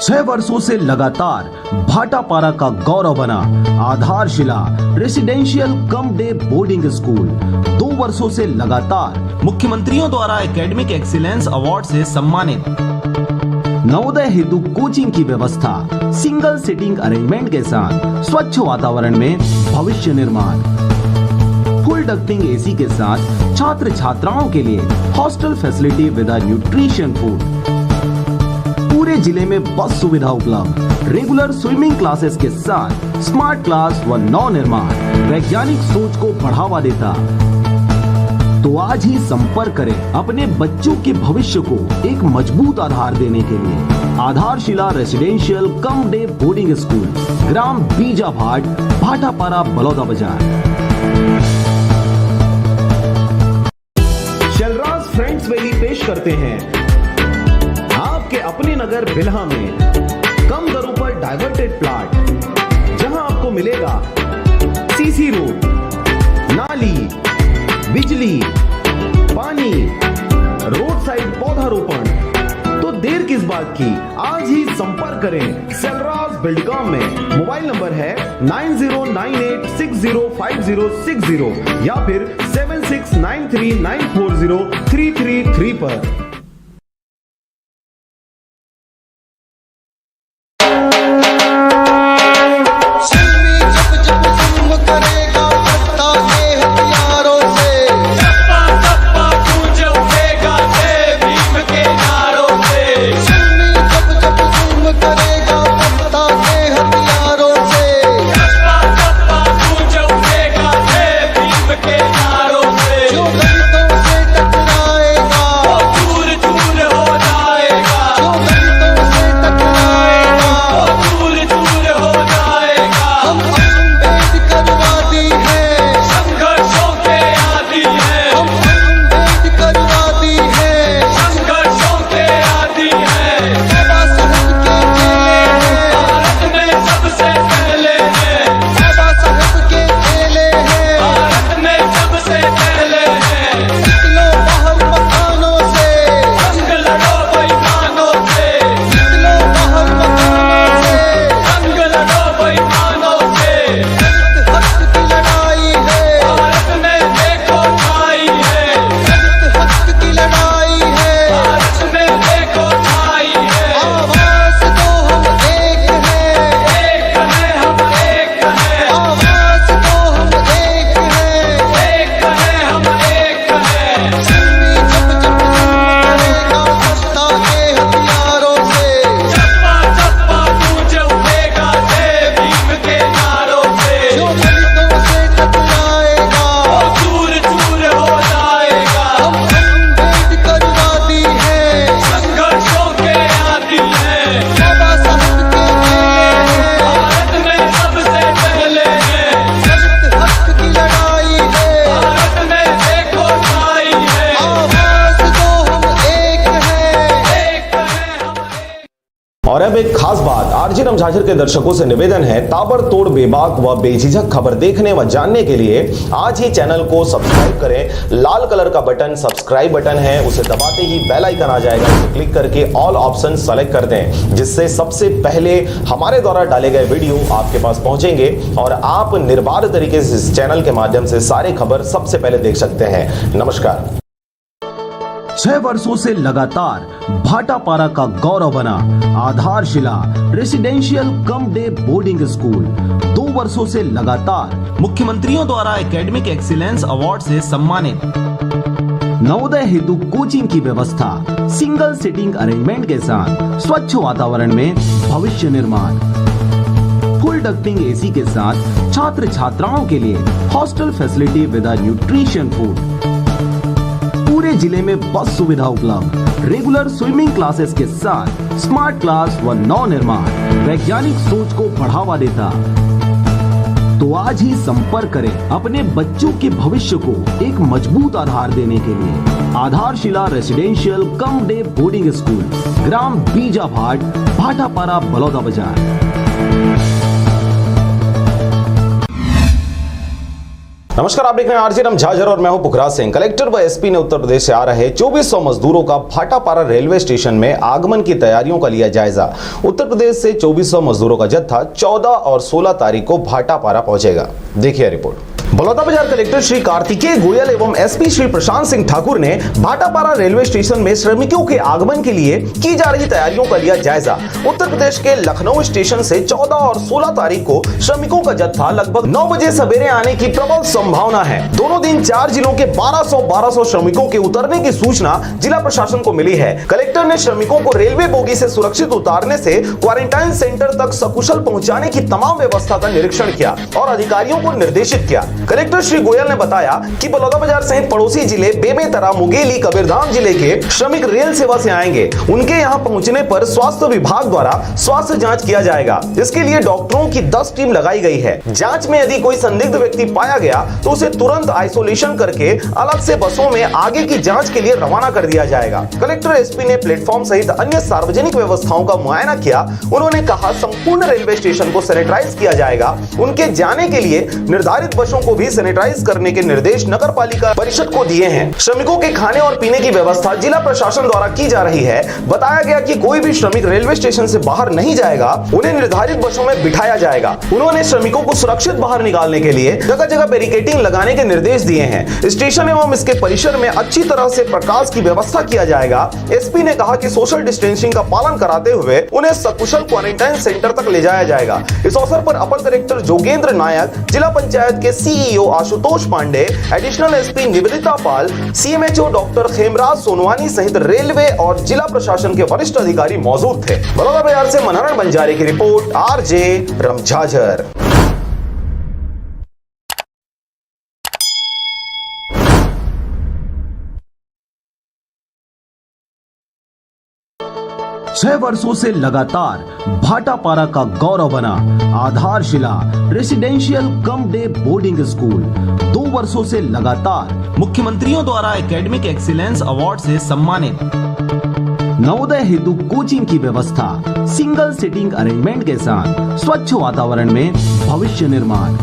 6 वर्षों से लगातार भाटापारा का गौरव बना आधारशिला residential cum day boarding school 2 वर्षों से लगातार मुख्यमंत्रियों द्वारा एकेडमिक एक्सीलेंस अवार्ड से सम्मानित। नवोदय हेतु कोचिंग की व्यवस्था, सिंगल सिटिंग अरेंजमेंट के साथ स्वच्छ वातावरण में भविष्य निर्माण, फुल डक्टिंग एसी के साथ छात्र छात्राओं के लिए hostel facility with nutrition food, पूरे जिले में बस सुविधा उपलब्ध, रेगुलर स्विमिंग क्लासेस के साथ स्मार्ट क्लास व नव निर्माण वैज्ञानिक सोच को बढ़ावा देता। तो आज ही संपर्क करें अपने बच्चों के भविष्य को एक मजबूत आधार देने के लिए। Aadharshila residential cum day boarding school, ग्राम बीजाभाट, भाटापारा, बलौदा बाजार। शैलराज फ्रेंड्स वैली पेश करते हैं आपके अपने नगर बिल्हा में कम दरों पर डाइवर्टेड प्लॉट, जहां आपको मिलेगा सीसी रोड, नाली, बिजली, पानी, रोड साइड पौधारोपण। तो देर किस बात की, आज ही संपर्क करें शैलराज बिल्डकॉम में। मोबाइल नंबर है 9098605060 या फिर 7693940333 पर। और अब एक खास बात, आरजे रमझाझर के दर्शकों से निवेदन है, ताबड़तोड़ बेबाक व बेझिझक खबर देखने व जानने के लिए आज ही चैनल को सब्सक्राइब करें। लाल कलर का बटन सब्सक्राइब बटन है, उसे दबाते ही बेल आइकन आ जाएगा, उसे क्लिक करके ऑल ऑप्शन सेलेक्ट कर दें, जिससे सबसे पहले हमारे द्वारा डाले गए वीडियो आपके पास पहुंचेंगे और आप निर्बाध तरीके से इस चैनल के माध्यम से सारे खबर सबसे पहले देख सकते हैं। नमस्कार। 6 वर्षों से लगातार भाटापारा का गौरव बना आधारशिला residential cum day boarding school 2 वर्षों से लगातार मुख्यमंत्रियों द्वारा एकेडमिक एक्सीलेंस अवार्ड से सम्मानित। नवोदय हेतु कोचिंग की व्यवस्था, सिंगल सिटिंग अरेंजमेंट के साथ स्वच्छ वातावरण में भविष्य निर्माण, फुल डक्टिंग एसी के साथ छात्र छात्राओं के लिए hostel facility with nutrition food, पूरे जिले में बस सुविधा उपलब्ध, रेगुलर स्विमिंग क्लासेस के साथ स्मार्ट क्लास व नव निर्माण वैज्ञानिक सोच को बढ़ावा देता। तो आज ही संपर्क करें अपने बच्चों के भविष्य को एक मजबूत आधार देने के लिए। Aadharshila residential cum day boarding school, ग्राम बीजाभाट, भाटापारा, बलौदा बाजार। नमस्कार, आप देख रहे हैं आरजे झाझर और मैं हूं पुखराज सिंह। कलेक्टर व एसपी ने उत्तर प्रदेश से आ रहे 2400 मजदूरों का भाटापारा रेलवे स्टेशन में आगमन की तैयारियों का लिया जायजा। उत्तर प्रदेश से 2400 मजदूरों का जत्था 14 और 16 तारीख को भाटापारा पहुंचेगा। देखिए रिपोर्ट। बलौदाबाजार कलेक्टर श्री कार्तिकेय गोयल एवं एसपी श्री प्रशांत सिंह ठाकुर ने भाटापारा रेलवे स्टेशन में श्रमिकों के आगमन के लिए की जा रही तैयारियों का लिया जायजा। उत्तर प्रदेश के लखनऊ स्टेशन से 14 और 16 तारीख को श्रमिकों का जत्था लगभग 9 बजे सवेरे आने की प्रबल संभावना है। दोनों दिन 4 जिलों के 1200 श्रमिकों के उतरने की सूचना जिला प्रशासन को मिली है। कलेक्टर ने श्रमिकों को रेलवे बोगी से सुरक्षित उतारने से क्वारंटाइन सेंटर तक सकुशल पहुंचाने की तमाम व्यवस्था का निरीक्षण किया और अधिकारियों को निर्देशित किया। कलेक्टर श्री गोयल ने बताया कि बलौदाबाजार सहित पड़ोसी जिले बेमेतरा, मुंगेली, कबीरधाम जिले के श्रमिक रेल सेवा से आएंगे। उनके यहां पहुंचने पर स्वास्थ्य विभाग द्वारा स्वास्थ्य जांच किया जाएगा। इसके लिए डॉक्टरों की 10 टीम लगाई गई है। जांच में यदि कोई संदिग्ध व्यक्ति पाया गया तो उसे तुरंत आइसोलेशन करके अलग से बसों में आगे की जांच के लिए रवाना कर दिया जाएगा। कलेक्टर एसपी ने प्लेटफॉर्म सहित अन्य सार्वजनिक व्यवस्थाओं का मुआयना किया। उन्होंने कहा संपूर्ण रेलवे स्टेशन को सैनिटाइज किया जाएगा। उनके जाने के लिए निर्धारित बसों को भी सैनिटाइज करने के निर्देश नगर पालिका परिषद को दिए हैं। श्रमिकों के खाने और पीने की व्यवस्था जिला प्रशासन द्वारा की जा रही है। बताया गया कि कोई भी श्रमिक रेलवे स्टेशन से बाहर नहीं जाएगा, उन्हें निर्धारित बसों में बिठाया जाएगा। उन्होंने श्रमिकों को सुरक्षित बाहर निकालने के लिए जगह जगह बैरिकेडिंग लगाने के निर्देश दिए हैं। स्टेशन एवं इसके परिसर में अच्छी तरह से प्रकाश की व्यवस्था किया जाएगा। एसपी ने कहा कि सोशल डिस्टेंसिंग का पालन कराते हुए उन्हें सकुशल क्वारंटाइन सेंटर तक ले जाया जाएगा। इस अवसर पर अपर कलेक्टर जोगेंद्र नायक, जिला पंचायत के CEO Ashutosh Pande, additional SP Nivedita Pal, CMHO doctor Khemraj Sonwani सहित रेलवे और जिला प्रशासन के वरिष्ठ अधिकारी मौजूद थे। बलौदाबाजार से मनहरण बंजारे की रिपोर्ट, आरजे झाझर। 6 वर्षों से लगातार भाटापारा का गौरव बना आधारशिला residential cum day boarding school 2 वर्षों से लगातार मुख्यमंत्रियों द्वारा एकेडमिक एक्सीलेंस अवार्ड से सम्मानित। नवोदय हेतु कोचिंग की व्यवस्था, सिंगल सीटिंग अरेंजमेंट के साथ स्वच्छ वातावरण में भविष्य निर्माण,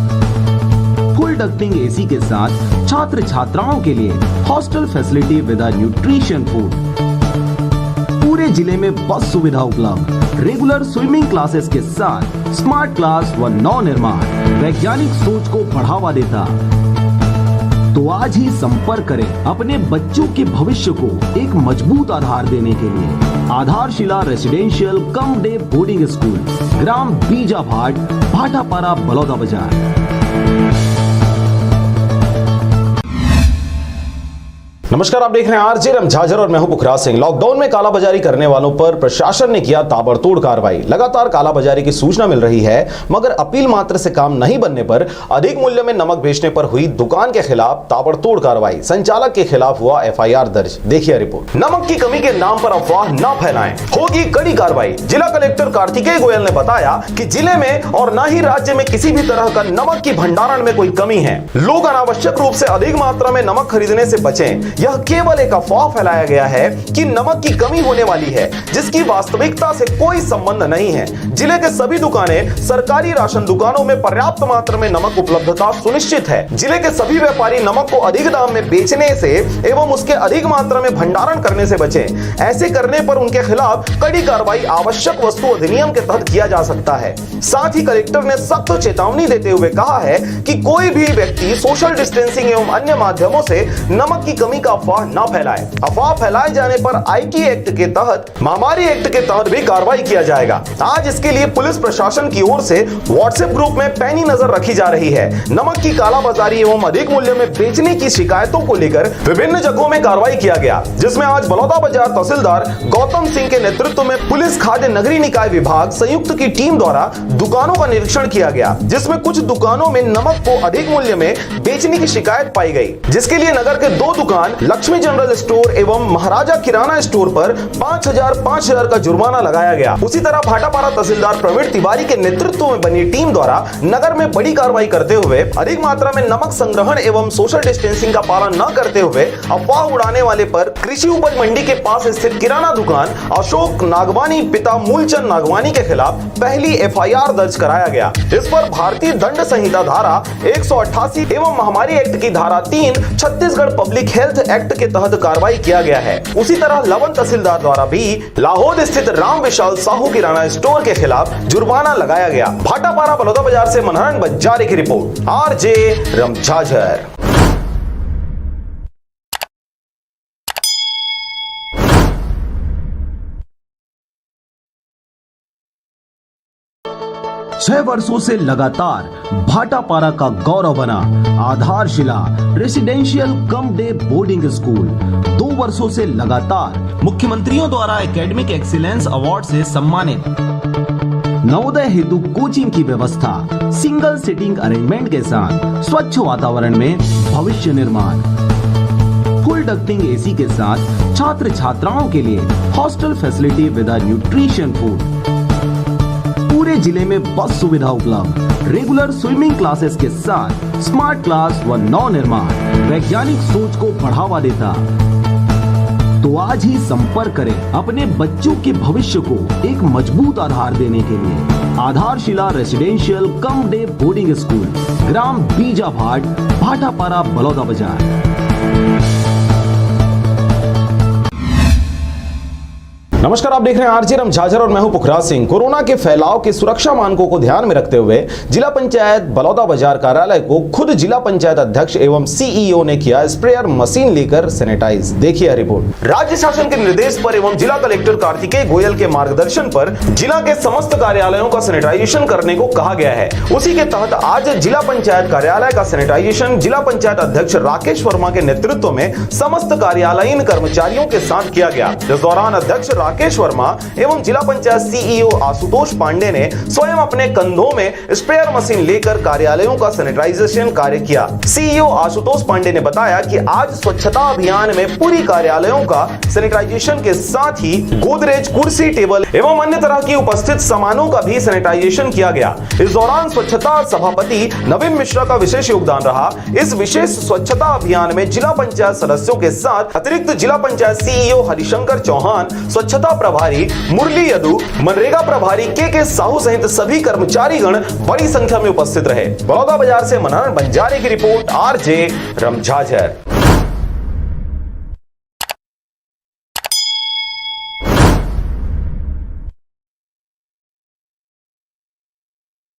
फुल डक्टिंग एसी के साथ छात्र छात्राओं के लिए hostel facility with nutrition food, पूरे जिले में बस सुविधा उपलब्ध, रेगुलर स्विमिंग क्लासेस के साथ स्मार्ट क्लास व नव निर्माण वैज्ञानिक सोच को बढ़ावा देता। तो आज ही संपर्क करें अपने बच्चों के भविष्य को एक मजबूत आधार देने के लिए। Aadharshila residential cum day boarding school, ग्राम बीजाभाट, भाटापारा, बलौदाबाजार। नमस्कार, आप देख रहे हैं आरजे झाझर और मैं हूं पुखराज सिंह। लॉकडाउन में कालाबाजारी करने वालों पर प्रशासन ने किया ताबड़तोड़ कार्रवाई। लगातार कालाबाजारी की सूचना मिल रही है, मगर अपील मात्र से काम नहीं बनने पर अधिक मूल्य में नमक बेचने पर हुई दुकान के खिलाफ ताबड़तोड़ कार्रवाई। संचालक के खिलाफ हुआ एफआईआर दर्ज। देखिए रिपोर्ट। नमक की कमी के नाम पर अफवाह न फैलाएं, होगी कड़ी कार्रवाई। जिला कलेक्टर कार्तिकेय गोयल ने बताया कि जिले में और न ही राज्य में किसी भी तरह का नमक की भंडारण में कोई कमी है। लोग अनावश्यक रूप से अधिक मात्रा में नमक खरीदने से बचें। यह केवल एक अफवाह फैलाया गया है कि नमक की कमी होने वाली है, जिसकी वास्तविकता से कोई संबंध नहीं है। जिले के सभी दुकानें, सरकारी राशन दुकानों में पर्याप्त मात्रा में नमक उपलब्धता सुनिश्चित है। जिले के सभी व्यापारी नमक को अधिक दाम में बेचने से एवं उसके अधिक मात्रा में भंडारण करने से बचें। ऐसे करने पर उनके खिलाफ कड़ी कार्रवाई आवश्यक वस्तु अधिनियम के तहत किया जा सकता है। साथ ही कलेक्टर ने सख्त चेतावनी देते हुए कहा है कि कोई भी व्यक्ति सोशल डिस्टेंसिंग एवं अन्य माध्यमों से नमक की कमी का अफवाह न फैलाए। अफवाह फैलाए जाने पर आईटी एक्ट के तहत, महामारी एक्ट के तहत भी कार्रवाई किया जाएगा। आज इसके लिए पुलिस प्रशासन की ओर से व्हाट्सएप ग्रुप में पैनी नजर रखी जा रही है। नमक की कालाबाजारी एवं अधिक मूल्य में बेचने की शिकायतों को लेकर विभिन्न जगहों में कार्रवाई किया गया, जिसमें आज बलौदाबाजार तहसीलदार गौतम सिंह के नेतृत्व में पुलिस खाद्य नगरीय निकाय विभाग संयुक्त की टीम द्वारा दुकानों का निरीक्षण किया गया, जिसमें कुछ दुकानों में नमक को अधिक मूल्य में बेचने की शिकायत पाई गई, जिसके लिए नगर के 2 दुकान लक्ष्मी जनरल स्टोर एवं महाराजा किराना स्टोर पर 5,000 का जुर्माना लगाया गया। उसी तरह भाटापारा तहसीलदार प्रवीण तिवारी के नेतृत्व में बनी टीम द्वारा नगर में बड़ी कार्रवाई करते हुए अधिक मात्रा में नमक संग्रहण एवं सोशल डिस्टेंसिंग का पालन न करते हुए अफवाह उड़ाने वाले पर कृषि उपज मंडी के पास स्थित किराना दुकान अशोक नागवानी पिता मूलचंद नागवानी के खिलाफ पहली एफआईआर दर्ज कराया गया। इस पर भारतीय दंड संहिता धारा 188 एवं महामारी एक्ट की धारा 3 छत्तीसगढ़ पब्लिक हेल्थ एक्ट के तहत कार्रवाई किया गया है। उसी तरह लवन तहसीलदार द्वारा भी लाहौर स्थित राम विशाल साहू किराना स्टोर के खिलाफ जुर्माना लगाया गया। भाटापारा बलौदा बाजार से मनहरन बंजारे की रिपोर्ट, आरजे रमझाझर। छह वर्षों से लगातार भाटापारा का गौरव बना आधारशिला residential cum day boarding school 2 वर्षों से लगातार मुख्यमंत्रियों द्वारा एकेडमिक एक्सीलेंस अवार्ड से सम्मानित। नवोदय हेतु कोचिंग की व्यवस्था, सिंगल सिटिंग अरेंजमेंट के साथ स्वच्छ वातावरण में भविष्य निर्माण, फुल डक्टिंग एसी के साथ छात्र छात्राओं के लिए hostel facility with nutrition food, पूरे जिले में बस सुविधा उपलब्ध, रेगुलर स्विमिंग क्लासेस के साथ स्मार्ट क्लास व नव निर्माण वैज्ञानिक सोच को बढ़ावा देता। तो आज ही संपर्क करें अपने बच्चों के भविष्य को एक मजबूत आधार देने के लिए। Aadharshila residential cum day boarding school, ग्राम बीजाभाट, भाटापारा, बलौदा बाजार। नमस्कार, आप देख रहे हैं आरजे रमझाझर और मैं हूं पुखराज सिंह। कोरोना के फैलाव के सुरक्षा मानकों को ध्यान में रखते हुए जिला पंचायत बलौदा बाजार कार्यालय को खुद जिला पंचायत अध्यक्ष एवं सीईओ ने किया स्प्रेयर मशीन लेकर सैनिटाइज। देखिए रिपोर्ट। राज्य शासन के निर्देश पर एवं जिला कलेक्टर कार्तिकेय गोयल के मार्गदर्शन पर जिला के समस्त कार्यालयों का सैनिटाइजेशन करने को कहा गया है। उसी के तहत आज जिला पंचायत कार्यालय का सैनिटाइजेशन जिला पंचायत अध्यक्ष राकेश वर्मा के नेतृत्व में समस्त कार्यालयीन कर्मचारियों के साथ किया गया। इस दौरान अध्यक्ष राकेश वर्मा एवं जिला पंचायत सीईओ आशुतोष पांडे ने स्वयं अपने कंधों में स्प्रेयर मशीन लेकर कार्यालयों का सैनिटाइजेशन कार्य किया। सीईओ आशुतोष पांडे ने बताया कि आज स्वच्छता अभियान में पूरी कार्यालयों का सैनिटाइजेशन के साथ ही गोदरेज, कुर्सी, टेबल एवं अन्य तरह की उपस्थित सामानों का भी सैनिटाइजेशन किया गया। इस दौरान स्वच्छता सभापति नवीन मिश्रा का विशेष योगदान रहा। इस विशेष स्वच्छता अभियान में जिला पंचायत सदस्यों के साथ अतिरिक्त जिला पंचायत सीईओ हरिशंकर चौहान, स्वच्छता प्रभारी मुरली यदु, मनरेगा प्रभारी के साहू सहित सभी कर्मचारीगण बड़ी संख्या में उपस्थित रहे। बलौदा बाजार से मनहरन बंजारे की रिपोर्ट, आरजे रमझाझर।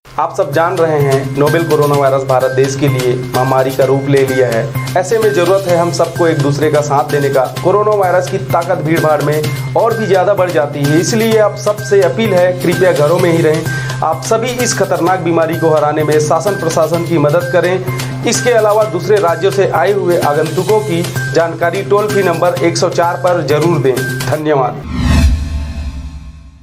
आप सब जान रहे हैं नोवेल कोरोना वायरस भारत देश के लिए महामारी का रूप ले लिया है। ऐसे में जरूरत है हम सबको एक दूसरे का साथ देने का। कोरोना वायरस की ताकत भीड़ भाड़ में और भी ज़्यादा बढ़ जाती है, इसलिए आप सबसे अपील है कृपया घरों में ही रहें। आप सभी इस खतरनाक बीमारी को हराने में शासन प्रशासन की मदद करें। इसके अलावा दूसरे राज्यों से आए हुए आगंतुकों की जानकारी टोल फ्री नंबर 104 पर जरूर दें। धन्यवाद।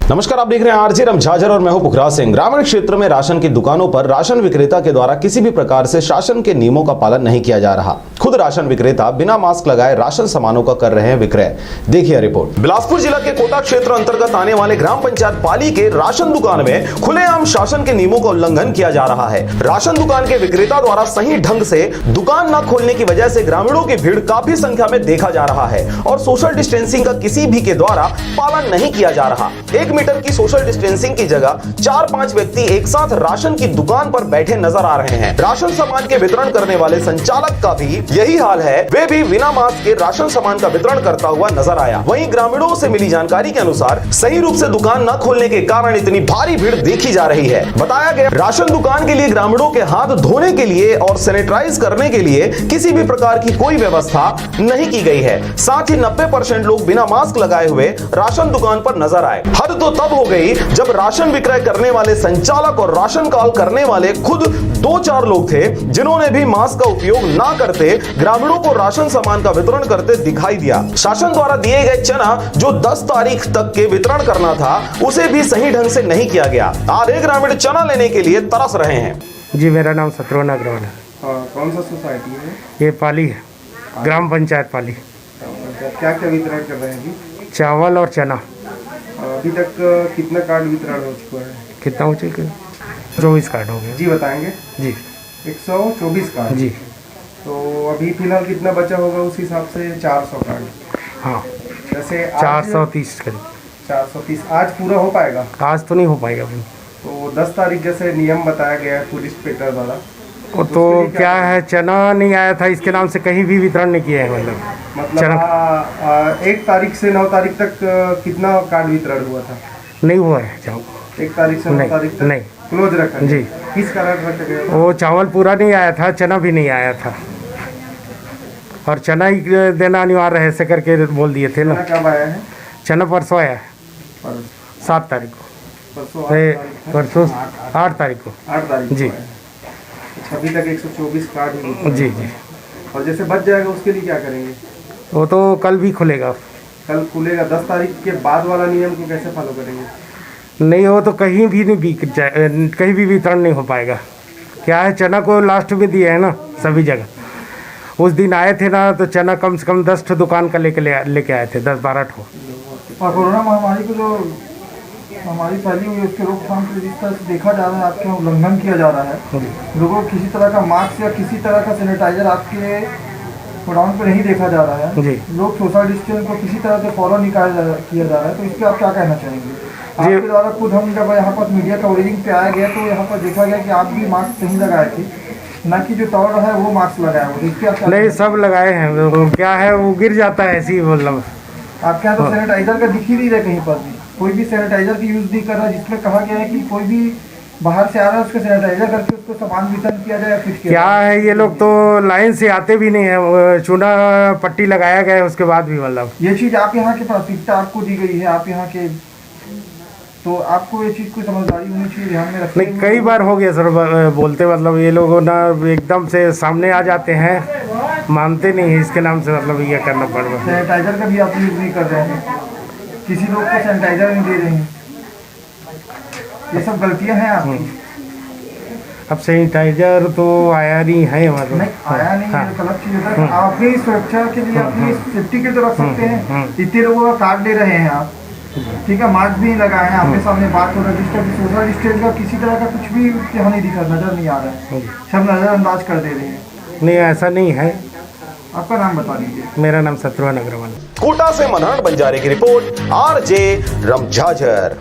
नमस्कार, आप देख रहे हैं आरजे रमझाझर और मैं हूं पुखराज सिंह। ग्रामीण क्षेत्र में राशन की दुकानों पर राशन विक्रेता के द्वारा किसी भी प्रकार से शासन के नियमों का पालन नहीं किया जा रहा। खुद राशन विक्रेता बिना मास्क लगाए राशन सामानों का कर रहे हैं विक्रय। देखिए रिपोर्ट। बिलासपुर जिला के कोटा क्षेत्र अंतर्गत आने वाले ग्राम पंचायत पाली के राशन दुकान में खुलेआम शासन के नियमों का उल्लंघन किया जा रहा है। राशन दुकान के विक्रेता द्वारा सही ढंग से दुकान न खोलने की वजह से ग्रामीणों की भीड़ काफी संख्या में देखा जा रहा है और सोशल डिस्टेंसिंग का किसी भी के द्वारा पालन नहीं किया जा रहा। 1 मीटर की सोशल डिस्टेंसिंग की जगह 4-5 व्यक्ति एक साथ राशन की दुकान पर बैठे नजर आ रहे हैं। राशन सामान के वितरण करने वाले संचालक का भी यही हाल है, वे भी बिना मास्क के राशन सामान का वितरण करता हुआ नजर आया। वहीं ग्रामीणों से मिली जानकारी के अनुसार सही रूप से दुकान न खोलने के कारण इतनी भारी भीड़ देखी जा रही है। बताया गया राशन दुकान के लिए ग्रामीणों के हाथ धोने के लिए और सैनिटाइज करने के लिए किसी भी प्रकार की कोई व्यवस्था नहीं की गई है। साथ ही 90% लोग बिना मास्क लगाए हुए राशन दुकान पर नजर आए। हद तो तब हो गई जब राशन विक्रय करने वाले संचालक और राशन कॉल करने वाले खुद 2-4 लोग थे जिन्होंने भी मास्क का उपयोग ना करते ग्रामीणों को राशन सामान का वितरण करते दिखाई दिया। शासन द्वारा दिए गए चना जो 10 तारीख तक के वितरण करना था उसे भी सही ढंग से नहीं किया गया। आधे ग्रामीण चना लेने के लिए तरस रहे हैं। जी, मेरा नाम शत्रुघ्न अग्रवाल है। कौन सा सोसाइटी है? ये पाली है। ग्राम पंचायत पाली। क्या क्या वितरण कर रहे हैं जी? चावल और चना। अभी तक कितना कार्ड वितरण हो चुका है? कितना हो चुका है? 24 कार्ड हो गए जी बताएंगे। जी। 124 कार्ड जी। तो अभी फिलहाल कितना बचा होगा उस हिसाब से? 400 कार्ड। हाँ, जैसे 430 करीब। 430 आज पूरा हो पाएगा? आज तो नहीं हो पाएगा अभी। तो 10 तारीख जैसे नियम बताया गया है पुलिस इंस्पेक्टर द्वारा। वो तो क्या है, चना नहीं आया था, इसके नाम से कहीं भी वितरण नहीं किया है। मतलब 1 तारीख से 9 तारीख तक कितना कार्ड वितरण हुआ था? नहीं हुआ है चावल। 1 तारीख से 9 तारीख तक नहीं क्लोज रखा जी। किस कारण रखा गया? वो चावल पूरा नहीं आया था, चना भी नहीं आया था, और चना ही देना अनिवार्य है ऐसे करके बोल दिए थे ना। कब आया है? चना परसों आया है, 7 तारीख को। परसों 8 तारीख को। 8 तारीख जी। अभी तक 124 कार्ड ही। जी जी। और जैसे बच जाएगा उसके लिए क्या करेंगे? वो तो कल भी खुलेगा। कल खुलेगा। 10 तारीख के बाद वाला नियम को कैसे फॉलो करेंगे? नहीं हो तो कहीं भी नहीं बिक जाए, कहीं भी वितरण नहीं हो पाएगा। क्या है, चना को लास्ट में दिए है ना सभी जगह। उस दिन आए थे ना तो चना कम से कम 10 ठो दुकान का लेके आए थे, 10-12 ठो। और कोरोना महामारी को जो महामारी फैली हुई है उसके रोकथाम के जिस तरह से देखा जा रहा है, आपके यहाँ उल्लंघन किया जा रहा है। लोगों को किसी तरह का मास्क या किसी तरह का सैनिटाइजर आपके गोडाउन पे नहीं देखा जा रहा है। लोग सोशल डिस्टेंस को किसी तरह से फॉलो नहीं किया जा रहा है, तो इस पर आप क्या कहना चाहेंगे? आपके द्वारा खुद हम जब यहाँ पर मीडिया कवरेजिंग पे आया गया तो यहाँ पर देखा गया कि आप भी मास्क नहीं लगाए थे, ना कि जो तौर है वो मास्क लगाया हो। इसके आप नहीं, सब लगाए हैं। क्या है, वो गिर जाता है ऐसे ही। मतलब आपके यहाँ तो सैनिटाइजर का दिख ही नहीं रहा, कहीं पर भी कोई भी सैनिटाइजर की यूज़ नहीं कर रहा, जिसमें कहा गया है कि कोई भी बाहर से आ रहा है उसको सैनिटाइजर करके उसको सामान वितरण किया जाए। कुछ क्या है, ये लोग तो लाइन से आते भी नहीं है, चूना पट्टी लगाया गया है उसके बाद भी। मतलब ये चीज़ आप यहाँ के प्राथमिकता आपको दी गई है, आप यहाँ के, तो आपको ये चीज़ को समझदारी होनी चाहिए, ध्यान में रखना। नहीं, कई बार हो गया सर बोलते, मतलब ये लोग ना एकदम से सामने आ जाते हैं, मानते नहीं है, इसके नाम से मतलब ये करना पड़ रहा है। सैनिटाइजर का भी आप यूज़ नहीं कर रहे हैं, किसी लोग को सैनिटाइजर नहीं दे रहे हैं, ये सब गलतियां हैं आपकी। अब सैनिटाइजर तो आया नहीं है हमारे। नहीं आया नहीं है, गलत चीज़ होता है। आप अपनी सुरक्षा के लिए अपनी सेफ्टी के तो रख सकते हैं। इतने लोगों का कार्ड दे रहे हैं आप, ठीक है, मास्क भी नहीं लगाए हैं, आपके सामने बात हो रहा है, सोशल डिस्टेंस का किसी तरह का कुछ भी यहाँ नहीं दिखा, नजर नहीं आ रहा है, सब नजरअंदाज कर दे रहे हैं। नहीं, ऐसा नहीं है। आपका नाम बता दीजिए। मेरा नाम शत्रुघ्न अग्रवाल। कोटा से मनहर बंजारे की रिपोर्ट, RJ रमझाझर।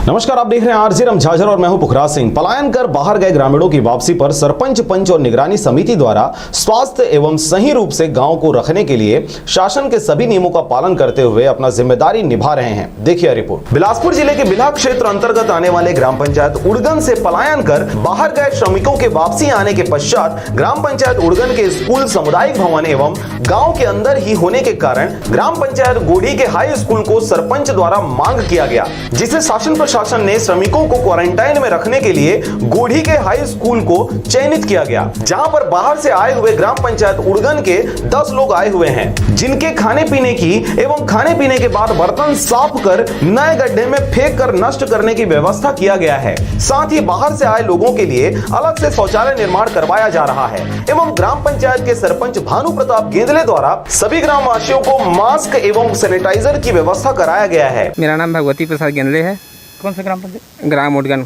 नमस्कार, आप देख रहे हैं RJ रमझाझर और मैं हूं पुखराज सिंह। पलायन कर बाहर गए ग्रामीणों की वापसी पर सरपंच, पंच और निगरानी समिति द्वारा स्वास्थ्य एवं सही रूप से गांव को रखने के लिए शासन के सभी नियमों का पालन करते हुए अपना जिम्मेदारी निभा रहे हैं। देखिए रिपोर्ट। बिलासपुर जिले के बिल्हा क्षेत्र अंतर्गत आने वाले ग्राम पंचायत उड़गन से पलायन कर बाहर गए श्रमिकों के वापसी आने के पश्चात ग्राम पंचायत उड़गन के स्कूल, सामुदायिक भवन एवं गाँव के अंदर ही होने के कारण ग्राम पंचायत गोढ़ी के हाई स्कूल को सरपंच द्वारा मांग किया गया, जिसे शासन प्रशासन ने श्रमिकों को क्वारंटाइन में रखने के लिए गोढ़ी के हाई स्कूल को चयनित किया गया, जहां पर बाहर से आए हुए ग्राम पंचायत उड़गन के 10 लोग आए हुए हैं, जिनके खाने पीने की एवं खाने पीने के बाद बर्तन साफ कर नए गड्ढे में फेंक कर नष्ट करने की व्यवस्था किया गया है। साथ ही बाहर से आए लोगों के लिए अलग से शौचालय निर्माण करवाया जा रहा है एवं ग्राम पंचायत के सरपंच भानु प्रताप गेंदले द्वारा सभी ग्राम वासियों को मास्क एवं सैनिटाइजर की व्यवस्था कराया गया है। मेरा नाम भगवती प्रसाद गेंदले है। कौन सा ग्राम पंचायत? ग्राम ओडगन।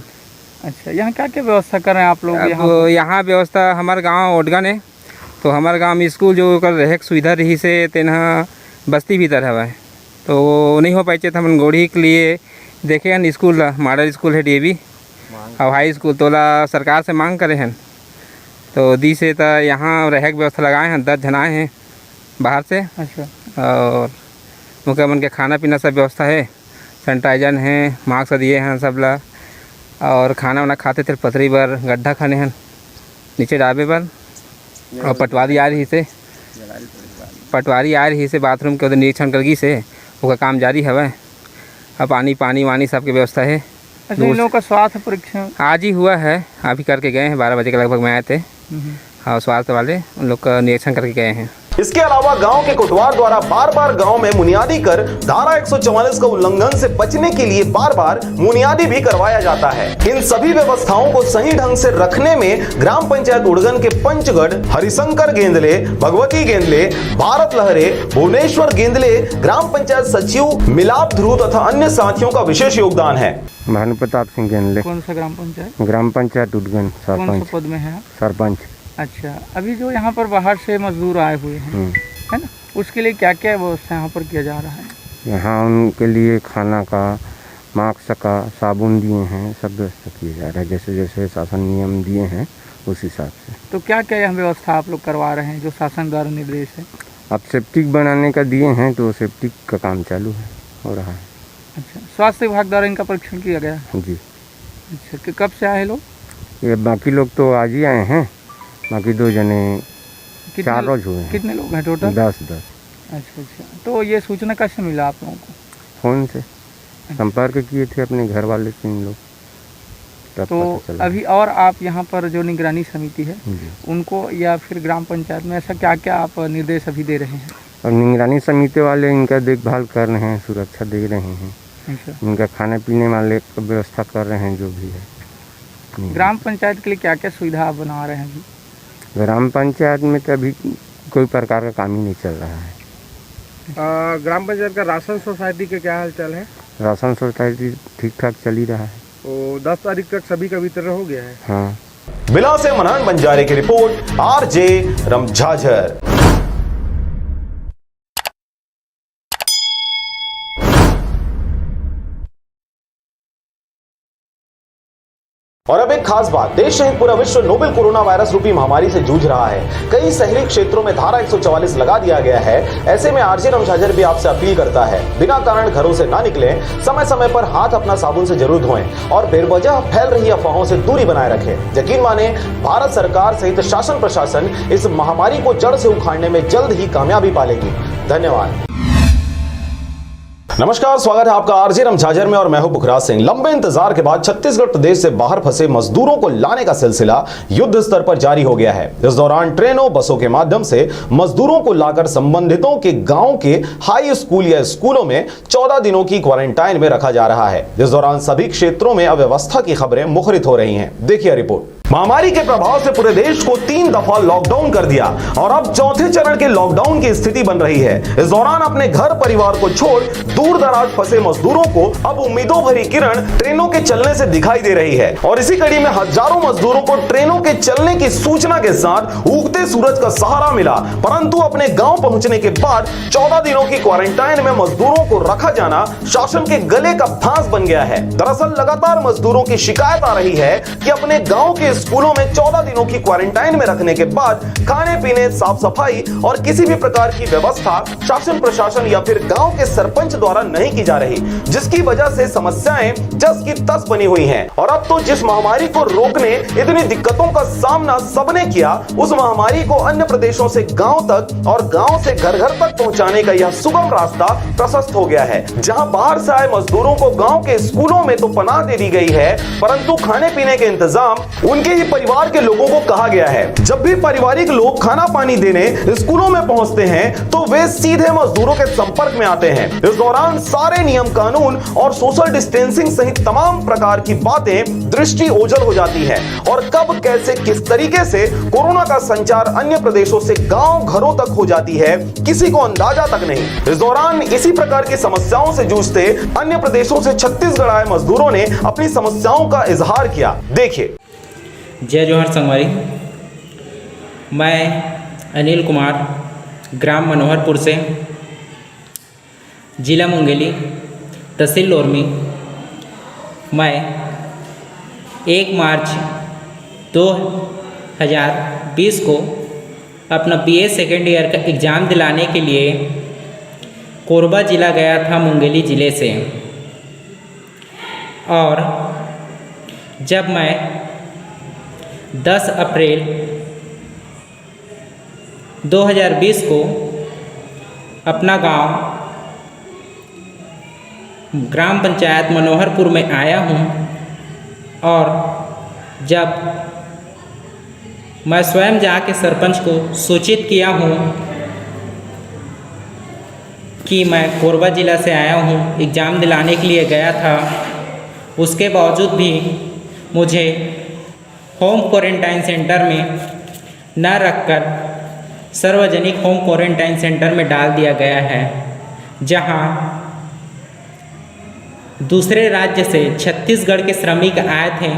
अच्छा, यहाँ क्या क्या व्यवस्था कर रहे हैं आप लोग? यहाँ व्यवस्था हमारे गांव ओडगन है, तो हमारे गांव में स्कूल जो कर रहे सुविधा रही से तेना बस्ती भीतर हवा है, तो वो नहीं हो पाए तो हम गोढ़ी के लिए देखे हैं स्कूल, मॉडल स्कूल है DAV और हाई स्कूल, तोला सरकार से मांग करे हैं, तो दी से तो यहाँ रह की व्यवस्था लगाए हैं, 10 जन आए हैं बाहर से। अच्छा। और मुख्य मन के खाना पीना सब व्यवस्था है, सैनिटाइजर हैं, मास्क दिए हैं सब ला, और खाना वाना खाते थे पथरी पर गड्ढा खाने हैं नीचे ढाबे पर, और पटवारी आ रही से पटवारी आ रही से बाथरूम के उधर निरीक्षण करगी से ओका काम जारी हवा। अब पानी वानी सबके व्यवस्था है। अच्छा, इन लोगों का स्वास्थ्य परीक्षण आज ही हुआ है, अभी करके गए हैं, 12 बजे के लगभग में आए थे। हाँ, स्वास्थ्य वाले उन लोग का निरीक्षण करके गए हैं। इसके अलावा गांव के कोटवार द्वारा बार बार गांव में मुनियादी कर धारा 144 का उल्लंघन से बचने के लिए बार बार मुनियादी भी करवाया जाता है। इन सभी व्यवस्थाओं को सही ढंग से रखने में ग्राम पंचायत उड़गन के पंचगढ़ हरिशंकर गेंदले, भगवती गेंदले, भारत लहरे, भुवनेश्वर गेंदले, ग्राम पंचायत सचिव मिलाप ध्रुव तथा अन्य साथियों का विशेष योगदान है। भानु प्रताप सिंह गेंदले, कौन सा ग्राम पंचायत? ग्राम पंचायत उड़गन, कौन सा सरपंच। पद में है? सरपंच। अच्छा, अभी जो यहाँ पर बाहर से मजदूर आए हुए हैं, है ना, उसके लिए क्या क्या व्यवस्था यहाँ पर किया जा रहा है? यहाँ उनके लिए खाना का, मास्क का, साबुन दिए हैं, सब व्यवस्था किया जा रहा है जैसे जैसे शासन नियम दिए हैं उस हिसाब से। तो क्या क्या यहाँ व्यवस्था आप लोग करवा रहे हैं जो शासन द्वारा निर्देश है? अब सेप्टिक बनाने का दिए हैं तो सेप्टिक का काम चालू है, हो रहा है। अच्छा, स्वास्थ्य विभाग द्वारा इनका परीक्षण किया गया? जी। अच्छा, कि कब से आए लोग? ये बाकी लोग तो आज ही आए हैं, बाकी 2 जने 4 रोज हुए हैं। कितने लोग हैं टोटल? 10। अच्छा, तो ये सूचना कैसे मिला आप लोगों को? फ़ोन से संपर्क किए थे अपने घर वाले से इन लोग, तब तो पता चला। अभी और आप यहाँ पर जो निगरानी समिति है जी। उनको या फिर ग्राम पंचायत में ऐसा क्या क्या आप निर्देश अभी दे रहे हैं? और निगरानी समिति वाले इनका देखभाल कर रहे हैं, सुरक्षा दे रहे हैं, अच्छा, इनका खाने पीने वाले का व्यवस्था कर रहे हैं जो भी है। ग्राम पंचायत के लिए क्या क्या सुविधा आप बना रहे हैं अभी? ग्राम पंचायत में तो अभी कोई प्रकार का काम ही नहीं चल रहा है। ग्राम पंचायत का राशन सोसाइटी के क्या हाल चाल है? राशन सोसाइटी ठीक ठाक चल ही रहा है। तो 10 तारीख तक सभी का वितरण हो गया है। हाँ। बिला से मनन बंजारे की रिपोर्ट, आरजे रमझाझर। और अब एक खास बात, देश सहित पूरा विश्व नोवेल कोरोना वायरस रूपी महामारी से जूझ रहा है। कई शहरी क्षेत्रों में धारा 144 लगा दिया गया है। ऐसे में आरजे रमझाझर भी आपसे अपील करता है, बिना कारण घरों से ना निकलें, समय समय पर हाथ अपना साबुन से जरूर धोएं और बेवजह फैल रही अफवाहों से दूरी बनाए रखें। यकीन माने, भारत सरकार सहित शासन प्रशासन इस महामारी को जड़ से उखाड़ने में जल्द ही कामयाबी पालेगी। धन्यवाद। नमस्कार, स्वागत है आपका आरजे रमझाझर में और मैं हूं पुखराज सिंह। लंबे इंतजार के बाद छत्तीसगढ़ प्रदेश से बाहर फंसे मजदूरों को लाने का सिलसिला युद्ध स्तर पर जारी हो गया है। इस दौरान ट्रेनों, बसों के माध्यम से मजदूरों को लाकर संबंधितों के गांव के हाई स्कूल या स्कूलों में 14 दिनों की क्वारंटाइन में रखा जा रहा है। इस दौरान सभी क्षेत्रों में अव्यवस्था की खबरें मुखरित हो रही हैं। देखिए रिपोर्ट। महामारी के प्रभाव से पूरे देश को 3 दफा लॉकडाउन कर दिया और अब चौथे चरण के लॉकडाउन की स्थिति बन रही है। इस दौरान अपने घर परिवार को छोड़ दूर दराज फंसे मजदूरों को अब उम्मीदों भरी किरण ट्रेनों के चलने से दिखाई दे रही है। और इसी कड़ी में हजारों मजदूरों को ट्रेनों के चलने की सूचना के साथ उगते सूरज का सहारा मिला, परंतु अपने गांव पहुंचने के बाद 14 दिनों की क्वारंटाइन में मजदूरों को रखा जाना शासन के गले का फांस बन गया है। दरअसल लगातार मजदूरों की शिकायत आ रही है कि अपने गांव के स्कूलों में 14 दिनों की क्वारंटाइन में रखने के बाद खाने पीने, साफ सफाई और किसी भी प्रकार की व्यवस्था शासन प्रशासन या फिर गांव के सरपंच द्वारा नहीं की जा रही, जिसकी वजह से समस्याएं जस की तस बनी हुई हैं। और अब तो जिस महामारी को रोकने इतनी दिक्कतों का सामना सबने किया, उस महामारी को अन्य प्रदेशों से गांव तक और गांव से घर घर तक पहुंचाने का यह सुगम रास्ता प्रशस्त हो गया है। जहां बाहर से आए मजदूरों को गांव के स्कूलों में तो पनाह दे दी गई है, परंतु खाने पीने के इंतजाम उनके ही परिवार के लोगों को कहा गया है। जब भी पारिवारिक लोग खाना पानी देने स्कूलों में पहुंचते हैं तो वे सीधे मजदूरों के संपर्क में आते हैं। इस दौरान सारे नियम कानून और सोशल डिस्टेंसिंग सहित तमाम प्रकार की बातें दृष्टि ओझल हो जाती है और कब कैसे किस तरीके से कोरोना का संचार अन्य प्रदेशों से गांव घरों तक हो जाती है, किसी को अंदाजा तक नहीं। इस दौरान इसी प्रकार की समस्याओं से जूझते अन्य प्रदेशों से छत्तीसगढ़ आए मजदूरों ने अपनी समस्याओं का इजहार किया। देखिए। जय जोहर संगवारी, मैं अनिल कुमार ग्राम मनोहरपुर से, जिला मुंगेली, तहसील लोरमी। मैं 1 मार्च 2020 को अपना BA सेकेंड ईयर का एग्ज़ाम दिलाने के लिए कोरबा ज़िला गया था, मुंगेली ज़िले से। और जब मैं 10 अप्रैल 2020 को अपना गांव ग्राम पंचायत मनोहरपुर में आया हूं और जब मैं स्वयं जाके सरपंच को सूचित किया हूं कि मैं कोरबा ज़िला से आया हूं, एग्ज़ाम दिलाने के लिए गया था, उसके बावजूद भी मुझे होम क्वारंटाइन सेंटर में न रखकर सार्वजनिक होम क्वारंटाइन सेंटर में डाल दिया गया है, जहां दूसरे राज्य से छत्तीसगढ़ के श्रमिक आए थे,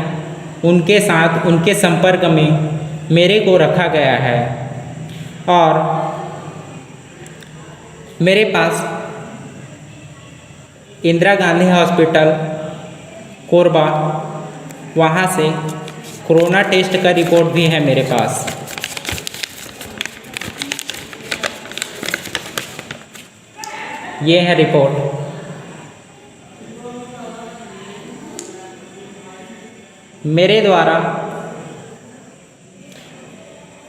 उनके साथ उनके संपर्क में मेरे को रखा गया है और मेरे पास इंदिरा गांधी हॉस्पिटल कोरबा वहाँ से कोरोना टेस्ट का रिपोर्ट भी है मेरे पास। ये है रिपोर्ट। मेरे द्वारा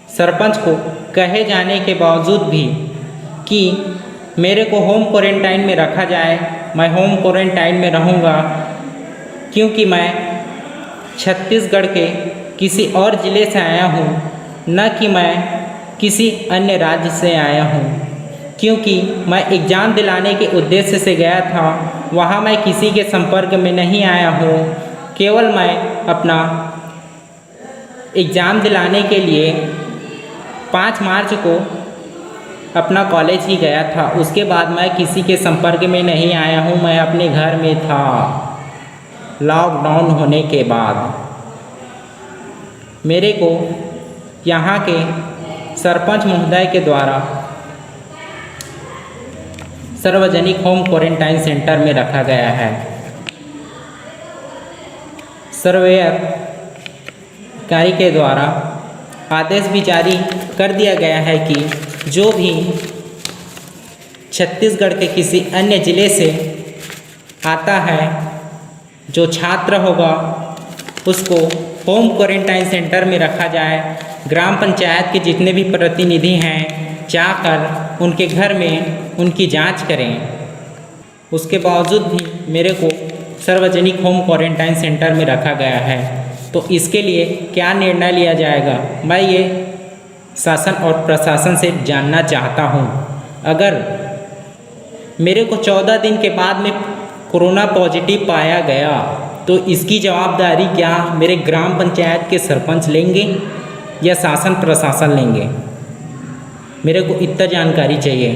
सरपंच को कहे जाने के बावजूद भी कि मेरे को होम क्वारंटाइन में रखा जाए, मैं होम क्वारंटाइन में रहूँगा, क्योंकि मैं छत्तीसगढ़ के किसी और ज़िले से आया हूँ, न कि मैं किसी अन्य राज्य से आया हूँ। क्योंकि मैं एग्ज़ाम दिलाने के उद्देश्य से गया था, वहाँ मैं किसी के संपर्क में नहीं आया हूँ, केवल मैं अपना एग्ज़ाम दिलाने के लिए 5 मार्च को अपना कॉलेज ही गया था। उसके बाद मैं किसी के संपर्क में नहीं आया हूँ, मैं अपने घर में था। लॉकडाउन होने के बाद मेरे को यहाँ के सरपंच महोदय के द्वारा सार्वजनिक होम क्वारंटाइन सेंटर में रखा गया है। सर्वेयर कार्य के द्वारा आदेश भी जारी कर दिया गया है कि जो भी छत्तीसगढ़ के किसी अन्य ज़िले से आता है, जो छात्र होगा उसको होम क्वारंटाइन सेंटर में रखा जाए। ग्राम पंचायत के जितने भी प्रतिनिधि हैं जाकर उनके घर में उनकी जांच करें। उसके बावजूद भी मेरे को सार्वजनिक होम क्वारंटाइन सेंटर में रखा गया है। तो इसके लिए क्या निर्णय लिया जाएगा, मैं ये शासन और प्रशासन से जानना चाहता हूँ। अगर मेरे को 14 दिन के बाद में कोरोना पॉजिटिव पाया गया तो इसकी जवाबदारी क्या मेरे ग्राम पंचायत के सरपंच लेंगे या शासन प्रशासन लेंगे? मेरे को इतना जानकारी चाहिए,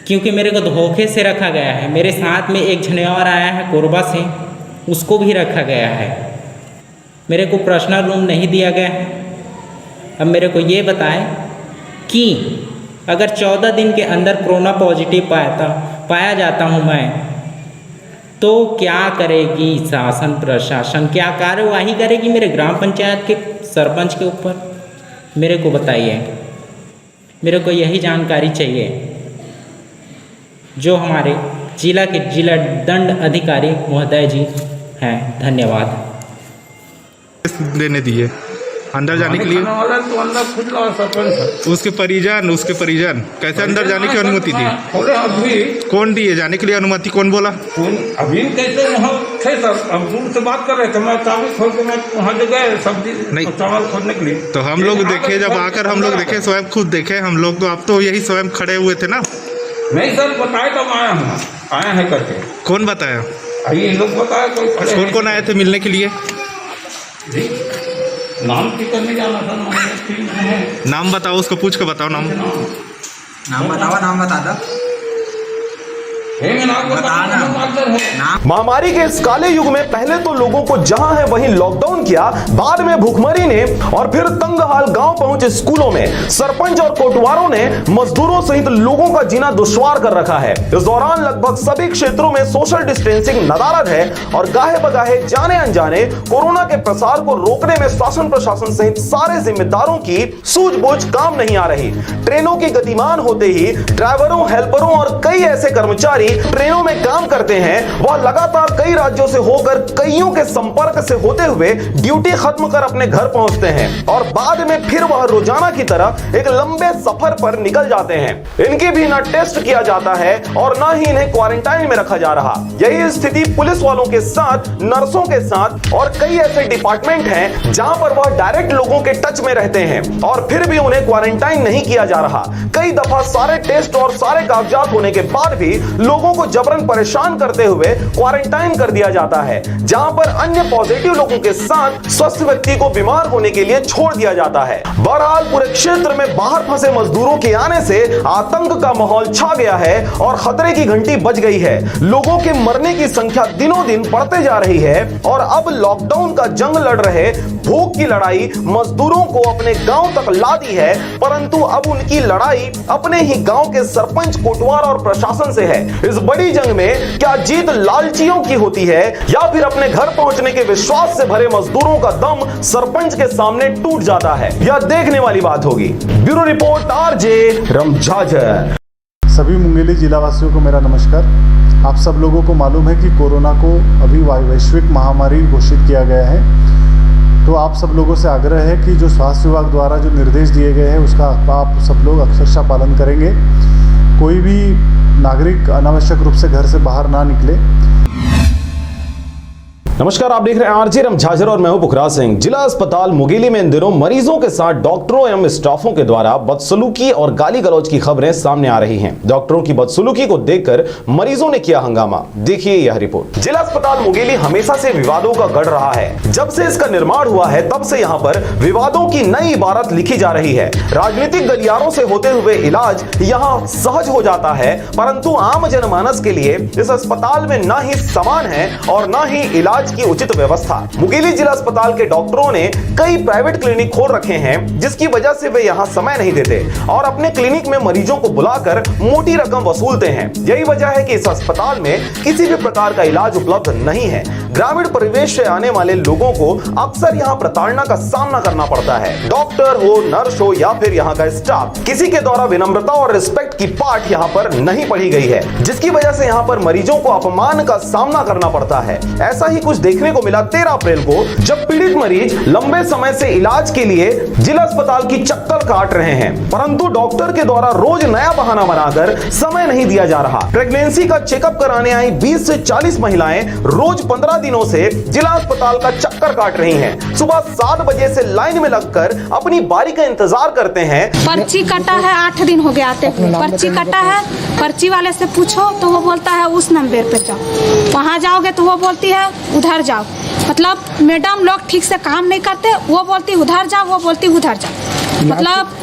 क्योंकि मेरे को धोखे से रखा गया है। मेरे साथ में एक जने और आया है कोरबा से, उसको भी रखा गया है। मेरे को पर्सनल रूम नहीं दिया गया है। अब मेरे को ये बताएं कि अगर 14 दिन के अंदर कोरोना पॉजिटिव पाया जाता हूँ मैं, तो क्या करेगी शासन प्रशासन, क्या कार्यवाही करेगी मेरे ग्राम पंचायत के सरपंच के ऊपर? मेरे को बताइए, मेरे को यही जानकारी चाहिए। जो हमारे जिला के जिला दंड अधिकारी महोदय जी हैं, धन्यवाद। देने दिए अंदर जाने के लिए तो अंदर खुद सरपंच उसके परिजन कैसे अंदर जाने की अनुमति दी? अभी कौन दिए जाने के लिए अनुमति? कौन बोला? अभी कैसे वहाँ थे सर, अब दूर से बात कर रहे थे, मैं चावल खोल के मैं वहाँ से गए सब्जी चावल खोलने के लिए। तो हम लोग देखे, जब आकर हम लोग देखे, स्वयं खुद देखे हम लोग, तो आप तो यही स्वयं खड़े हुए थे ना? नहीं सर, बताए तो आया है करके। कौन बताया? ये लोग बताया। कौन कौन आए थे मिलने के लिए? नाम की करने जाना था। नाम बताओ, उसको पूछ के बताओ। नाम बताओ, नाम बता दो। महामारी के इस काले युग में पहले तो लोगों को जहां है वहीं लॉकडाउन किया, बाद में भूखमरी ने और फिर तंगहाल गांव पहुंचे स्कूलों में सरपंच और कोटवारों ने मजदूरों सहित लोगों का जीना दुश्वार कर रखा है। इस दौरान लगभग सभी क्षेत्रों में सोशल डिस्टेंसिंग नदारद है और गाहे बगाहे जाने अनजाने कोरोना के प्रसार को रोकने में शासन प्रशासन सहित सारे जिम्मेदारों की सूझबूझ काम नहीं आ रही। ट्रेनों की गतिमान होते ही ड्राइवरों, हेल्परों और कई ऐसे कर्मचारी ट्रेनों में काम करते हैं वह लगातार कई राज्यों से होकर कईयों के संपर्क से होते हुए ड्यूटी खत्म कर अपने घर पहुंचते हैं और बाद में फिर वह रोजाना की तरह एक लंबे सफर पर निकल जाते हैं। इनके भी ना टेस्ट किया जाता है और ना ही इन्हें क्वारंटाइन में रखा जा रहा। यही स्थिति पुलिस वालों के साथ, नर्सों के साथ और कई ऐसे डिपार्टमेंट हैं जहां पर वह डायरेक्ट लोगों के टच में रहते हैं और फिर भी उन्हें क्वारंटाइन नहीं किया जा रहा। कई दफा सारे टेस्ट और सारे कागजात होने के बाद भी लोगों को जबरन परेशान करते हुए क्वारंटाइन कर दिया जाता है, जहां पर अन्य पॉजिटिव लोगों के साथ स्वस्थ व्यक्ति को बीमार होने के लिए छोड़ दिया जाता है। बहरहाल पूरे क्षेत्र में बाहर फंसे मजदूरों के आने से आतंक का माहौल छा गया है और खतरे की घंटी बज गई है। लोगों के मरने की संख्या दिनों दिन बढ़ते जा रही है और अब लॉकडाउन का जंग लड़ रहे भूख की लड़ाई मजदूरों को अपने गांव तक ला दी है, परंतु अब उनकी लड़ाई अपने ही गांव के सरपंच, कोटवार और प्रशासन से है। इस बड़ी जंग में क्या जीत लालचियों की होती है या फिर अपने घर पहुंचने के विश्वास से भरे मजदूरों का दम सरपंच के सामने टूट जाता है? यह देखने वाली बात होगी। Bureau report RJ Ramjhajhar. सभी मुंगेली जिला वासियों को मेरा नमस्कार। आप सब लोगों को मालूम है कि कोरोना को अभी वैश्विक महामारी घोषित किया गया है, तो आप सब लोगों से आग्रह है कि जो स्वास्थ्य विभाग द्वारा जो निर्देश दिए गए हैं उसका आप सब लोग अक्षरशः पालन करेंगे। कोई भी नागरिक अनावश्यक रूप से घर से बाहर ना निकले। नमस्कार, आप देख रहे हैं आरजे रमझाझर और मैं हूं पुखराज सिंह। जिला अस्पताल मुंगेली में इन दिनों मरीजों के साथ डॉक्टरों एवं स्टाफों के द्वारा बदसलूकी और गाली गलौज की खबरें सामने आ रही हैं। डॉक्टरों की बदसलूकी को देखकर मरीजों ने किया हंगामा। देखिए यह रिपोर्ट। जिला अस्पताल मुंगेली हमेशा से विवादों का गढ़ रहा है। जब से इसका निर्माण हुआ है तब से यहाँ पर विवादों की नई इबारत लिखी जा रही है। राजनीतिक गलियारों से होते हुए इलाज यहाँ सहज हो जाता है, परंतु आम जनमानस के लिए इस अस्पताल में न ही सामान है और न ही इलाज की उचित व्यवस्था। मुंगेली जिला अस्पताल के डॉक्टरों ने कई प्राइवेट क्लिनिक खोल रखे हैं, जिसकी वजह से वे यहाँ समय नहीं देते और अपने क्लिनिक में मरीजों को बुलाकर मोटी रकम वसूलते हैं। यही वजह है कि इस अस्पताल में किसी भी प्रकार का इलाज उपलब्ध नहीं है। ग्रामीण परिवेश से आने वाले लोगों को अक्सर यहाँ प्रताड़ना का सामना करना पड़ता है। डॉक्टर हो, नर्स हो या फिर यहाँ का स्टाफ, किसी के द्वारा विनम्रता और रिस्पेक्ट की पाठ यहाँ पर नहीं पढ़ी गई है, जिसकी वजह से यहाँ पर मरीजों को अपमान का सामना करना पड़ता है। ऐसा ही कुछ देखने को मिला 13 अप्रैल को, जब पीड़ित मरीज लंबे समय से इलाज के लिए जिला अस्पताल की चक्कर काट रहे हैं, परंतु डॉक्टर के द्वारा रोज नया बहाना बनाकर समय नहीं दिया जा रहा। प्रेगनेंसी का चेकअप कराने आई 20 से 40 महिलाएं रोज 15 दिनों से जिला अस्पताल का चक्कर काट रही हैं। सुबह 7 बजे से लाइन में लगकर अपनी बारी का इंतजार करते हैं। पर्ची कटा है, 8 दिन हो गया आते हुए। पर्ची कटा है, पर्ची वाले से पूछो तो वो बोलता है उस नंबर पे जाओ, वहाँ जाओगे तो वो बोलती है उधर जाओ। मतलब मैडम लोग ठीक से काम नहीं करते, वो बोलती उधर जाओ, वो बोलती उधर जाओ। मतलब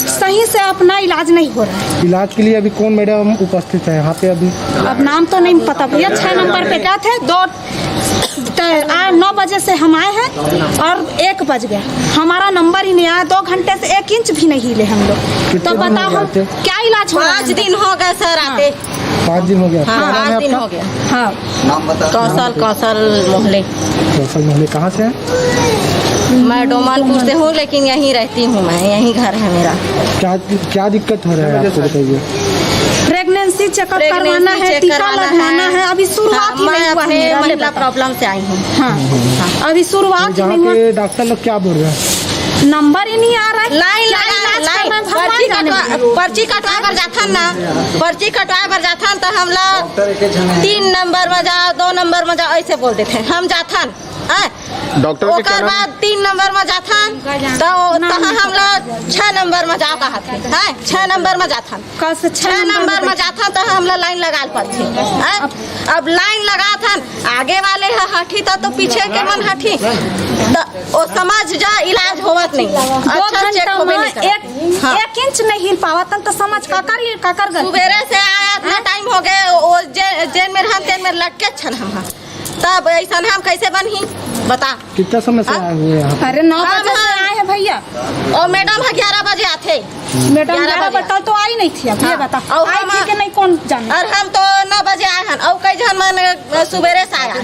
सही से अपना इलाज नहीं हो रहा है। इलाज के लिए अभी कौन मैडम उपस्थित है यहाँ पे? अभी अब नाम तो नहीं पता भैया। 6 नंबर पे गए थे, 9 बजे से हम आए हैं और 1 बज गया, हमारा नंबर ही नहीं आया। 2 घंटे से 1 इंच भी नहीं हिले हम लोग। तो बताओ हम क्या इलाज हो रहा है? 5 दिन हो गए सर आते। 5 दिन हो गया? हाँ, 5 दिन हो गया। हाँ, नाम बता। कौशल मोहल्ले। कौशल मोहल्ले कहाँ से है? मैं डोमानपुर से हूँ, लेकिन यहीं रहती हूँ, मैं यहीं घर है मेरा। क्या दिक्कत हो रहा है आपको बताइए? प्रेगनेंसी चेकअप करवाना है, टीका लगवाना है। अभी शुरुआत ही नहीं हुआ है। महिला प्रॉब्लम से आई हूँ। हाँ, अभी शुरुआत ही नहीं हुआ। डॉक्टर लोग क्या बोल रहे हैं? नंबर ही नहीं आ रहा है। लाइन पर्ची कटवा कर जाथन ना, पर्ची कटवा कर जाथन तो हम लोग 3 नंबर में जाओ, 2 नंबर में जाओ ऐसे बोल देते हैं। हम जाथन डॉक्टर के ओकर बाद 3 नंबर में जाथन तो हम लोग 6 नंबर में जाओ कहते हैं। 6 नंबर में जाथन, 6 नंबर में जाथन तो हम लोग लाइन लगा पाते। अब लाइन लगा थन, आगे वाले हठी तो पीछे के मन हठी तो वो समझ जा इलाज होवत नहीं। अच्छा चेक होवे नहीं। 1 इंच नहीं हिल पावत तो समझ का कर सुबेरे से आया इतना टाइम हो गए, वो जेन में हम तेन में लटके छन हम। तब ऐसा हम कैसे बनही बता? कितना समय से आए हुए हैं? अरे 9 बजे से आए हैं, है भैया? और मैडम 11 बजे आते। मैडम 11 बजे कल तो आई नहीं थी। अब ये बता आई थी कि नहीं कौन जाने। और हम तो 9 बजे आए हैं और कई जन मन सुबेरे से आया।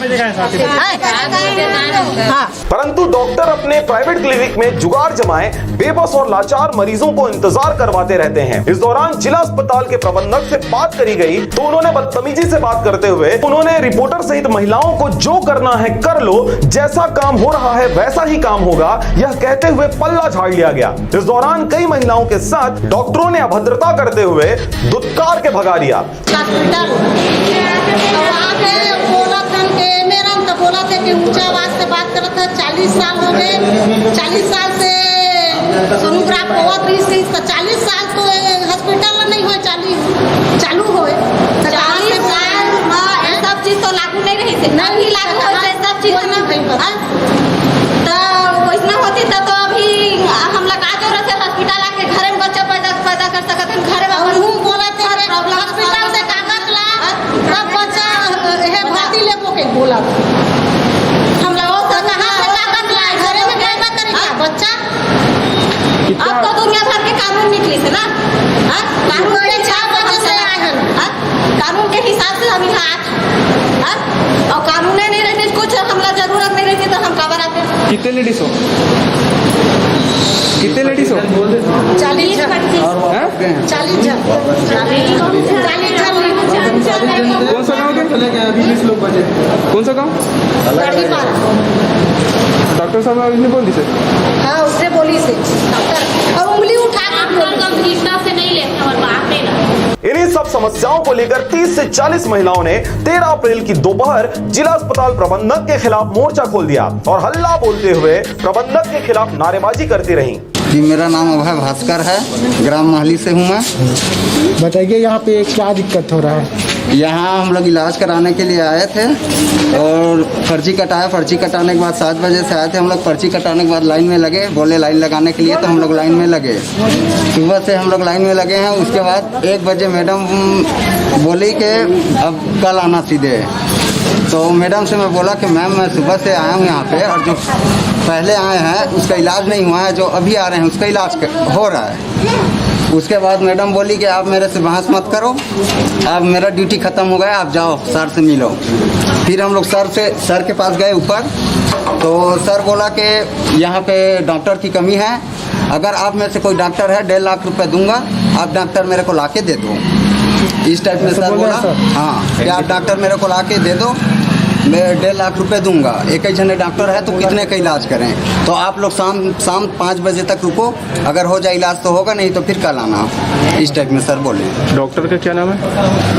परंतु डॉक्टर अपने प्राइवेट क्लिनिक में जुगाड़ जमाए बेबस और लाचार मरीजों को इंतजार करवाते रहते हैं। इस दौरान जिला अस्पताल के प्रबंधक से बात करी गई तो उन्होंने बदतमीजी से बात करते हुए उन्होंने रिपोर्टर सहित महिलाओं को जो करना है कर लो, जैसा काम हो रहा है वैसा ही काम होगा, यह कहते हुए पल्ला झाड़ लिया गया। इस दौरान कई महिलाओं के साथ डॉक्टरों ने अभद्रता करते हुए दुत्कार के भगा दिया। बोला थे कि ऊंचा आवाज से बात करता है। 40 साल हो गए, 40 साल से सोनोग्राफ होत रही से 40 साल तो हॉस्पिटल में नहीं हो चालू हो। सब चीज तो लागू नहीं रही से, नहीं लागू हो सब चीज ना भई तो वैसा होती तो अभी हम लगा जो रहे हॉस्पिटल आके घर में बच्चा पैदा कर सकते हैं। घर में मुंह बोला थे हॉस्पिटल से कागज ला तब बच्चा है भर्ती लेबो के बोला हम लोग तो कहां से कागज लाए घरे में पैदा करेगा बच्चा। अब तो दुनिया भर के कानून निकले से ना कानून के हिसाब से आए हैं। कानून के हिसाब से हम यहाँ और कानून नहीं रहते कुछ हमला जरूरत नहीं रहती तो हम कबर आते। कितने लेडीज हो? कितने लेडीज हो? 40 कौन सा गाँव के? कौन सा गाँव? डॉक्टर साहब ने बोली से? हाँ उसने बोली से डॉक्टर और उंगली उठा से नहीं लेते और बात नहीं ना। इन्हीं सब समस्याओं को लेकर 30 से 40 महिलाओं ने 13 अप्रैल की दोपहर जिला अस्पताल प्रबंधक के खिलाफ मोर्चा खोल दिया और हल्ला बोलते हुए प्रबंधक के खिलाफ नारेबाजी करती रहीं। जी मेरा नाम अभय भास्कर है, ग्राम महली से हूँ मैं। बताइए यहाँ पे क्या दिक्कत हो रहा है? यहाँ हम लोग इलाज कराने के लिए आए थे और पर्ची कटाया। पर्ची कटाने के बाद 7 बजे से आए थे हम लोग। पर्ची कटाने के बाद लाइन में लगे, बोले लाइन लगाने के लिए तो हम लोग लाइन में लगे। सुबह से हम लोग लाइन में लगे हैं। उसके बाद 1 बजे मैडम बोली कि अब कल आना सीधे। तो मैडम से मैं बोला कि मैम मैं सुबह से आया हूँ यहाँ पे और जो पहले आए हैं उसका इलाज नहीं हुआ है, जो अभी आ रहे हैं उसका इलाज हो रहा है। उसके बाद मैडम बोली कि आप मेरे से बहस मत करो, अब मेरा ड्यूटी ख़त्म हो गया, आप जाओ सर से मिलो। फिर हम लोग सर के पास गए ऊपर, तो सर बोला कि यहाँ पे डॉक्टर की कमी है, अगर आप में से कोई डॉक्टर है 1.5 लाख रुपए दूंगा, आप डॉक्टर मेरे को लाके दे दो। इस टाइप में सर बोला। हाँ कि आप डॉक्टर मेरे को लाके दे दो, मैं 1.5 लाख रुपए दूंगा। एक ही जने डॉक्टर है तो कितने का इलाज करें, तो आप लोग शाम 5 बजे तक रुको, अगर हो जाए इलाज तो होगा, नहीं तो फिर कल आना। इस टाइप में सर बोले। डॉक्टर का क्या नाम है?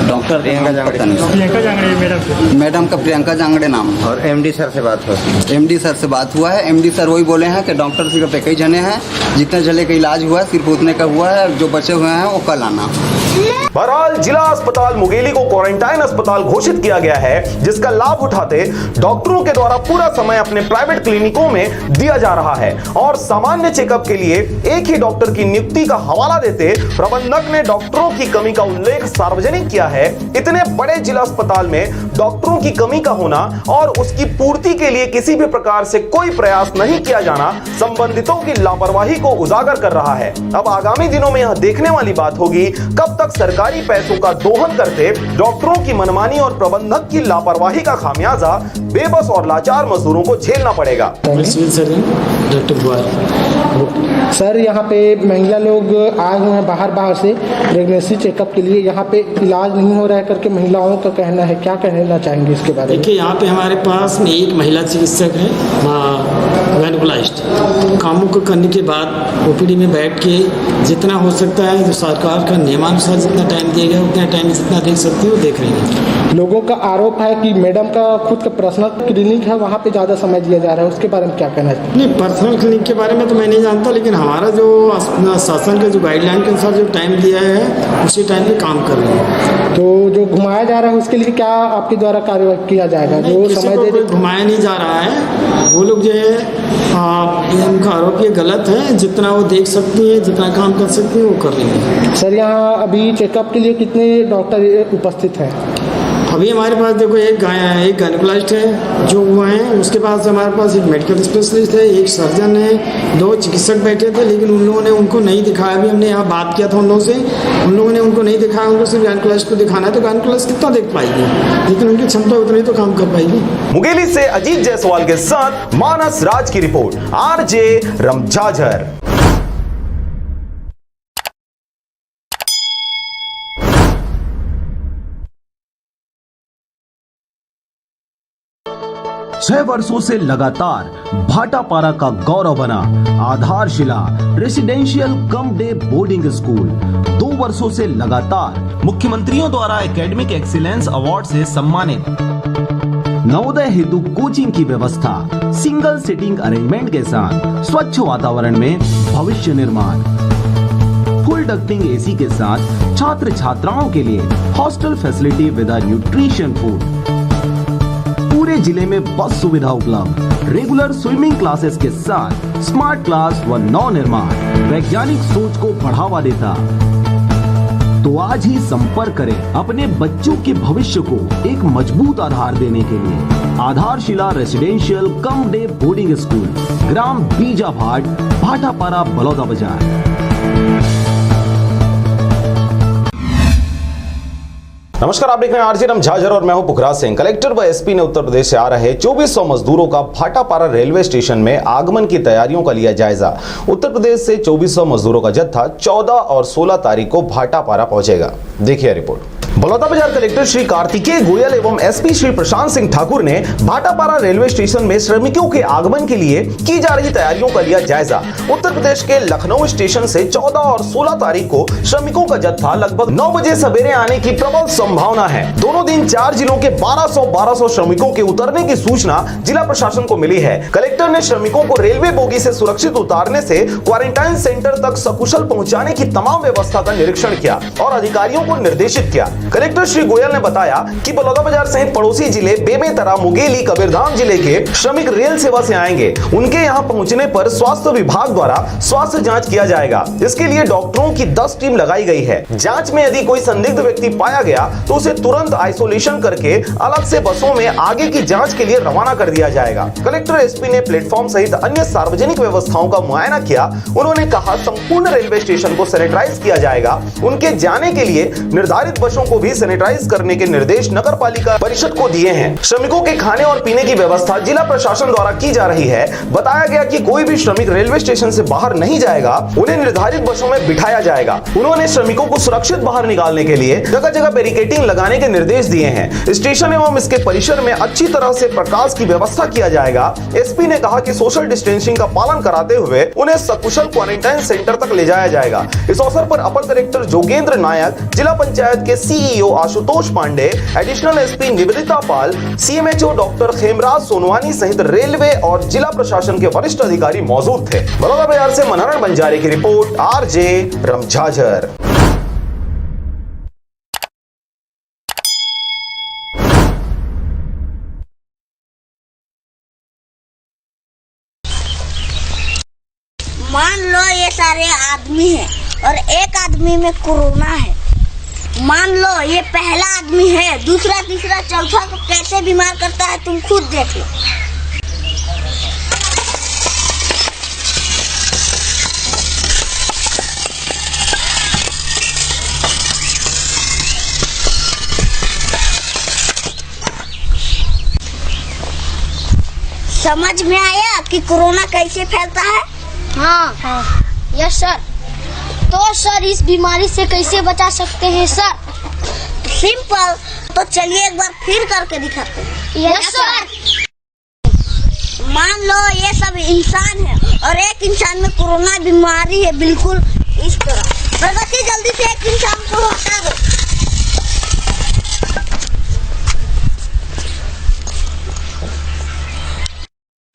डॉक्टर प्रियंका जांगड़े, मैडम का प्रियंका जांगड़े नाम। और एमडी सर से बात हुआ? एमडी सर से बात हुआ है। एमडी सर वही बोले हैं कि डॉक्टर सिर्फ एक ही जने हैं, जितने जने का इलाज हुआ है सिर्फ उतने का हुआ है, जो बचे हुए हैं वो कल आना। बहरहाल जिला अस्पताल मुंगेली को क्वारंटाइन अस्पताल घोषित किया गया है, जिसका लाभ उठाते डॉक्टरों के द्वारा पूरा समय अपने प्राइवेट क्लिनिकों में दिया जा रहा है और सामान्य चेकअप के लिए एक ही डॉक्टर की नियुक्ति का हवाला देते प्रबंधक ने डॉक्टरों की कमी का उल्लेख सार्वजनिक किया है। इतने बड़े जिला अस्पताल में डॉक्टरों की कमी का होना और उसकी पूर्ति के लिए किसी भी प्रकार से कोई प्रयास नहीं किया जाना संबंधितों की लापरवाही को उजागर कर रहा है। अब आगामी दिनों में यह देखने वाली बात होगी कब तक सरकारी पैसों का दोहन करते डॉक्टरों की मनमानी और प्रबंधक की लापरवाही का खामियाजा बेबस और लाचार मजदूरों को झेलना पड़ेगा। सर यहाँ पे महिला लोग आए हुए हैं बाहर से प्रेगनेंसी चेकअप के लिए, यहाँ पे इलाज नहीं हो रहा है करके महिलाओं का कहना है, क्या कहना चाहेंगे इसके बारे में? देखिए यहाँ पे हमारे पास में एक महिला चिकित्सक है, गायनेकोलॉजिस्ट। कामों को करने के बाद ओपीडी में बैठ के जितना हो सकता है, जो सरकार का नियमानुसार जितना टाइम दिया गया उतना टाइम जितना देख सकते हो देख रहे हैं। लोगों का आरोप है कि मैडम का खुद का पर्सनल क्लिनिक है, वहाँ पे ज़्यादा समय दिया जा रहा है, उसके बारे में क्या कहना है? नहीं, पर्सनल क्लिनिक के बारे में तो मैं नहीं जानता, लेकिन हमारा जो शासन के जो गाइडलाइन के अनुसार जो टाइम दिया है उसी टाइम पे काम कर रहे हैं। तो जो घुमाया जा रहा है उसके लिए क्या आपके द्वारा कार्रवाई किया जाएगा? जो समय दे घुमाया नहीं जा रहा है, वो लोग जो है उनका आरोप ये गलत है, जितना वो देख सकती है जितना काम कर सकती है वो कर रही है। सर यहाँ अभी चेकअप के लिए कितने डॉक्टर उपस्थित हैं? अभी हमारे पास देखो एक गायनोकोलॉजिस्ट है जो हुआ है, उसके पास हमारे पास एक मेडिकल स्पेशलिस्ट है, एक सर्जन है, 2 चिकित्सक बैठे थे, लेकिन उन लोगों ने उनको नहीं दिखाया। अभी हमने यहाँ बात किया था उन लोगों से, उन लोगों ने उनको नहीं दिखाया, उनको सिर्फ गायनोकोलॉजिस्ट को दिखाना है। तो गायनोकोलॉजिस्ट कितना देख पाएगी, लेकिन उनकी क्षमता उतनी तो काम कर पाएगी। मुंगेली से अजीत जायसवाल के साथ मानस राज की रिपोर्ट, आरजे रमझाझर। 6 वर्षों से लगातार भाटापारा का गौरव बना आधारशिला residential cum day boarding school 2 वर्षों से लगातार मुख्यमंत्रियों द्वारा एकेडमिक एक्सीलेंस अवार्ड से सम्मानित। नवोदय हेतु कोचिंग की व्यवस्था, सिंगल सिटिंग अरेंजमेंट के साथ स्वच्छ वातावरण में भविष्य निर्माण, फुल डक्टिंग एसी के साथ छात्र छात्राओं के लिए hostel facility with nutrition food, पूरे जिले में बस सुविधा उपलब्ध, रेगुलर स्विमिंग क्लासेस के साथ स्मार्ट क्लास व नव निर्माण वैज्ञानिक सोच को बढ़ावा देता। तो आज ही संपर्क करें अपने बच्चों के भविष्य को एक मजबूत आधार देने के लिए। Aadharshila residential cum day boarding school, ग्राम बीजाभाट, भाटापारा, बलौदा बाजार। नमस्कार, आप देख रहे हैं आरजे रमझाझर और मैं हूं पुखराज सिंह। कलेक्टर व एसपी ने उत्तर प्रदेश से आ रहे 2400 मजदूरों का भाटापारा रेलवे स्टेशन में आगमन की तैयारियों का लिया जायजा। उत्तर प्रदेश से 2400 मजदूरों का जत्था 14 और 16 तारीख को भाटापारा पहुंचेगा। देखिए रिपोर्ट। बलौदाबाजार कलेक्टर श्री कार्तिकेय गोयल एवं एसपी श्री प्रशांत सिंह ठाकुर ने भाटापारा रेलवे स्टेशन में श्रमिकों के आगमन के लिए की जा रही तैयारियों का लिया जायजा। उत्तर प्रदेश के लखनऊ स्टेशन से 14 और 16 तारीख को श्रमिकों का जत्था लगभग 9 बजे सवेरे आने की प्रबल संभावना है। दोनों दिन 4 जिलों के 1200 श्रमिकों के उतरने की सूचना जिला प्रशासन को मिली है। कलेक्टर ने श्रमिकों को रेलवे बोगी से सुरक्षित उतारने से क्वारंटाइन सेंटर तक सकुशल पहुंचाने की तमाम व्यवस्था का निरीक्षण किया और अधिकारियों को निर्देशित किया। कलेक्टर श्री गोयल ने बताया कि बलौदाबाजार सहित पड़ोसी जिले बेमेतरा, मुंगेली, कबीरधाम जिले के श्रमिक रेल सेवा से आएंगे। उनके यहां पहुंचने पर स्वास्थ्य विभाग द्वारा स्वास्थ्य जांच किया जाएगा। इसके लिए डॉक्टरों की 10 टीम लगाई गई है। जांच में यदि कोई संदिग्ध व्यक्ति पाया गया तो उसे तुरंत आइसोलेशन करके अलग से बसों में आगे की जांच के लिए रवाना कर दिया जाएगा। कलेक्टर एसपी ने प्लेटफॉर्म सहित अन्य सार्वजनिक व्यवस्थाओं का मुआयना किया। उन्होंने कहा संपूर्ण रेलवे स्टेशन को सैनिटाइज किया जाएगा। उनके जाने के लिए निर्धारित बसों को भी सैनिटाइज करने के निर्देश नगर पालिका परिषद को दिए हैं। श्रमिकों के खाने और पीने की व्यवस्था जिला प्रशासन द्वारा की जा रही है। बताया गया कि कोई भी श्रमिक रेलवे स्टेशन से बाहर नहीं जाएगा, उन्हें निर्धारित बसों में बिठाया जाएगा। उन्होंने श्रमिकों को सुरक्षित बाहर निकालने के लिए जगह जगह बैरिकेडिंग लगाने के निर्देश दिए हैं। स्टेशन एवं इसके परिसर में अच्छी तरह से प्रकाश की व्यवस्था किया जाएगा। एसपी ने कहा कि सोशल डिस्टेंसिंग का पालन कराते हुए उन्हें सकुशल क्वारंटाइन सेंटर तक ले जाया जाएगा। इस अवसर पर अपर कलेक्टर जोगेंद्र नायक, जिला पंचायत के CEO Ashutosh Pande, additional SP Nivedita Pal, CMHO doctor Khemraj Sonwani सहित रेलवे और जिला प्रशासन के वरिष्ठ अधिकारी मौजूद थे। बलौदाबाजार से मनोहर बंजारे की रिपोर्ट, आरजे रमझाझर। मान लो ये सारे आदमी हैं और एक आदमी में कोरोना है। मान लो ये पहला आदमी है, दूसरा, तीसरा, चौथा को कैसे बीमार करता है तुम खुद देख लो। समझ में आया कि कोरोना कैसे फैलता है? हाँ यस सर। तो सर इस बीमारी से कैसे बचा सकते हैं सर? सिंपल। तो चलिए एक बार फिर करके दिखाते हैं। Yes sir. मान लो ये सब इंसान है और एक इंसान में कोरोना बीमारी है, बिल्कुल इस तरह। प्रगति जल्दी से एक इंसान को हटा दो।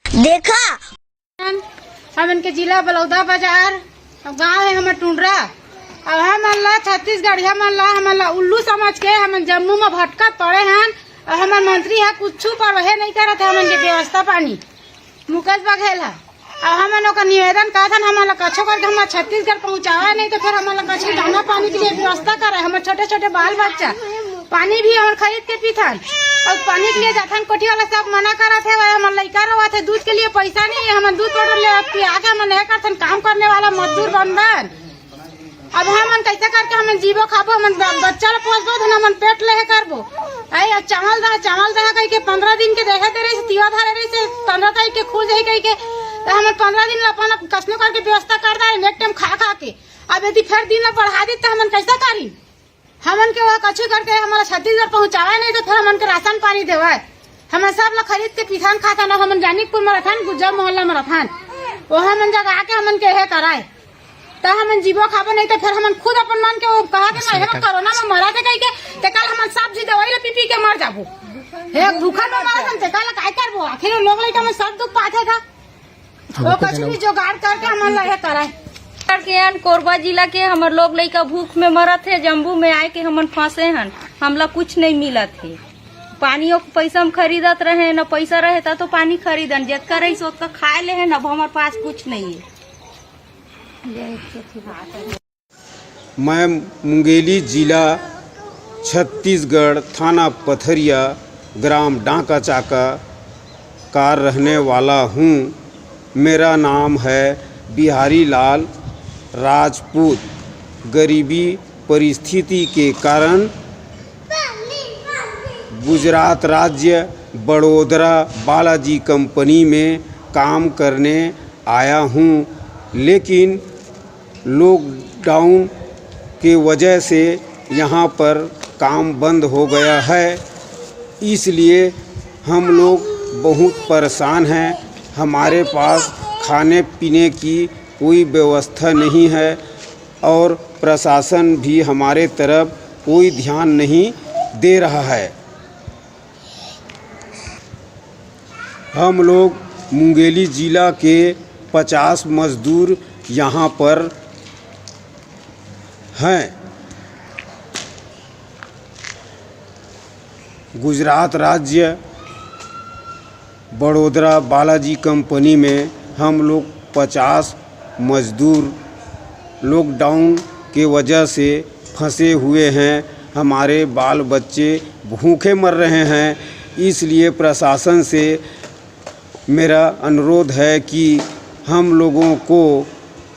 देखा? हम इनके जिला बलौदा बाजार गांव है हमारे टुंडरा। अब हम अल्लाह छत्तीसगढ़ हम अल्लाह उल्लू समझ के हम जम्मू में भटका पड़े हैं। और हमारे मंत्री है कुछ पर वह नहीं करत है हमन के व्यवस्था पानी मुकेश बघेल है। अब हम लोग का निवेदन कहा था हम लोग कच्छो करके हमारे छत्तीसगढ़ पहुँचावा नहीं तो फिर हम लोग कच्छो दाना पानी के लिए व्यवस्था करे। हमारे छोटे छोटे बाल बच्चा पानी भी हम खरीद के पीथन और पानी के लिए जाथन कोठी वाला सब मना करत है। हम लड़का रहा थे दूध के लिए पैसा नहीं है, हम दूध पाउडर ले पिया के हम नहीं करथन काम करने वाला मजदूर बंधन। अब हम कैसे करके हम जीवो खाबो, हम बच्चा ला पोसबो, हम पेट ले करबो। आई चावल रहा कह के 15 दिन के देखे दे रही तिवा धारे रही से 15 तारीख के खुल जाए कह के हम 15 दिन अपन कसनो करके व्यवस्था कर दे एक टाइम खा के। अब यदि फिर दिन बढ़ा दी तो हम कैसा करी, हमन के वह कछु करके हमारा छत्तीसगढ़ पहुँचावा नहीं तो फिर हमन के राशन पानी देवा। हम सब लोग खरीद के पिथान खाता ना, हमन जानीपुर में रहन, गुज्जर मोहल्ला में रहन, वो हमन जगह आके हमन के है कराए तो हमन जीवो खाबो नहीं तो फिर हमन खुद अपन मन के कहा के मैं कोरोना में मरा के कह के ते कल हमन सब जी दवाई ले पी के मर जाबो। हे भूखा में मर हम ते कल काय करबो, आखिर लोग लइका में सब दुख पाथे का वो कुछ भी जुगाड़ करके हमन लहे कराए के। कोरबा जिला के हमर लोग लइका भूख में मरत है, जम्बू में आए के हमन फंसे हन, हमला कुछ नहीं मिलत है। पानियों के पैसा हम खरीदत रहे न, पैसा रहे तो पानी खरीदन जितना रही सो उतना खाए ले है, अब हमारे पास कुछ नहीं है। मैं मुंगेली जिला छत्तीसगढ़ थाना पथरिया ग्राम डांका चाका का रहने वाला हूँ। मेरा नाम है बिहारी लाल राजपूत। गरीबी परिस्थिति के कारण गुजरात राज्य बड़ोदरा बालाजी कंपनी में काम करने आया हूँ, लेकिन लॉकडाउन के वजह से यहाँ पर काम बंद हो गया है, इसलिए हम लोग बहुत परेशान हैं। हमारे पास खाने पीने की कोई व्यवस्था नहीं है और प्रशासन भी हमारे तरफ कोई ध्यान नहीं दे रहा है। हम लोग मुंगेली जिला के 50 मजदूर यहाँ पर हैं। गुजरात राज्य बड़ोदरा बालाजी कंपनी में हम लोग 50 मजदूर लॉकडाउन के वजह से फंसे हुए हैं। हमारे बाल बच्चे भूखे मर रहे हैं, इसलिए प्रशासन से मेरा अनुरोध है कि हम लोगों को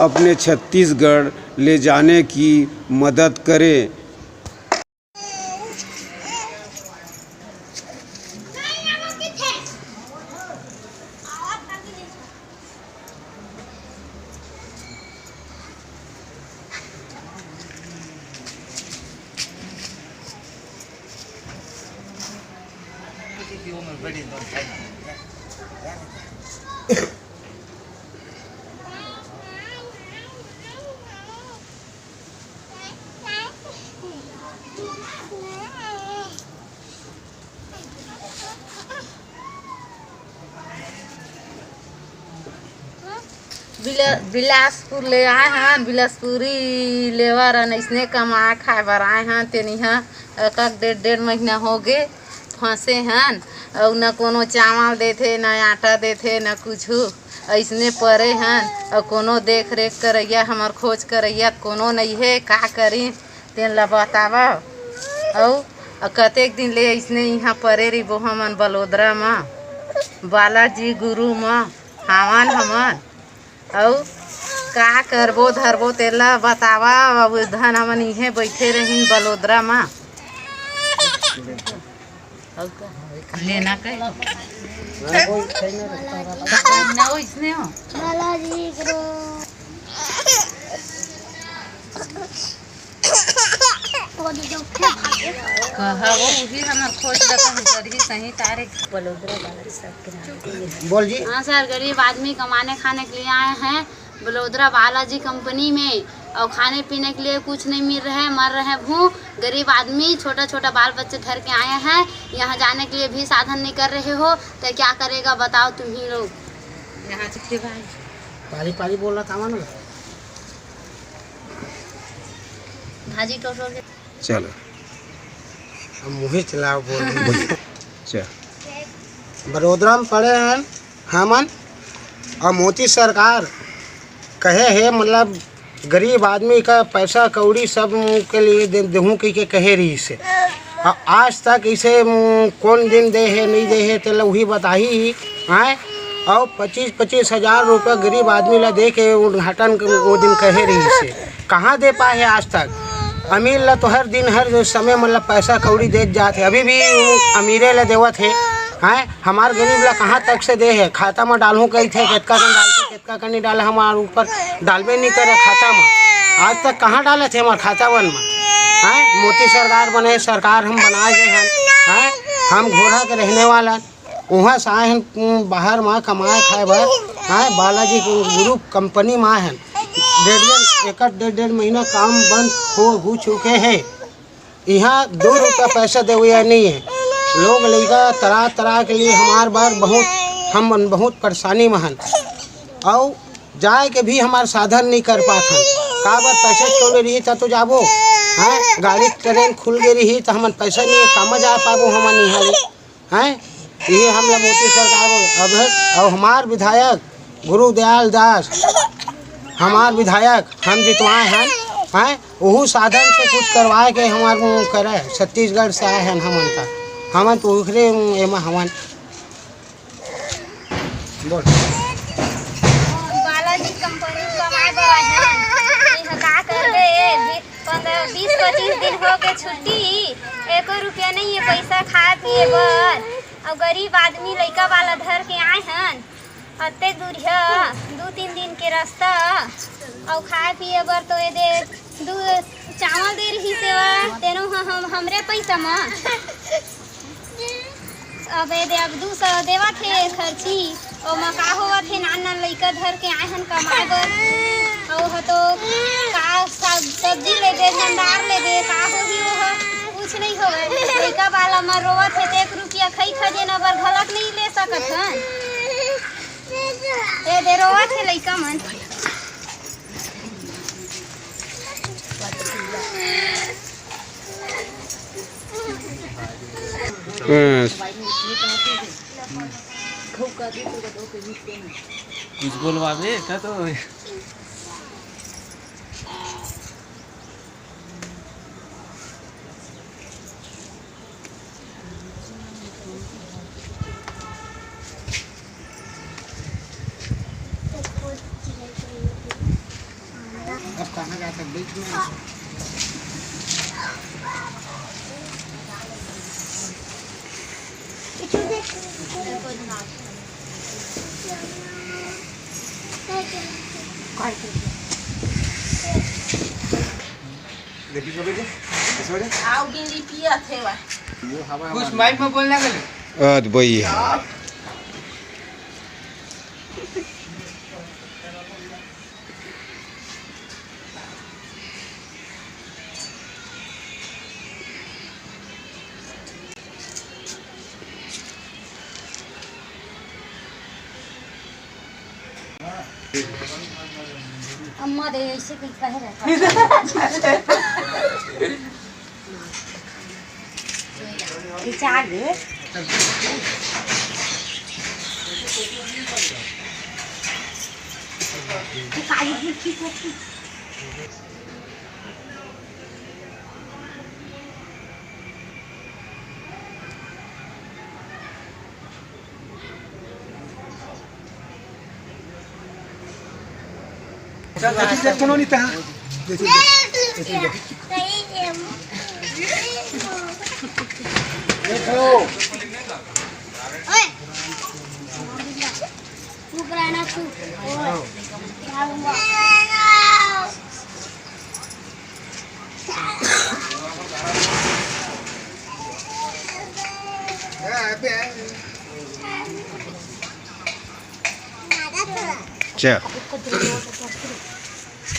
अपने छत्तीसगढ़ ले जाने की मदद करें। बिलासपुर ले आए हैं, बिलासपुरी लेवर इसने कमा खाए बर आए हैं। तेन यहाँ डेढ़ महीना हो गए फंसे हैं और न कोनो चावल देते, न आटा देते, न कुछ ऐसने परे हैं और कोनो देख रेख करैया हमार खोज करैया कोनो नहीं है। का करी तेन ला बतावा। और कतेक दिन ले ऐसने यहाँ परे रही वो हमन बड़ोदरा में बालाजी गुरु में हावन हमन और का करबो धरबो तेला बतावा। अब धन हमन इहे बैठे रही बड़ोदरा में लेना कहीं इसने हो कहा वो भी हमार खोज लगा सही तारीख बोल जी। हाँ सर, गरीब आदमी कमाने खाने के लिए आए हैं बड़ोदरा बालाजी कंपनी में और खाने पीने के लिए कुछ नहीं मिल रहा है, मर रहे हैं भूख। गरीब आदमी छोटा छोटा बाल बच्चे धर के आए हैं, यहाँ जाने के लिए भी साधन नहीं कर रहे हो तो क्या करेगा बताओ तुम ही लोग। यहाँ से भाई पाली पाली बोल रहा था ना भाजी टोटो चलो मुझे चलाओ बोल। चल बड़ोदरा में पड़े हैं हमन और मोदी सरकार कहे है मतलब गरीब आदमी का पैसा कौड़ी सब के लिए देहूँ की के कहे रही से आज तक इसे कौन दिन दे है नहीं दे है तो वही बताही आए। और 25-25 हज़ार रुपये गरीब आदमी ला दे के उद्घाटन वो दिन कहे रही से कहाँ दे पाए है आज तक। अमीर ला तो हर दिन हर समय मतलब पैसा कौड़ी दे जाते, अभी भी अमीरे ला देवत है हैं। हमार गरीब ला कहाँ तक से दे है। खाता में डालूँ कही थे कितना कन डालते कितना कन नहीं डाला, हमारे ऊपर डालबे नहीं करे खाता में। आज तक कहाँ डाले थे हमारे खाता वन में हैं। मोदी सरकार बने सरकार हम बनाए गए हैं। हम घोड़ा के रहने वाला वहाँ से आए हैं बाहर में कमाए खाए भर हैं। बालाजी ग्रुप कंपनी में आए हैं। डेढ़ महीना काम बंद हो चुके हैं। यहाँ 2 रुपया पैसा दे हुआ नहीं है। लोग लड़का तरह के लिए हमारे बार हम बहुत परेशानी में हैं। और जाए के भी हमारे साधन नहीं कर पाते। का बार पैसे छोड़ रही था तो जाबो हैं। गाड़ी ट्रेन खुल गई रही तो हम पैसा नहीं है काम जा पाबो हम निहारी हैं। ये हम लोग मोदी सरकार अब और हमार विधायक गुरुदयाल दास हमार विधायक हम जितवाए हैं वह साधन से कुछ करवाए के हमारे करे। छत्तीसगढ़ से आए हैं हमन तो उखरे एमा हमन बोल बालाजी कंपनी कमाए बर आए हैं। का करबे 15-20-25 दिन हो गए छुट्टी, 1 रुपया नहीं है पैसा खाए पिए बर। और गरीब आदमी लड़का वाला धर के आए हैं। अत्ते दूरिया 2-3 दिन के रास्ता और खाए पिए बर तो ये दे चावल दे रही सेवा तेनो हमरे पैसा में अब ये दे अब 200 देवा थे खर्ची और मका हुआ थे नान लड़का धर के आए हैं कमाए बर। और तो का सब्जी ले दे नंदार ले दे का होगी वो कुछ नहीं हो। लड़का वाला में रोवत है 1 रुपया खई खजेना बर घलक नहीं ले सकत हन। ये दे रोवत है लड़का मन। कुछ बोलवावे का तो अब कहाँ जा सकते कुछ माइक में बोलना गले भैया अम्मा दे ऐसे कुछ कहे रहता चार दे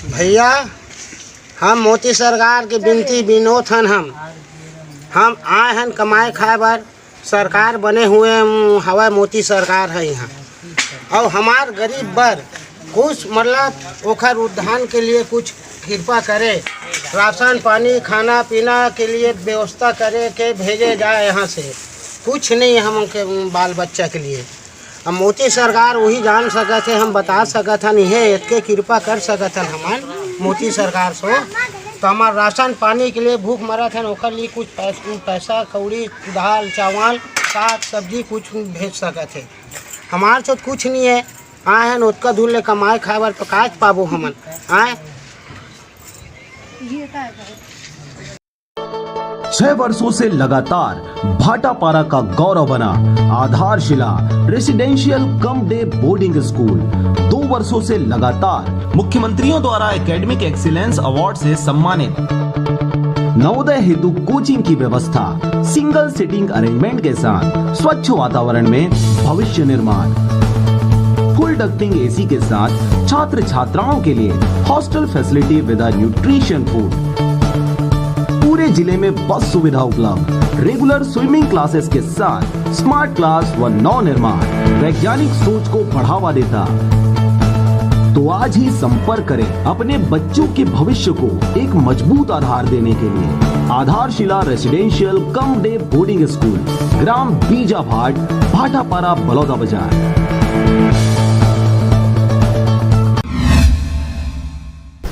भैया हम मोदी सरकार के विनती विनोद हन हम आए हैं कमाए खाए बार सरकार बने हुए हवा मोदी सरकार है यहाँ और हमार गरीब बर कुछ मतलब ओखर उद्धान के लिए कुछ कृपा करे राशन पानी खाना पीना के लिए व्यवस्था करे के भेजे जाए यहाँ से कुछ नहीं हम के बाल बच्चा के लिए अब मोदी सरकार वही जान सकत है हम बता सकत हन ये इतने कृपा कर सकत हन हमार मोदी सरकार सो तो हमार राशन पानी के लिए भूख मरा थे ओकर लिए कुछ पैसा कौड़ी दाल चावल साग सब्जी कुछ भेज सके थे। हमारे तो कुछ नहीं है, आए हैं उतका दूर ले कमाए खाए बार तो काज पाबो हमन आए। 6 वर्षों से लगातार भाटापारा का गौरव बना आधारशिला residential cum day boarding school 2 वर्षों से लगातार मुख्यमंत्रियों द्वारा एकेडमिक एक्सीलेंस अवार्ड से सम्मानित। नवोदय हेतु कोचिंग की व्यवस्था, सिंगल सिटिंग अरेंजमेंट के साथ स्वच्छ वातावरण में भविष्य निर्माण, फुल डक्टिंग एसी के साथ छात्र छात्राओं के लिए hostel facility with nutrition food, पूरे जिले में बस सुविधा उपलब्ध, रेगुलर स्विमिंग क्लासेस के साथ स्मार्ट क्लास व नव निर्माण वैज्ञानिक सोच को बढ़ावा देता। तो आज ही संपर्क करें अपने बच्चों के भविष्य को एक मजबूत आधार देने के लिए। Aadharshila residential cum day boarding school, ग्राम बीजाभाट, भाटापारा, बलौदा बाजार।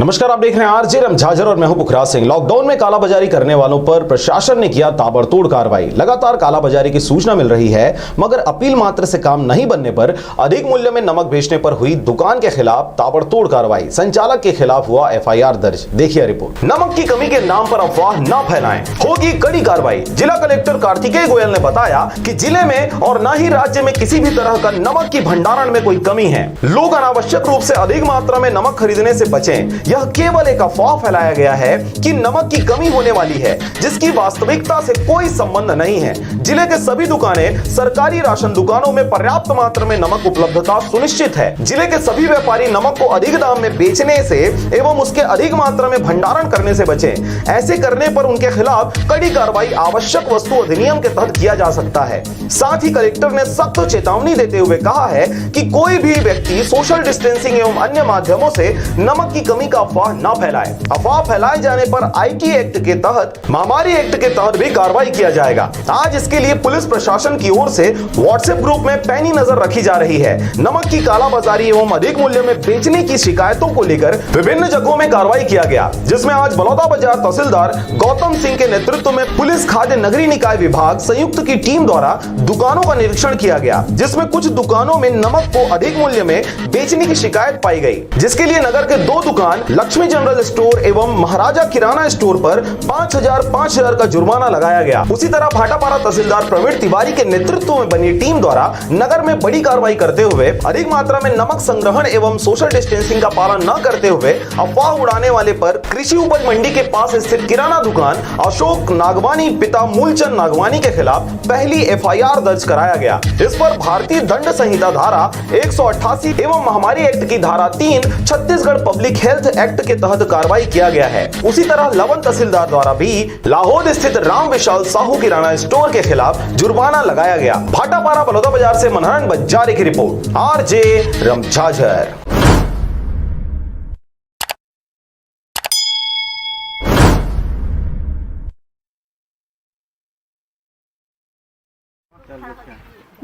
नमस्कार, आप देख रहे हैं आरजे रमझाझर और मैं हूं पुखराज सिंह। लॉकडाउन में कालाबाजारी करने वालों पर प्रशासन ने किया ताबड़तोड़ कार्रवाई। लगातार कालाबाजारी की सूचना मिल रही है, मगर अपील मात्र से काम नहीं बनने पर अधिक मूल्य में नमक बेचने पर हुई दुकान के खिलाफ ताबड़तोड़ कार्रवाई। संचालक के खिलाफ हुआ एफआईआर दर्ज। देखिए रिपोर्ट। नमक की कमी के नाम पर अफवाह न फैलाएं, होगी कड़ी कार्रवाई। जिला कलेक्टर कार्तिकेय गोयल ने बताया कि जिले में और न ही राज्य में किसी भी तरह का नमक की भंडारण में कोई कमी है। लोग अनावश्यक रूप से अधिक मात्रा में नमक खरीदने से बचें। यह केवल एक अफवाह फैलाया गया है कि नमक की कमी होने वाली है, जिसकी वास्तविकता से कोई संबंध नहीं है। जिले के सभी दुकानें, सरकारी राशन दुकानों में पर्याप्त मात्रा में नमक उपलब्धता सुनिश्चित है। जिले के सभी व्यापारी नमक को अधिक दाम में बेचने से एवं उसके अधिक मात्रा में भंडारण करने से बचें। ऐसे करने पर उनके खिलाफ कड़ी कार्रवाई आवश्यक वस्तु अधिनियम के तहत किया जा सकता है। साथ ही कलेक्टर ने सख्त चेतावनी देते हुए कहा है कि कोई भी व्यक्ति सोशल डिस्टेंसिंग एवं अन्य माध्यमों से नमक की कमी का अफवाह न फैलाए। अफवाह फैलाए जाने पर आईटी एक्ट के तहत, महामारी एक्ट के तहत भी कार्रवाई किया जाएगा। आज इसके लिए पुलिस प्रशासन की ओर से व्हाट्सएप ग्रुप में पैनी नजर रखी जा रही है। नमक की कालाबाजारी एवं अधिक मूल्य में बेचने की शिकायतों को लेकर विभिन्न जगहों में कार्रवाई किया गया, जिसमें आज बलौदा बाजार तहसीलदार गौतम सिंह के नेतृत्व में पुलिस खाद्य नगरीय निकाय विभाग संयुक्त की टीम द्वारा दुकानों का निरीक्षण किया गया, जिसमें कुछ दुकानों में नमक को अधिक मूल्य में बेचने की शिकायत पाई गई, जिसके लिए नगर के 2 दुकान लक्ष्मी जनरल स्टोर एवं महाराजा किराना स्टोर पर 5,000 का जुर्माना लगाया गया। उसी तरह भाटापारा तहसीलदार प्रवीण तिवारी के नेतृत्व में बनी टीम द्वारा नगर में बड़ी कार्रवाई करते हुए अधिक मात्रा में नमक संग्रहण एवं सोशल डिस्टेंसिंग का पालन न करते हुए अफवाह उड़ाने वाले पर कृषि उपज मंडी के पास स्थित किराना दुकान अशोक नागवानी पिता मूलचंद नागवानी के खिलाफ पहली एफआईआर दर्ज कराया गया। इस पर भारतीय दंड संहिता धारा 188 एवं महामारी एक्ट की धारा 3 छत्तीसगढ़ पब्लिक हेल्थ एक्ट के तहत कार्रवाई किया गया है। उसी तरह लवन तहसीलदार द्वारा भी लाहौर स्थित राम विशाल साहू किराना स्टोर के खिलाफ जुर्माना लगाया गया। भाटापारा बलौदा बाजार से मनहरन बंजारे की रिपोर्ट, आरजे रमझाझर।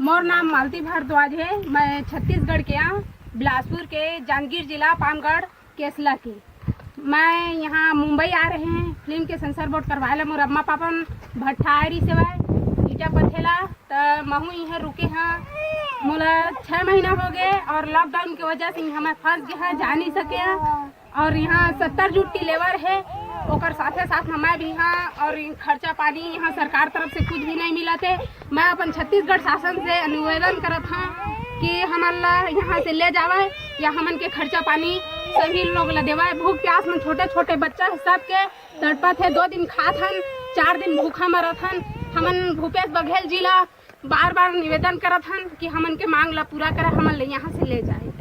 मोर नाम मालती भारद्वाज है। मैं छत्तीसगढ़ के यहाँ बिलासपुर के जांजगीर जिला पानगढ़ केसला की। मैं यहाँ मुंबई आ रहे हैं फिल्म के सेंसर बोर्ड करवाए मोर अम्मा पापन भट्ठारी से ईटा पथेला तो महू यहाँ रुके हैं। मोला 6 महीना हो गए और लॉकडाउन की वजह से यहाँ मैं फंस गया है, जा नहीं सके हैं। और यहाँ 70 ड्यूटी लेबर है, ओकर साथे साथ हमें भी यहाँ और खर्चा पानी यहाँ सरकार तरफ से कुछ भी नहीं मिला थे। मैं अपन छत्तीसगढ़ शासन से निवेदन करत हूँ कि हमला यहाँ से ले जावे या हमन के खर्चा पानी सभी लोग ला देवा। भूख प्यास में छोटे छोटे बच्चा सबके तड़पत है, 2 दिन खात हन, 4 दिन भूखा मरत हन। हमन भूपेश बघेल जी ला बार बार निवेदन करत हन कि हमन के मांग ला पूरा करे, हमन ले यहाँ से ले जाए।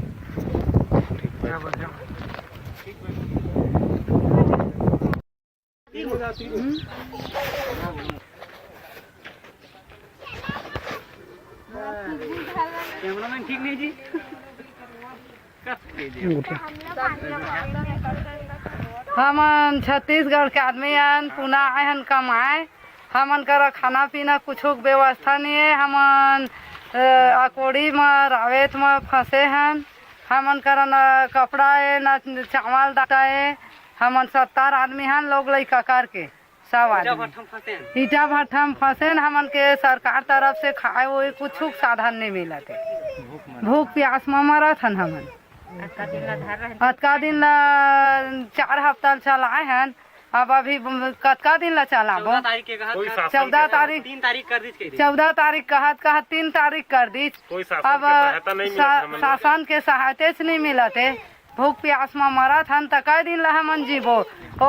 ठीक नहीं जी। हम छत्तीसगढ़ के आदमी हन, पुना आए हन कमाए। हमन कर खाना पीना कुछ व्यवस्था नहीं है। हमन अकोड़ी में रावेत में फंसे हन। हमन कर न कपड़ा है न चावल दाटा है। हमन 70 आदमी हन लोग लइका करके सब आदमी ईटा भट्ठा में फंसे हमन के सरकार तरफ से खाए वो कुछ साधन नहीं मिला थे भूख प्यास में मरत हन हमन अतका दिन ला 4 हफ्ता चलाए हन अब अभी कतका दिन ला चलाबो 14 तारीख 14 तारीख कहत 3 तारीख कर दी अब शासन के सहायता से नहीं मिला थे भूख प्यास में मरत हन त कई दिन ला हमन जीबो ओ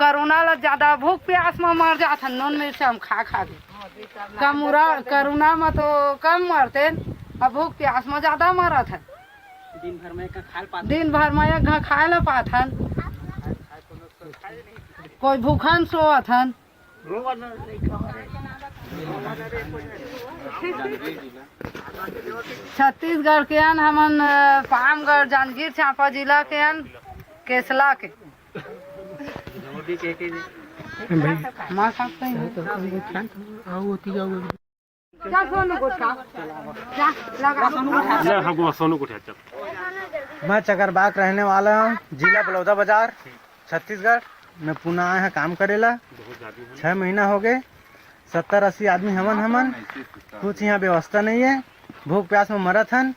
कोरोना ला ज्यादा भूख प्यास में मर जात हन नून मिर्च हम खा के कोरोना में तो कम मरते अब भूख प्यास में ज्यादा मरत हन दिन भर में एक घा खाए ला पात हन कोई भूखन सोत हन छत्तीसगढ़ के हन हमन पामगढ़ जांजगीर चांपा जिला के हन केसला के माँ साहब मैं चकरबाग रहने वाला हूँ जिला बलौदा बाजार छत्तीसगढ़ मैं पुणे आया है काम करेला 6 महीना हो गए 70-80 आदमी हमन कुछ यहाँ व्यवस्था नहीं है भूख प्यास में मरत हन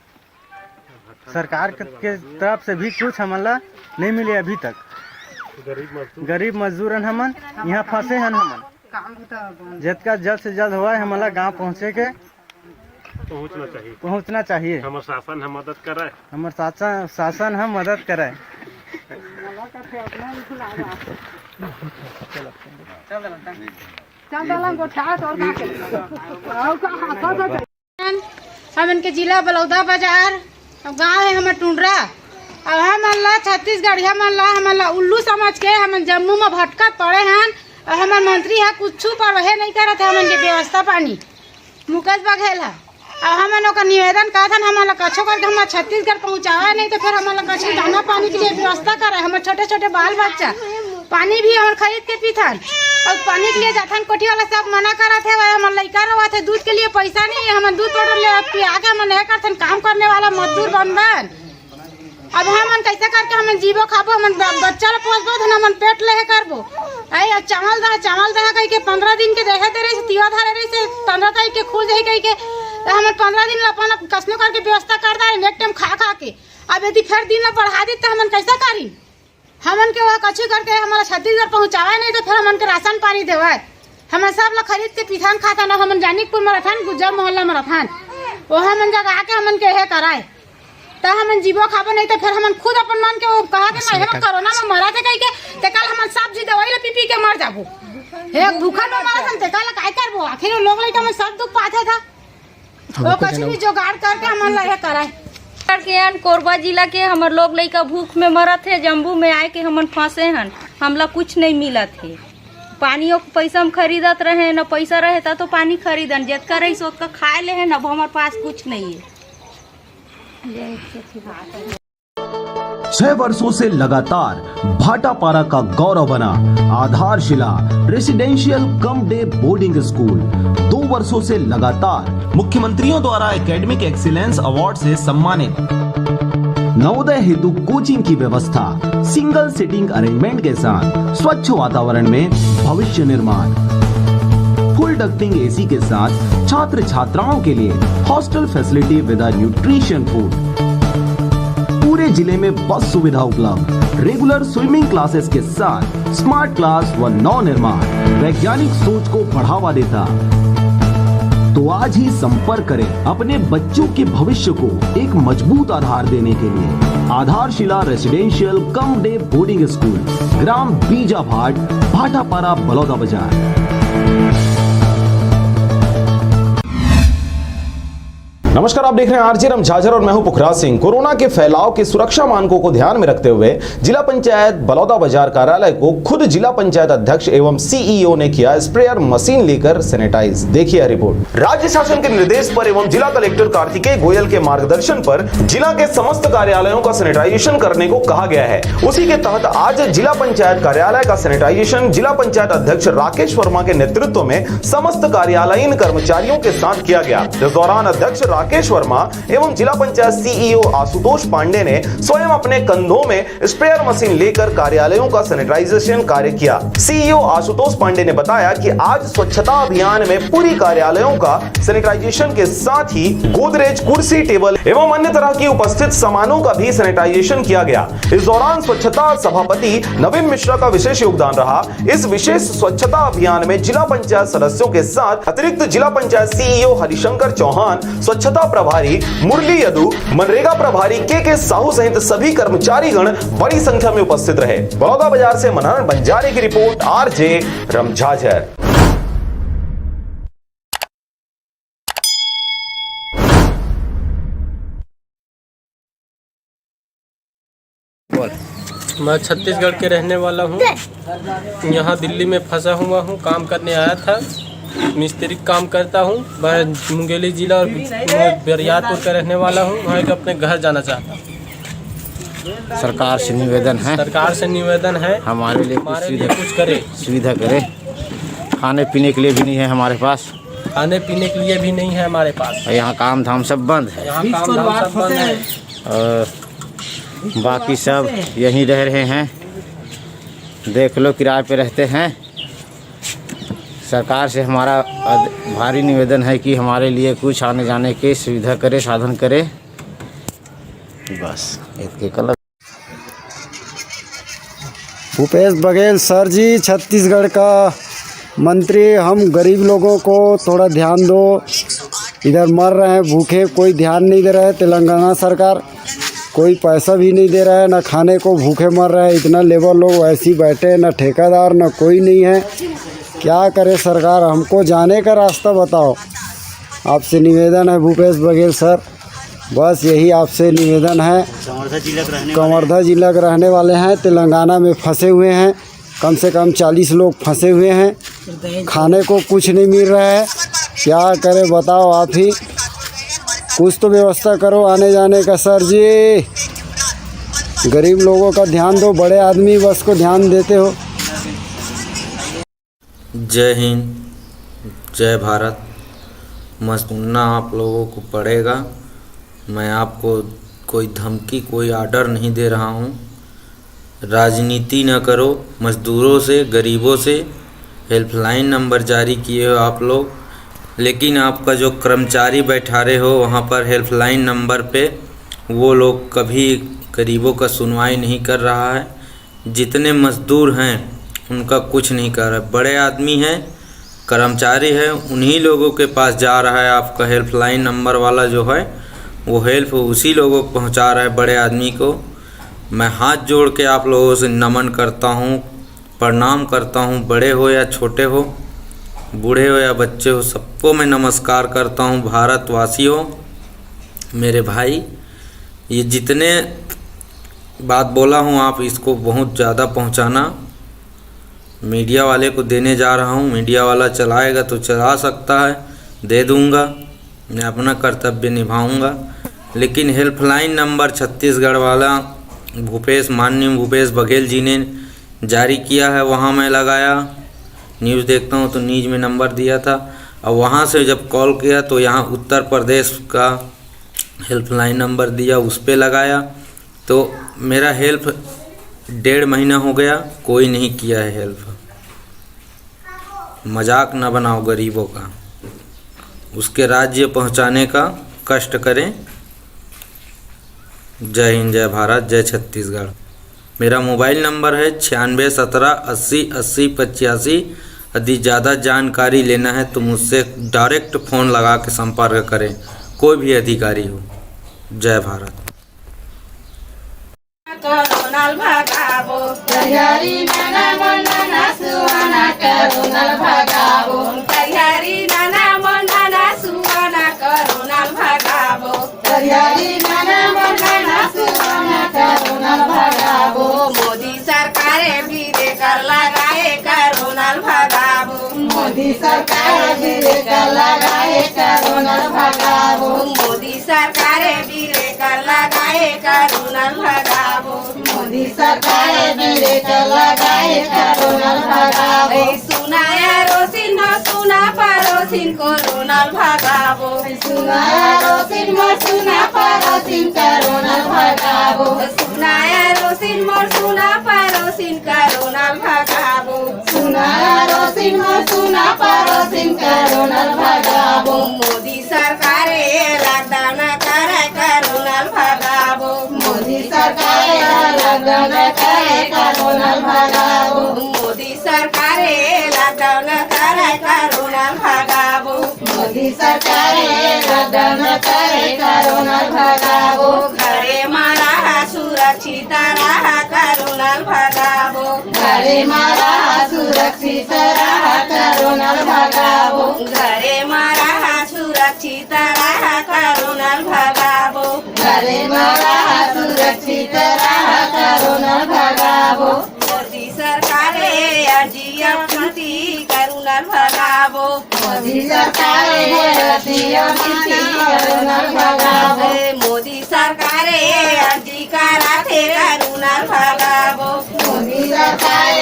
सरकार के तरफ से भी कुछ हमला नहीं मिले अभी तक गरीब मजदूर हमन यहाँ फंसे हन हमन जितना जल्द से जल्द हुआ हमला गांव पहुँचे के पहुँचना चाहिए हमारे शासन हम मदद कराए हमारे शासन हम मदद कराए हमन के जिला बलौदा बाजार गांव है हमार टुंडरा अब हमन ला छत्तीसगढ़ हमन ला उल्लू समझ के हमन जम्मू में भटका पड़े हन और हमार मंत्री है कुछ पर वह नहीं करत है हमन के व्यवस्था पानी मुकेश बघेल है अब हमन का निवेदन कहत हन हमन ला कछो करके हमार छत्तीसगढ़ पहुँचावा नहीं तो फिर हमन ला कछो दाना पानी के लिए व्यवस्था करे हमारे छोटे छोटे बाल बच्चा पानी भी हम खरीद के पीथन और पानी के लिए जाथन कोठी वाला सब मना करत है हमारे लड़का रहा थे दूध के लिए पैसा नहीं है हम दूध पाउडर ले पिया के हम नहीं करथन काम करने वाला मजदूर बनबन अब हमन कैसे करके हमन जीवो खाबो हमन बच्चा ला पोसबो धन हमन पेट ले करबो आई चावल दहा कह के 15 दिन के देहे दे रही से तिवा धारे रही से 15 तारीख के खुल जाई कह के हमन 15 दिन अपन कसनो करके व्यवस्था कर दे एक टाइम खा के अब यदि फिर दिन ला बढ़ा दी तो हमन कैसा करी हमन के वह कछु करके हमारा छत्तीसगढ़ पहुँचावा नहीं तो फिर हमन के राशन पानी देवा हमन सब ला खरीद के पिथान खाता ना हमन जानिकपुर में रहथन गुज्जर मोहल्ला में रहथन वो हमन जगह आके हमन के हे कराए तो हमन जीवो खाबो नहीं तो फिर हमन खुद अपन मन के वो कहा के मैं हम कोरोना में मरा थे कह के ते कल हमन सब जी दवाई ला पी के मर जाबो हे भूखा न मरा हम ते कल काय करबो आखिर लोग लइका में सब दुख पाथे था वो कुछ भी जुगाड़ करके हमन ला हे कराए के कोरबा जिला के हमर लोग लइका भूख में मरत है जम्बू में आए के हमन फंसे हन हमला कुछ नहीं मिला थे पानियों के पैसा हम खरीदत रहे न पैसा रहता तो पानी खरीदन जितना रही सो का खाए ले है अब हमारे पास कुछ नहीं है 6 वर्षों से लगातार भाटापारा का गौरव बना आधारशिला residential cum day boarding school 2 वर्षों से लगातार मुख्यमंत्रियों द्वारा एकेडमिक एक्सीलेंस अवार्ड से सम्मानित नवोदय हेतु कोचिंग की व्यवस्था सिंगल सिटिंग अरेंजमेंट के साथ स्वच्छ वातावरण में भविष्य निर्माण फुल डक्टिंग एसी के साथ छात्र छात्राओं के लिए hostel facility with nutrition food पूरे जिले में बस सुविधा उपलब्ध रेगुलर स्विमिंग क्लासेस के साथ स्मार्ट क्लास व नव निर्माण वैज्ञानिक सोच को बढ़ावा देता। तो आज ही संपर्क करें अपने बच्चों के भविष्य को एक मजबूत आधार देने के लिए Aadharshila residential cum day boarding school ग्राम बीजाभाट भाटापारा बलौदा बाजार। नमस्कार, आप देख रहे हैं आरजे राम झाझर और मैं हूं पुखराज सिंह। कोरोना के फैलाव के सुरक्षा मानकों को ध्यान में रखते हुए जिला पंचायत बलौदा बाजार कार्यालय को खुद जिला पंचायत अध्यक्ष एवं सीईओ ने किया स्प्रेयर मशीन लेकर सैनिटाइज। देखिए रिपोर्ट। राज्य शासन के निर्देश पर एवं जिला कलेक्टर कार्तिकेय गोयल के मार्गदर्शन पर जिला के समस्त कार्यालयों का सैनिटाइजेशन करने को कहा गया है। उसी के तहत आज जिला पंचायत कार्यालय का सैनिटाइजेशन जिला पंचायत अध्यक्ष राकेश वर्मा के नेतृत्व में समस्त कार्यालयीन कर्मचारियों के साथ किया गया। इस दौरान अध्यक्ष राकेश वर्मा एवं जिला पंचायत सीईओ आशुतोष पांडे ने स्वयं अपने कंधों में स्प्रेयर मशीन लेकर कार्यालयों का सैनिटाइजेशन कार्य किया। सीईओ आशुतोष पांडे ने बताया कि आज स्वच्छता अभियान में पूरी कार्यालयों का सैनिटाइजेशन के साथ ही गोदरेज, कुर्सी, टेबल एवं अन्य तरह की उपस्थित सामानों का भी सैनिटाइजेशन किया गया। इस दौरान स्वच्छता सभापति नवीन मिश्रा का विशेष योगदान रहा। इस विशेष स्वच्छता अभियान में जिला पंचायत सदस्यों के साथ अतिरिक्त जिला पंचायत सीईओ हरिशंकर चौहान, स्वच्छता प्रभारी मुरली यदु, मनरेगा प्रभारी के साहू सहित सभी कर्मचारीगण बड़ी संख्या में उपस्थित रहे। बड़ौदा बाजार से मनोहर बंजारे की रिपोर्ट, आरजे रमझाझर। मैं छत्तीसगढ़ के रहने वाला हूँ। यहाँ दिल्ली में फंसा हुआ हूँ, काम करने आया था। मिस्त्री काम करता हूँ। मैं मुंगेली जिला और बरियारपुर का रहने वाला हूँ। मैं अपने घर जाना चाहता हूँ। सरकार से निवेदन है हमारे लिए कुछ करे, सुविधा करे। खाने पीने के लिए भी नहीं है हमारे पास। यहाँ काम धाम सब बंद है। और बाकी सब यहीं रह रहे हैं। देख लो, किराए पे रहते हैं। सरकार से हमारा भारी निवेदन है कि हमारे लिए कुछ आने जाने की सुविधा करे, साधन करे। बस इतने कल। भूपेश बघेल सर जी, छत्तीसगढ़ का मंत्री, हम गरीब लोगों को थोड़ा ध्यान दो। इधर मर रहे हैं भूखे, कोई ध्यान नहीं दे रहा है। तेलंगाना सरकार कोई पैसा भी नहीं दे रहा है, ना खाने को, भूखे मर रहे हैं। इतना लेबर लोग ऐसे ही बैठे हैं, ना ठेकेदार ना कोई नहीं है। क्या करे सरकार, हमको जाने का रास्ता बताओ। आपसे निवेदन है भूपेश बघेल सर, बस यही आपसे निवेदन है। कवर्धा जिला के रहने वाले हैं, तेलंगाना में फंसे हुए हैं। कम से कम 40 लोग फंसे हुए हैं। खाने को कुछ नहीं मिल रहा है। क्या करे बताओ आप ही, कुछ तो व्यवस्था करो आने जाने का सर जी। गरीब लोगों का ध्यान दो, बड़े आदमी बस को ध्यान देते हो। जय हिंद, जय भारत। सुनना आप लोगों को पड़ेगा। मैं आपको कोई धमकी, कोई आर्डर नहीं दे रहा हूँ। राजनीति न करो मजदूरों से, गरीबों से। हेल्पलाइन नंबर जारी किए हो आप लोग, लेकिन आपका जो कर्मचारी बैठा रहे हो वहाँ पर हेल्पलाइन नंबर पे, वो लोग कभी गरीबों का सुनवाई नहीं कर रहा है। जितने मजदूर हैं उनका कुछ नहीं कर रहा है। बड़े आदमी हैं, कर्मचारी है, उन्हीं लोगों के पास जा रहा है। आपका हेल्पलाइन नंबर वाला जो है वो हेल्प उसी लोगों को पहुँचा रहा है, बड़े आदमी को। मैं हाथ जोड़ के आप लोगों से नमन करता हूँ, प्रणाम करता हूँ। बड़े हो या छोटे हो, बूढ़े हो या बच्चे हो, सबको मैं नमस्कार करता हूँ। भारतवासियों, मेरे भाई, ये जितने बात बोला हूँ आप इसको बहुत ज़्यादा पहुँचाना। मीडिया वाले को देने जा रहा हूँ। मीडिया वाला चलाएगा तो चला सकता है, दे दूँगा। मैं अपना कर्तव्य निभाऊँगा। लेकिन हेल्पलाइन नंबर छत्तीसगढ़ वाला माननीय भूपेश बघेल जी ने जारी किया है, वहाँ मैं लगाया। न्यूज़ देखता हूँ तो न्यूज़ में नंबर दिया था, और वहाँ से जब कॉल किया तो यहाँ उत्तर प्रदेश का हेल्पलाइन नंबर दिया, उस पर लगाया। तो मेरा हेल्प 1.5 महीना हो गया, कोई नहीं किया है हेल्प। मजाक न बनाओ गरीबों का, उसके राज्य पहुँचाने का कष्ट करें। जय हिंद, जय भारत, जय छत्तीसगढ़। मेरा मोबाइल नंबर है 96 17 80 80 85। यदि ज़्यादा जानकारी लेना है तो मुझसे डायरेक्ट फ़ोन लगा के संपर्क करें, कोई भी अधिकारी हो। जय भारत। मोदी सरकार भी कर लगाए करोनल भगाबो। मोदी सरकार भी कर लगाए करोनल भगाबो। मोदी सरकार भी कर लगाए करोनल भगाबो। मोदी सरकार भी कर लगाए करोनल भगाबो। सुनाया रोसी न सुना पड़ोसिन कोरोना भगावो सुनाया रोसिन मोर सुना पड़ोसिन कोरोना भगावो सुनाया रोसिन मोर सुना पड़ोसिन कोरोना भगावो सुनाया रोसिन मोर सुना पड़ोसिन कोरोना भगावो मोदी सरकार लॉकडाउन करे कोरोना भगावो मोदी सरकार लॉकडाउन करे कोरोना भगावो मोदी सरकार लॉकडाउन करे कोरोना भगावो मोदी सरकार लॉकडाउन करे कोरोना भगावो घरे मारा सुरक्षित रहा कोरोना भगावो घरे मारा सुरक्षित रहा कोरोना भगावो घरे मारा सुरक्षित रहा कोरोना भगावो घरे मारा सुरक्षित रहा कोरोना भगावो मोदी सरकार अर्जी अपनी कोरोना भगावो मोदी सरकार अर्जी अपनी कोरोना भगावो मोदी सरकार अर्जी करा थे कोरोना भगावो मोदी सरकार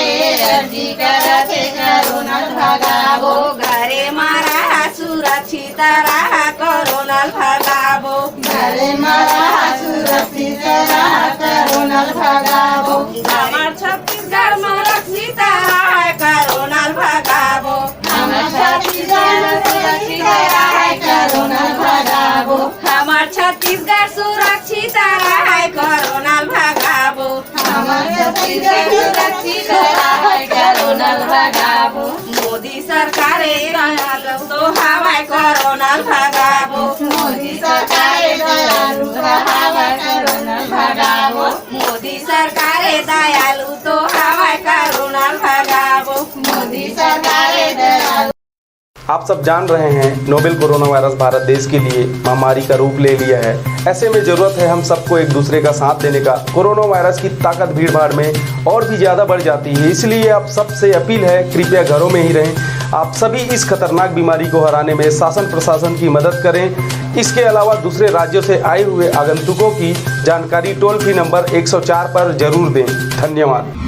अर्जी करा थे कोरोना भगावो घरे मारा सुरक्षित रहा कोरोना भगावो घरे मारा सुरक्षित रहा कोरोना भगावो हमार छत्तीसगढ़ में सुरक्षित रहा कोरोना भगावो हमार छत्तीसगढ़ में सुरक्षित रहा कोरोना भगावो हमार छत्तीसगढ़ सुरक्षित रहा कोरोना भगावो हमार छत्तीसगढ़ सुरक्षित रहा कोरोना भगावो मोदी सरकार तो हवाई कोरोना भगावो मोदी सरकार हवाई कोरोना भगावो मोदी सरकार दयालु तो हवाई कोरोना भगावो मोदी सरकार दयालु। आप सब जान रहे हैं नोवेल कोरोना वायरस भारत देश के लिए महामारी का रूप ले लिया है। ऐसे में जरूरत है हम सबको एक दूसरे का साथ देने का। कोरोना वायरस की ताकत भीड़ भाड़ में और भी ज़्यादा बढ़ जाती है, इसलिए आप सबसे अपील है कृपया घरों में ही रहें। आप सभी इस खतरनाक बीमारी को हराने में शासन प्रशासन की मदद करें। इसके अलावा दूसरे राज्यों से आए हुए आगंतुकों की जानकारी टोल फ्री नंबर 104 पर जरूर दें। धन्यवाद।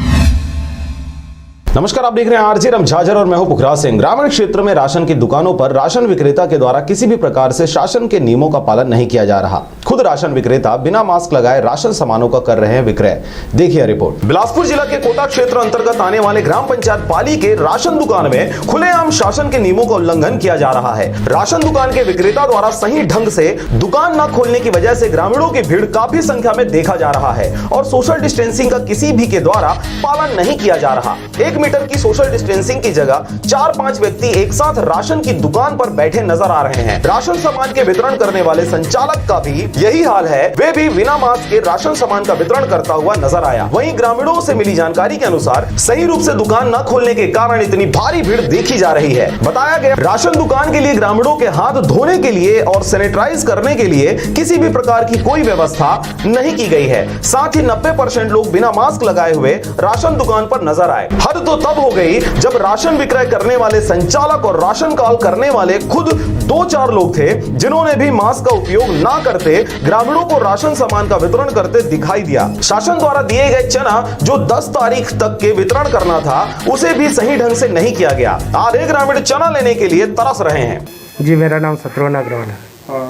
नमस्कार, आप देख रहे हैं आरजे झाझर और मैं हूं पुखराज सिंह। ग्रामीण क्षेत्र में राशन की दुकानों पर राशन विक्रेता के द्वारा किसी भी प्रकार से शासन के नियमों का पालन नहीं किया जा रहा। खुद राशन विक्रेता बिना मास्क लगाए राशन सामानों का कर रहे हैं विक्रय। देखिए रिपोर्ट। बिलासपुर जिला के कोटा क्षेत्र अंतर्गत आने वाले ग्राम पंचायत पाली के राशन दुकान में खुलेआम शासन के नियमों का उल्लंघन किया जा रहा है। राशन दुकान के विक्रेता द्वारा सही ढंग से दुकान न खोलने की वजह से ग्रामीणों की भीड़ काफी संख्या में देखा जा रहा है और सोशल डिस्टेंसिंग का किसी भी के द्वारा पालन नहीं किया जा रहा। 1 मीटर की सोशल डिस्टेंसिंग की जगह 4-5 व्यक्ति एक साथ राशन की दुकान पर बैठे नजर आ रहे हैं। राशन सामान के वितरण करने वाले संचालक का भी यही हाल है, वे भी बिना मास्क के राशन सामान का वितरण करता हुआ नजर आया। वहीं ग्रामीणों से मिली जानकारी के अनुसार सही रूप से दुकान न खोलने के कारण इतनी भारी भीड़ देखी जा रही है। बताया गया राशन दुकान के लिए ग्रामीणों के हाथ धोने के लिए और सैनिटाइज करने के लिए किसी भी प्रकार की कोई व्यवस्था नहीं की गई है। साथ ही 90% लोग बिना मास्क लगाए हुए राशन दुकान पर नजर आए। हद तो तब हो गई जब राशन विक्रय करने वाले संचालक और राशन काल करने वाले खुद 2-4 लोग थे जिन्होंने भी मास्क का उपयोग ना करते ग्रामीणों को राशन सामान का वितरण करते दिखाई दिया। शासन द्वारा दिए गए चना जो 10 तारीख तक के वितरण करना था उसे भी सही ढंग से नहीं किया गया। आधे ग्रामीण चना लेने के लिए तरस रहे हैं। जी, मेरा नाम शत्रुघ्न अग्रवाल है।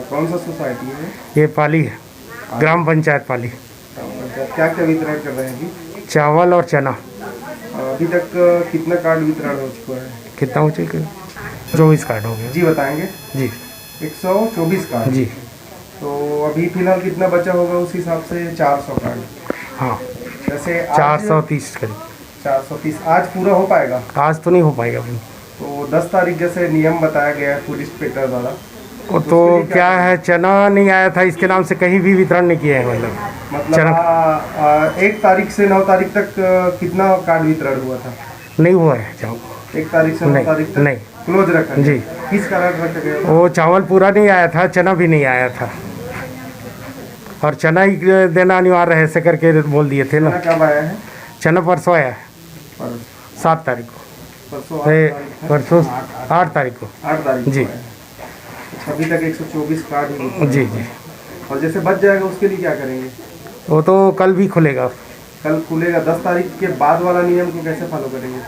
कौन सा सोसाइटी है? ये पाली है, ग्राम पंचायत पाली। क्या क्या वितरण कर रहे हैं जी? चावल और चना। अभी तक कितना कार्ड वितरण हो चुका है? कितना हो चुका है? 24 कार्ड हो गया। जी बताएंगे? जी 124 कार्ड। जी। तो अभी फिलहाल कितना बचा होगा उस हिसाब से? 400 कार्ड। हाँ, जैसे 430 करीब। 430 आज पूरा हो पाएगा? आज तो नहीं हो पाएगा। तो 10 तारीख जैसे नियम बताया गया है पुलिस इंस्पेक्टर द्वारा, वो तो क्या है, चना नहीं आया था इसके नाम से कहीं भी वितरण नहीं किया है। मतलब 1 तारीख से 9 तारीख तक कितना कार्ड वितरण हुआ था? नहीं हुआ है। जाओ 1 तारीख से 9 तारीख तक नहीं क्लोज रखा जी। किस कारण रखा गया? वो चावल पूरा नहीं आया था, चना भी नहीं आया था और चना ही देना अनिवार्य है ऐसे करके बोल दिए थे ना। कब आया है? चना परसों आया है, 7 तारीख को। परसों 8 तारीख को। 8 तारीख जी। अभी तक 124 कार्ड ही। जी जी। और जैसे बच जाएगा उसके लिए क्या करेंगे? वो तो कल भी खुलेगा। कल खुलेगा। 10 तारीख के बाद वाला नियम को कैसे फॉलो करेंगे?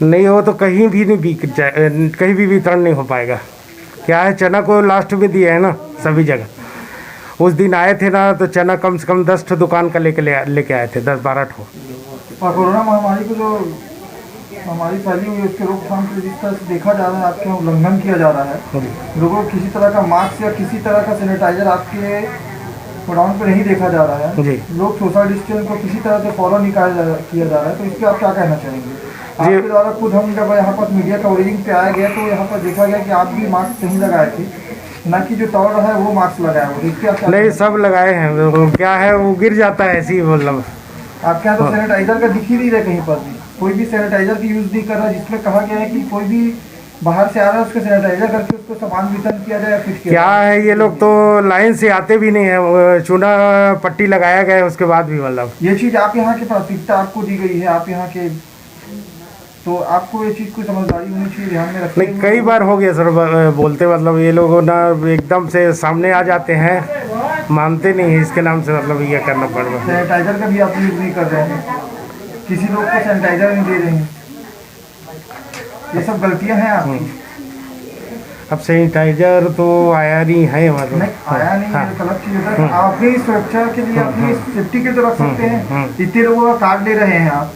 नहीं हो तो कहीं भी नहीं बिक जाए, कहीं भी वितरण नहीं हो पाएगा। क्या है, चना को लास्ट में दिया है ना सभी जगह। उस दिन आए थे ना तो चना कम से कम 10 ठो दुकान का लेके आए थे, 10-12 ठो। और कोरोना महामारी को जो महामारी फैली हुई है उसके रोकथाम के जिस तरह से देखा जा रहा है, आपके यहाँ उल्लंघन किया जा रहा है। लोगों को किसी तरह का मास्क या किसी तरह का सैनिटाइजर आपके गोडाउन पर नहीं देखा जा रहा है। लोग सोशल डिस्टेंस को किसी तरह से फॉलो नहीं किया जा रहा है, तो इस पर आप क्या कहना चाहेंगे? आपके द्वारा खुद हम जब यहाँ पर मीडिया कवरेजिंग पे आया गया तो यहाँ पर देखा गया कि आप भी मास्क नहीं लगाए थे, ना कि जो तौर रहा है वो मास्क लगाया हो। नहीं, सब लगाए हैं। क्या है, वो गिर जाता है ऐसे ही, मतलब आपके यहाँ तो सैनिटाइजर का दिख ही नहीं रहा, कहीं पर भी कोई भी सैनिटाइजर की यूज़ नहीं कर रहा, जिसमें कहा गया है कि कोई भी बाहर से आ रहा है उसको सैनिटाइजर करके उसको सामान वितरण किया जाए। फिर क्या है, ये लोग तो लाइन से आते भी नहीं है, चूना पट्टी लगाया गया है उसके बाद भी, मतलब ये चीज़ आप यहाँ की प्राथमिकता आपको दी गई है, आप यहाँ के, तो आपको ये चीज़ को समझदारी होनी चाहिए, ध्यान में रखना। नहीं, कई बार हो गया सर बोलते, मतलब ये लोग ना एकदम से सामने आ जाते हैं, मानते नहीं है, इसके नाम से मतलब ये करना पड़ रहा है। सैनिटाइजर का भी आप यूज़ नहीं कर रहे हैं, किसी लोग को सैनिटाइजर नहीं दे रहे हैं, ये सब गलतियां हैं आपकी। अब सैनिटाइजर तो आया नहीं है, मतलब नहीं आया नहीं है, गलत चीज़ है। आप अपनी सुरक्षा के लिए, अपनी सेफ्टी के तो रख सकते हैं। इतने लोगों का कार्ड ले रहे हैं आप,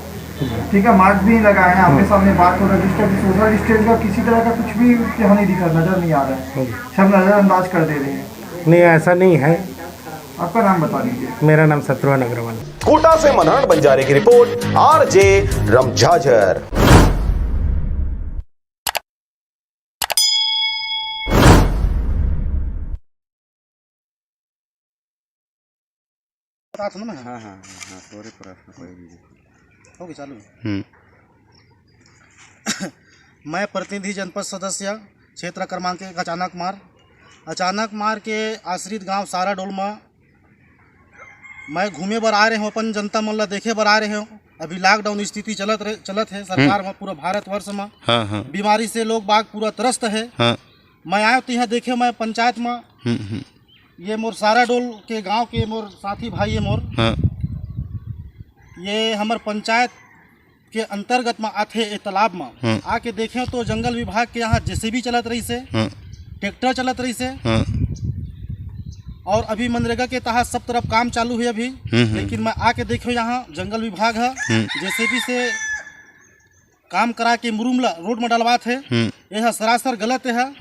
ठीक है, मास्क भी लगाए हैं, आपके सामने बात हो रहा है, सोशल डिस्टेंस का किसी तरह का कुछ भी यहाँ नहीं दिखा, नजर नहीं आ रहा है, सब नजरअंदाज कर दे रहे हैं। नहीं, ऐसा नहीं है। आपका नाम बता दीजिए। मेरा नाम शत्रुघ्न अग्रवाल। कोटा से मनहर बंजारे की रिपोर्ट, RJ रमझाझर। मैं प्रतिनिधि जनपद सदस्य क्षेत्र क्रमांक 1 अचानक मार के आश्रित गांव सारा डोल में मैं घूमे बर आ रहे हूँ, अपन जनता मन ला देखे बर आ रहे हूँ। अभी लॉकडाउन स्थिति चलत है सरकार में, पूरा भारतवर्ष में बीमारी से लोग बाग पूरा त्रस्त है। मैं आया तो यहाँ देखे, मैं पंचायत में ये मोर सारा डोल के गांव के मोर साथी भाई है मोर, ये हमार पंचायत के अंतर्गत में आते ये तालाब में आके देखे तो जंगल विभाग के यहाँ जेसीबी चलत रही से, ट्रैक्टर चलत रही से, और अभी मनरेगा के तहत सब तरफ काम चालू है अभी। लेकिन मैं आके देखो यहाँ जंगल विभाग है जेसीबी से काम करा के मुरुम रोड में डलवात है, यह सरासर गलत है।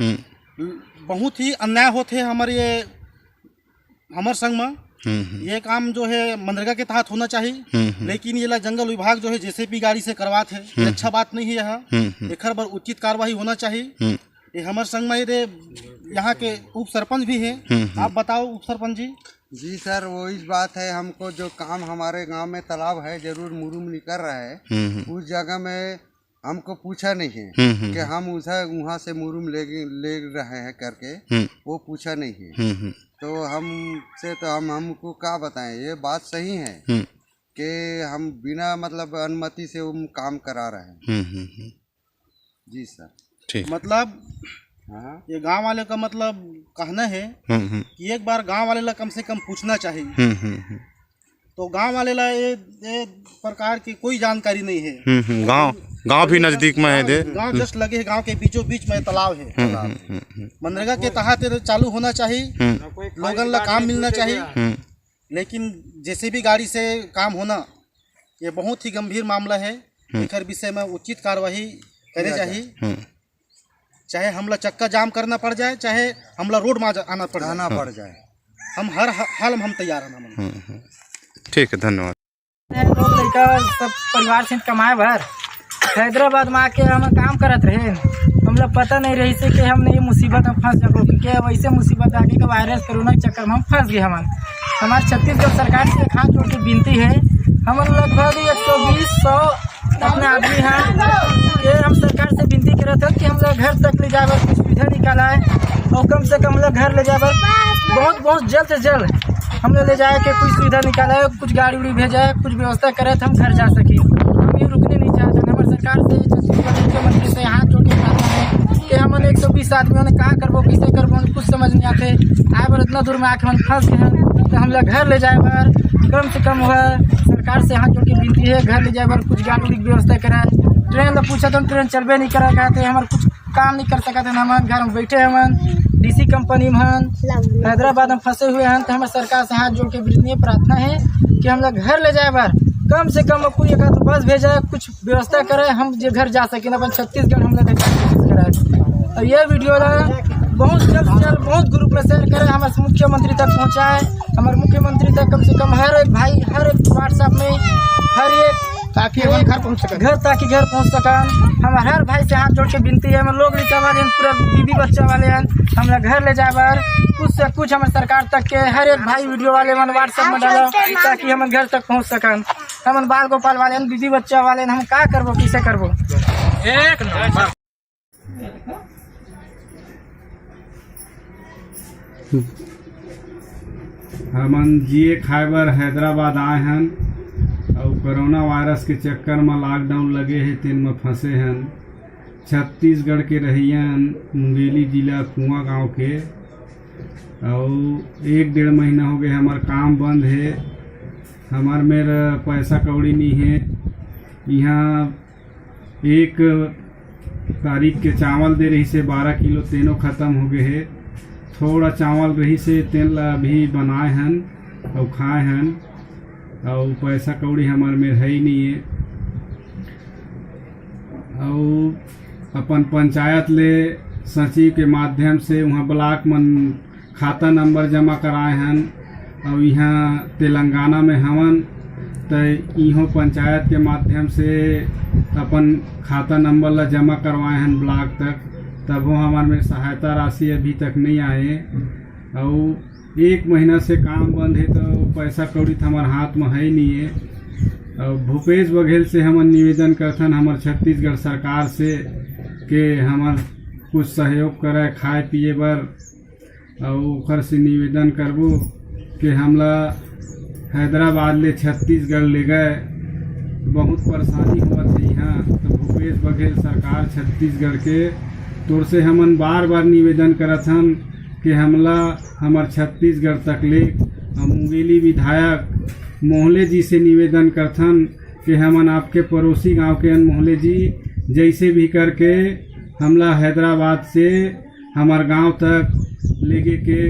बहुत ही अन्याय होते है हमारे संग में। ये काम जो है मनरेगा के तहत होना चाहिए, लेकिन ये जंगल विभाग जो है जेसीबी गाड़ी से करवाते है, ये अच्छा बात नहीं है। यहाँ एक बार उचित कार्रवाई होना चाहिए। ये हमारे संग में यहाँ के उप सरपंच भी है, आप बताओ उप सरपंच जी। जी सर, वो इस बात है, हमको जो काम हमारे गांव में तालाब है जरूर मुरुम नहीं कर रहा है, उस जगह में हमको पूछा नहीं है कि हम वहाँ से मुरुम ले रहे हैं करके, वो पूछा नहीं है। तो हमको क्या बताएं, ये बात सही है कि हम बिना मतलब अनुमति से वो काम करा रहे हैं। जी सर, मतलब ये गांव वाले का मतलब कहना है कि एक बार गांव वाले ला कम से कम पूछना चाहिए। तो गांव वाले ला ये प्रकार की कोई जानकारी नहीं है। गांव भी नजदीक में है, गांव जस्ट लगे है, गांव के बीचों बीच में तालाब है। मनरेगा के तहत चालू होना चाहिए, लोगों ला काम मिलना चाहिए, लेकिन जेसीबी गाड़ी से काम होना ये बहुत ही गंभीर मामला है। एक विषय में उचित कार्रवाई करे चाहिए, चाहे हमला चक्का जाम करना पड़ जाए, चाहे हमला रोड में आना पड़ जाए, हम हर हाल में हम तैयार हैं। ठीक है, धन्यवाद। लड़का सब परिवार से कमाए भर हैदराबाद में आके हम काम करत रहे, हम लोग पता नहीं रही से कि हमने ये मुसीबत में फंस जाओ, क्योंकि वैसे मुसीबत आगे का वायरस कोरोना के चक्कर में हम फंस गए। हमारे छत्तीसगढ़ सरकार से हाथ जोड़ के विनती है, हम लगभग 120-100 अपने आदमी हैं कि हम सरकार से विनती करे थे कि हम लोग घर तक ले जाए कुछ सुविधा निकाला है, और कम से कम लोग घर ले जाए बहुत जल्द से जल्द हम लोग ले जाए कि कुछ सुविधा निकाला है, कुछ गाड़ी उड़ी भेजा है, कुछ व्यवस्था करे तो हम घर जा सके। हम ये रुकने नहीं चाहते। हमारे सरकार से छत्तीसगढ़ मुख्यमंत्री से हाथ जोड़ के कहते हैं कि हमने 120 आदमियों ने कहाँ करबो कैसे करबो कुछ समझ नहीं आते। आए बार इतना दूर में आके हम फंस गए हैं, तो हम लोग घर ले जाए बार कम से कम हुआ सरकार से हाथ जोड़ के विनती है, घर ले जाए बार कुछ गाड़ी उड़ी व्यवस्था कराए, ट्रेन तो पूछा तो ट्रेन चलबे नहीं करा कहते, हमारे कुछ काम नहीं कर सकते हैं। हम घर में बैठे हम डीसी कंपनी में हैदराबाद में फंसे हुए हैं। तो हमारे सरकार से हाथ जोड़ के विनती प्रार्थना है कि हम लोग घर ले जाए बार कम से कम कोई एक तो बस भेजा, कुछ व्यवस्था करे, हम जो घर जा सकें अपन छत्तीसगढ़ हम लोग कराए। और ये वीडियो बहुत जल्द से जल्द बहुत ग्रुप में शेयर करें, हमारे मुख्यमंत्री तक पहुँचाए। हमारे मुख्यमंत्री तक कम से कम हर एक भाई हर एक व्हाट्सएप में हर एक ताकि घर पहुँच सके, ताकि घर पहुँच सका। हमारे हर भाई से हाथ जोड़ के विनती है। हम लोग लिखा वाले पूरा बीबी बच्चा वाले हैं, हम लोग घर ले जाए बार कुछ से कुछ हमारे सरकार तक के हर एक भाई वीडियो वाले मन व्हाट्सएप में डालो ताकि हम घर तक पहुँच सकन। हम बाल गोपाल वाले हैं, बीबी बच्चा वाले हैं, हम क्या करबो किसे करबो। एक नंबर हमन जिए खाए बर हैदराबाद आए हैं और कोरोना वायरस के चक्कर में लॉकडाउन लगे है तेन में फंसे हैं। छत्तीसगढ़ के रहियन मुंगेली जिला कुआं गांव के और 1-1.5 महीना हो गए हमार काम बंद है। हमार मेरा पैसा कौड़ी नहीं है। यहाँ 1 तारीख के चावल दे रही से 12 किलो तेनों ख़त्म हो गए है। थोड़ा चावल रही से तेल अभी बनाए हैं और खाए हैं और पैसा कौड़ी हमारे में है ही नहीं है। और अपन पंचायत ले सचिव के माध्यम से वहाँ ब्लॉक में खाता नंबर जमा कराए हैं और यहाँ तेलंगाना में हमन तो इहों पंचायत के माध्यम से अपन खाता नंबर ला जमा करवाए हैं ब्लॉक तक, तब वो हमारे में सहायता राशि अभी तक नहीं आए। और 1 महीना से काम बंद है तो पैसा कौड़ी तो हमारे हाथ में है ही नहीं है। और भूपेश बघेल से हम निवेदन करथन हमारे छत्तीसगढ़ सरकार से कि हमार कुछ सहयोग करे खाए पिए बर। और ओकर से निवेदन करबो कि हमला हैदराबाद ले छत्तीसगढ़ ले गए, बहुत परेशानी हुआ थी यहाँ। तो भूपेश बघेल सरकार छत्तीसगढ़ के तौर से हमन बार बार निवेदन करत हन कि हमला हमार छत्तीसगढ़ तक ले। मुंगेली विधायक मोहले जी से निवेदन करथन कि हमन आपके पड़ोसी गांव के मोहले जी जैसे भी करके हमला हैदराबाद से हमार गांव तक लेके के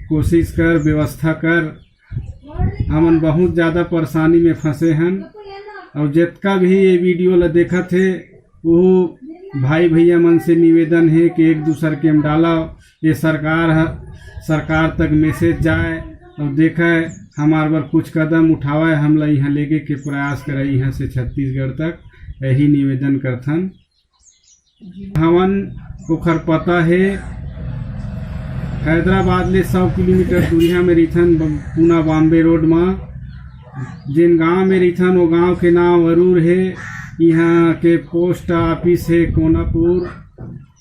कोशिश कर, व्यवस्था कर। हमन बहुत ज़्यादा परेशानी में फंसे हैं। और जितना भी ये वीडियो ला देखा थे वो भाई भैया मन से निवेदन है कि एक दूसरे के में डाला ये सरकार तक मैसेज जाए और देखे हमारे बार कुछ कदम उठावे, हमला यहाँ लेके के प्रयास करे यहाँ से छत्तीसगढ़ तक। यही निवेदन करथन। हमन ओखर पता है हैदराबाद ले 100 किलोमीटर दूरिया में रहीथन पूना बॉम्बे रोड में। जिन गांव में रहीथन वो गांव के नाम अरूर है। यहाँ के पोस्ट ऑफिस है कोनापुर,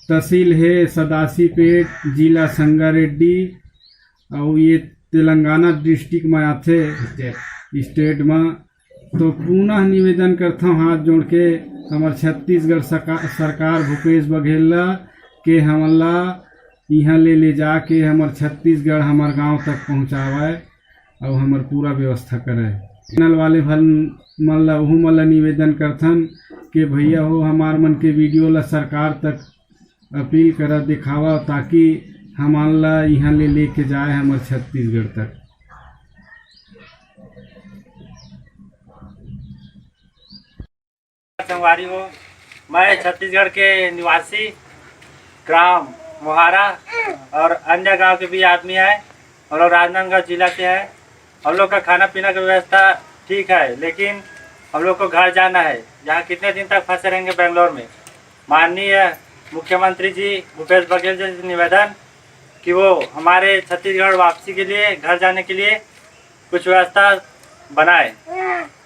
तहसील है सदासीपेट, जिला संगारेड्डी और ये तेलंगाना डिस्ट्रिक्ट में आते स्टेट में। तो पुनः निवेदन करता हूँ हाथ जोड़ के हमारे छत्तीसगढ़ सरकार भूपेश बघेल के हमला यहाँ ले जाके हमारे छत्तीसगढ़ हमारे गांव तक पहुँचावे और हमार पूरा व्यवस्था करे। चैनल वाले भल मल्ला वह मल्ला निवेदन करथन कि भैया हो हमार मन के वीडियो ला सरकार तक अपील कर दिखावा ताकि हमारा यहाँ लेके जाए हमारे छत्तीसगढ़ तक। संगवारी हो, मैं छत्तीसगढ़ के निवासी ग्राम मोहारा और अन्य गांव के भी आदमी है। हम लोग राजनांदगांव जिला से है। हम लोग का खाना पीना की व्यवस्था ठीक है, लेकिन हम लोग को घर जाना है। यहाँ कितने दिन तक फंसे रहेंगे बेंगलोर में। माननीय मुख्यमंत्री जी भूपेश बघेल जी से निवेदन कि वो हमारे छत्तीसगढ़ वापसी के लिए, घर जाने के लिए कुछ व्यवस्था बनाए,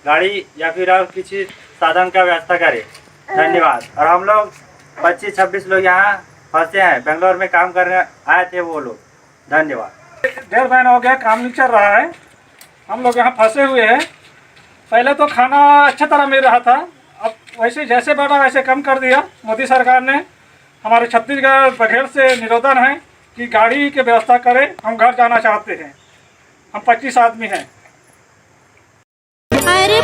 गाड़ी या फिर और किसी साधन का व्यवस्था करे। धन्यवाद। और हम लोग 25-26 लोग यहाँ फंसे हैं, बेंगलोर में काम करने आए थे वो लोग। धन्यवाद। 1.5 महीना हो गया, काम नहीं चल रहा है। हम लोग यहाँ फंसे हुए हैं। पहले तो खाना अच्छा तरह मिल रहा था, अब वैसे जैसे बढ़ा वैसे कम कर दिया मोदी सरकार ने। हमारे छत्तीसगढ़ बघेल से निवेदन है कि गाड़ी की व्यवस्था करें, हम घर जाना चाहते हैं। हम 25 आदमी हैं। अरे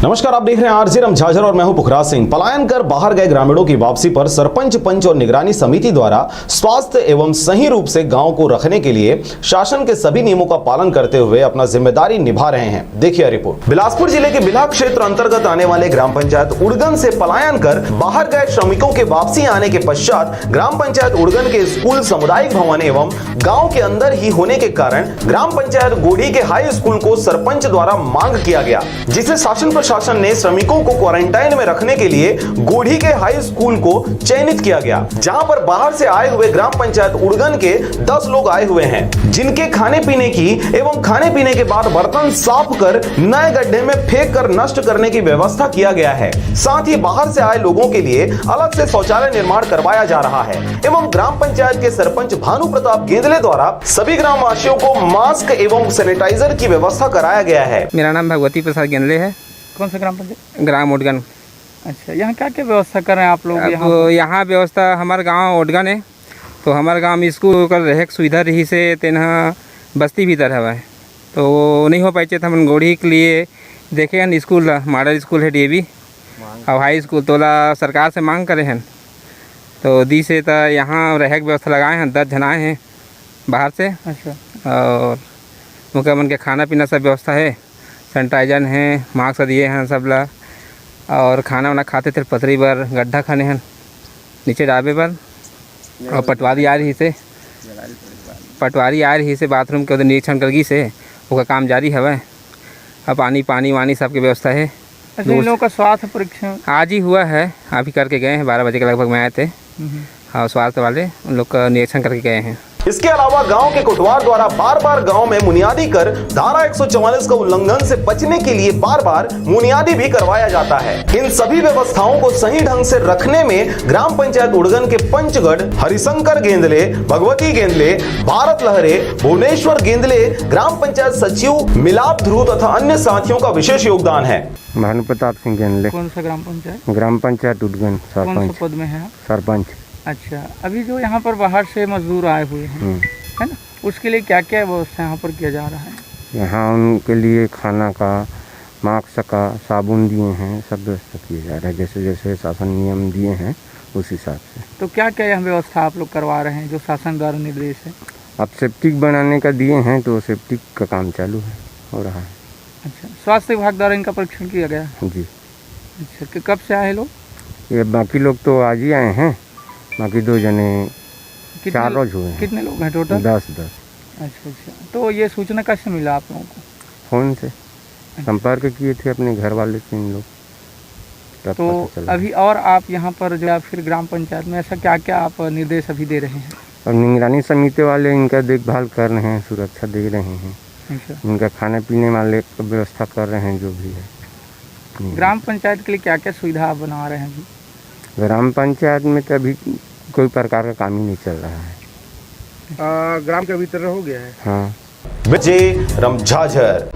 नमस्कार, आप देख रहे हैं आरजे झाझर और मैं हूं पुखराज सिंह। पलायन कर बाहर गए ग्रामीणों की वापसी पर सरपंच, पंच और निगरानी समिति द्वारा स्वास्थ्य एवं सही रूप से गांव को रखने के लिए शासन के सभी नियमों का पालन करते हुए अपना जिम्मेदारी निभा रहे हैं। देखिए रिपोर्ट। बिलासपुर जिले के बिल्हा क्षेत्र अंतर्गत आने वाले ग्राम पंचायत उड़गन से पलायन कर बाहर गए श्रमिकों के वापसी आने के पश्चात ग्राम पंचायत उड़गन के स्कूल, सामुदायिक भवन एवं गाँव के अंदर ही होने के कारण ग्राम पंचायत गोढ़ी के हाई स्कूल को सरपंच द्वारा मांग किया गया, जिसे शासन प्रशासन ने श्रमिकों को क्वारंटाइन में रखने के लिए गोढ़ी के हाई स्कूल को चयनित किया गया, जहां पर बाहर से आए हुए ग्राम पंचायत उड़गन के 10 लोग आए हुए हैं, जिनके खाने पीने की एवं खाने पीने के बाद बर्तन साफ कर नए गड्ढे में फेंक कर नष्ट करने की व्यवस्था किया गया है। साथ ही बाहर से आए लोगों के लिए अलग से शौचालय निर्माण करवाया जा रहा है एवं ग्राम पंचायत के सरपंच भानु प्रताप गेंदले द्वारा सभी ग्रामवासियों को मास्क एवं सैनिटाइजर की व्यवस्था कराया गया है। मेरा नाम भगवती प्रसाद गेंदले है। कौन सा ग्राम पंचायत? ग्राम ओडगन। अच्छा, यहाँ क्या क्या व्यवस्था कर रहे हैं आप लोग? यहाँ व्यवस्था हमारे गांव ओडगन है, तो हमारे गांव में स्कूल कर रहे सुविधा रही से तेना बस्ती भीतर हवा है, तो वो नहीं हो पाए तो हम गोढ़ी के लिए देखे स्कूल मॉडल स्कूल है DAV और हाई स्कूल तोला सरकार से मांग करे हैं, तो दी से तो यहाँ रह की व्यवस्था लगाए हैं। 10 जनाए हैं बाहर से। अच्छा। और मुख्य मन के खाना पीना सब व्यवस्था है, सैनिटाइजर हैं, मास्क दिए हैं सब ला, और खाना वाना खाते थे पथरी पर गड्ढा खाने हैं नीचे ढाबे पर। और पटवारी आ रही से बाथरूम के उधर निरीक्षण करगी से उसका काम जारी है। अब पानी वानी सबकी व्यवस्था है। अच्छा, इन लोगों का स्वास्थ्य परीक्षण आज ही हुआ है, अभी करके गए हैं। 12 बजे के लगभग में आए थे और स्वास्थ्य वाले उन लोग का निरीक्षण करके गए हैं। इसके अलावा गांव के कोटवार द्वारा बार बार गांव में मुनियादी कर धारा 144 का उल्लंघन से बचने के लिए बार बार मुनियादी भी करवाया जाता है। इन सभी व्यवस्थाओं को सही ढंग से रखने में ग्राम पंचायत उड़गन के पंचगढ़ हरिशंकर गेंदले, भगवती गेंदले, भारत लहरे, भुवनेश्वर गेंदले, ग्राम पंचायत सचिव मिलाप ध्रुव तथा अन्य साथियों का विशेष योगदान है। भानु प्रताप सिंह गेंदले। कौन सा ग्राम पंचायत? ग्राम पंचायत उड़गन कौन सा पद में है? सरपंच। अच्छा, अभी जो यहाँ पर बाहर से मजदूर आए हुए हैं, है ना, उसके लिए क्या क्या व्यवस्था यहाँ पर किया जा रहा है? यहाँ उनके लिए खाना का, मास्क का, साबुन दिए हैं, सब व्यवस्था किया जा रहा है जैसे जैसे शासन नियम दिए हैं उस हिसाब से। तो क्या क्या यहाँ व्यवस्था आप लोग करवा रहे हैं जो शासन द्वारा निर्देश है? अब सेप्टिक बनाने का दिए हैं तो सेप्टिक का काम चालू है, हो रहा है। अच्छा, स्वास्थ्य विभाग द्वारा इनका परीक्षण किया गया? जी। अच्छा, कि कब से आए लोग? ये बाकी लोग तो आज ही आए हैं, बाकी 2 जने 4 रोज हुए हैं। कितने लोग हैं टोटल? 10। अच्छा, तो ये सूचना कैसे मिला आप लोगों को? फ़ोन से संपर्क किए थे अपने घर वाले से इन लोग। तो अभी और आप यहाँ पर जो फिर ग्राम पंचायत में ऐसा क्या क्या आप निर्देश अभी दे रहे हैं? और निगरानी समिति वाले इनका देखभाल कर रहे हैं, सुरक्षा दे रहे हैं। अच्छा। इनका खाने पीने वाले का व्यवस्था कर रहे हैं जो भी है। ग्राम पंचायत के लिए क्या क्या सुविधा आप बना रहे हैं अभी? ग्राम पंचायत में तो अभी कोई प्रकार का काम ही नहीं चल रहा है। ग्राम का वितरण हो गया है। हाँ। विजय झाझर।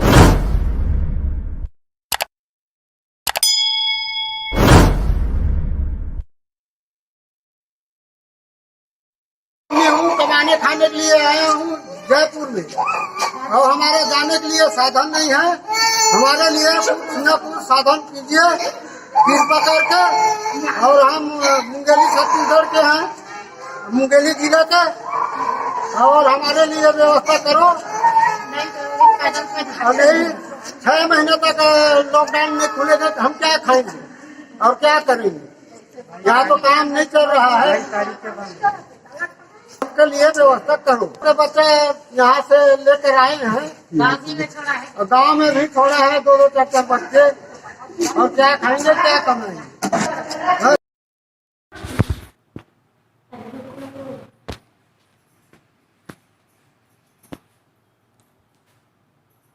मैं कमाने खाने के लिए आया हूँ जयपुर में, और हमारे जाने के लिए साधन नहीं है। हमारे लिए सिंगापुर साधन कीजिए कृपा करके। और हम मुंगेली छत्तीसगढ़ के हैं, मुंगेली जिले के, और हमारे लिए व्यवस्था करो। अभी 6 महीने तक लॉकडाउन नहीं खुलेगा तो हम क्या खाएंगे और क्या करेंगे? यहाँ तो काम नहीं चल रहा है, उसके लिए व्यवस्था करो। तो बच्चे यहाँ से लेकर आए हैं, गाँव में भी छोड़ा है 2-2 4-4 बच्चे, और क्या खाएंगे क्या कमाएंगे?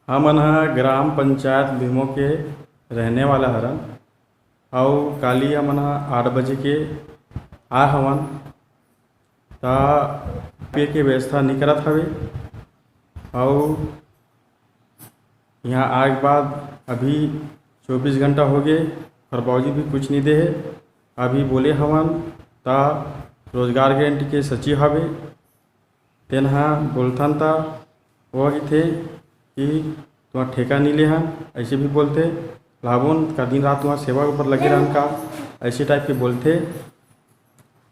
हमन ग्राम पंचायत भीमो के रहने वाला हरन, और काली हमन 8 बजे के आ हवन ता पे के व्यवस्था नहीं करत हवे। और यहाँ आए के बाद अभी 24 घंटा हो गए, खरबाजी भी कुछ नहीं दे है। अभी बोले हवन ता रोजगार गारंटी के सचिव हवे, तेनहा बोलथन ता वही थे कि तुम्हारा ठेका नहीं ले हैं, ऐसे भी बोलते। लाभों का दिन रात वहाँ सेवा ऊपर लगे रहन का ऐसे टाइप के बोलते।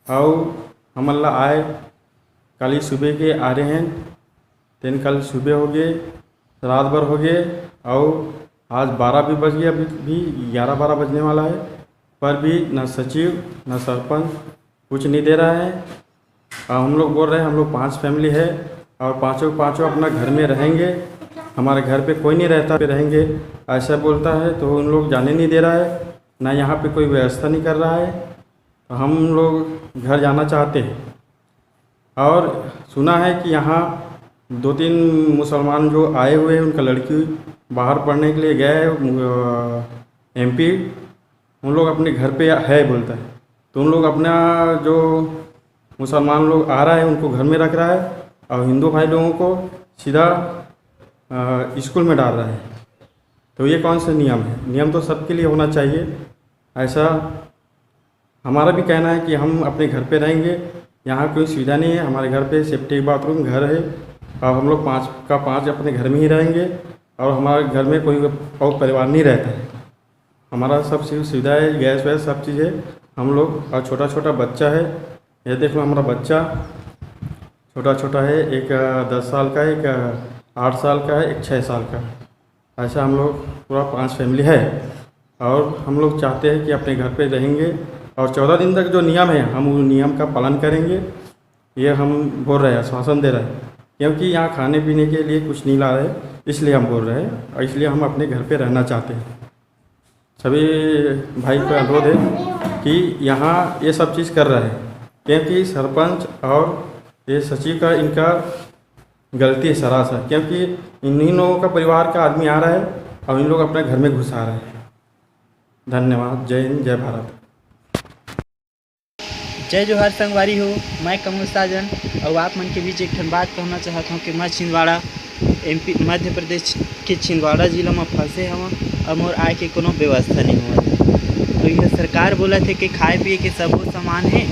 और हम अल्लाह आए कल ही सुबह के आ रहे हैं, दिन कल सुबह हो गए, रात भर हो गए और आज 12 भी बज गए, अभी भी 11-12 बजने वाला है, पर भी न सचिव न सरपंच कुछ नहीं दे रहा है। हम लोग बोल रहे हैं हम लोग 5 फैमिली है और पाँचों अपना घर में रहेंगे, हमारे घर पे कोई नहीं रहता पे रहेंगे ऐसा बोलता है, तो उन लोग जाने नहीं दे रहा है, ना यहाँ पे कोई व्यवस्था नहीं कर रहा है। तो हम लोग घर जाना चाहते हैं और सुना है कि यहाँ 2-3 मुसलमान जो आए हुए हैं उनका लड़की बाहर पढ़ने के लिए गए MP, उन लोग अपने घर पे है बोलता है, तो उन लोग अपना जो मुसलमान लोग आ रहा है उनको घर में रख रहा है और हिंदू भाई लोगों को सीधा स्कूल में डाल रहा है। तो ये कौन सा नियम है? नियम तो सबके लिए होना चाहिए। ऐसा हमारा भी कहना है कि हम अपने घर पे रहेंगे, यहाँ कोई सुविधा नहीं है, हमारे घर पे सेफ्टी बाथरूम घर है और हम लोग 5 का 5 अपने घर में ही रहेंगे और हमारे घर में कोई और परिवार नहीं रहता है। हमारा सब सुविधा है, गैस वैस सब चीज़ है हम लोग, और छोटा बच्चा है, ये देख लो हमारा बच्चा छोटा है, एक 10 साल का, एक 8 साल का है, एक 6 साल का। ऐसा हम लोग पूरा 5 फैमिली है और हम लोग चाहते हैं कि अपने घर पे रहेंगे और 14 दिन तक जो नियम है हम उस नियम का पालन करेंगे, ये हम बोल रहे हैं, आश्वासन दे रहे हैं, क्योंकि यहाँ खाने पीने के लिए कुछ नहीं ला रहे, इसलिए हम बोल रहे हैं और इसलिए हम अपने घर पे रहना चाहते हैं। सभी भाई का अनुरोध है कि यहाँ ये सब चीज़ कर रहे हैं, क्योंकि सरपंच और ये सचिव का इनका गलती है सरासर, क्योंकि इन्हीं लोगों का परिवार का आदमी आ रहा है और इन लोग अपने घर में घुस आ रहे हैं। धन्यवाद। जय हिंद, जय भारत। जय जोहार संगवारी हो, मैं कमल साजन और आप मन के बीच एक ठन बात कहना चाहता हूँ कि मैं छिंदवाड़ा MP मध्य प्रदेश के छिंदवाड़ा जिला में फंसे हूँ और मोर आय के कोनो व्यवस्था नहीं हुआ। तो यह सरकार बोला थे कि खाए पिए के सबो सामान है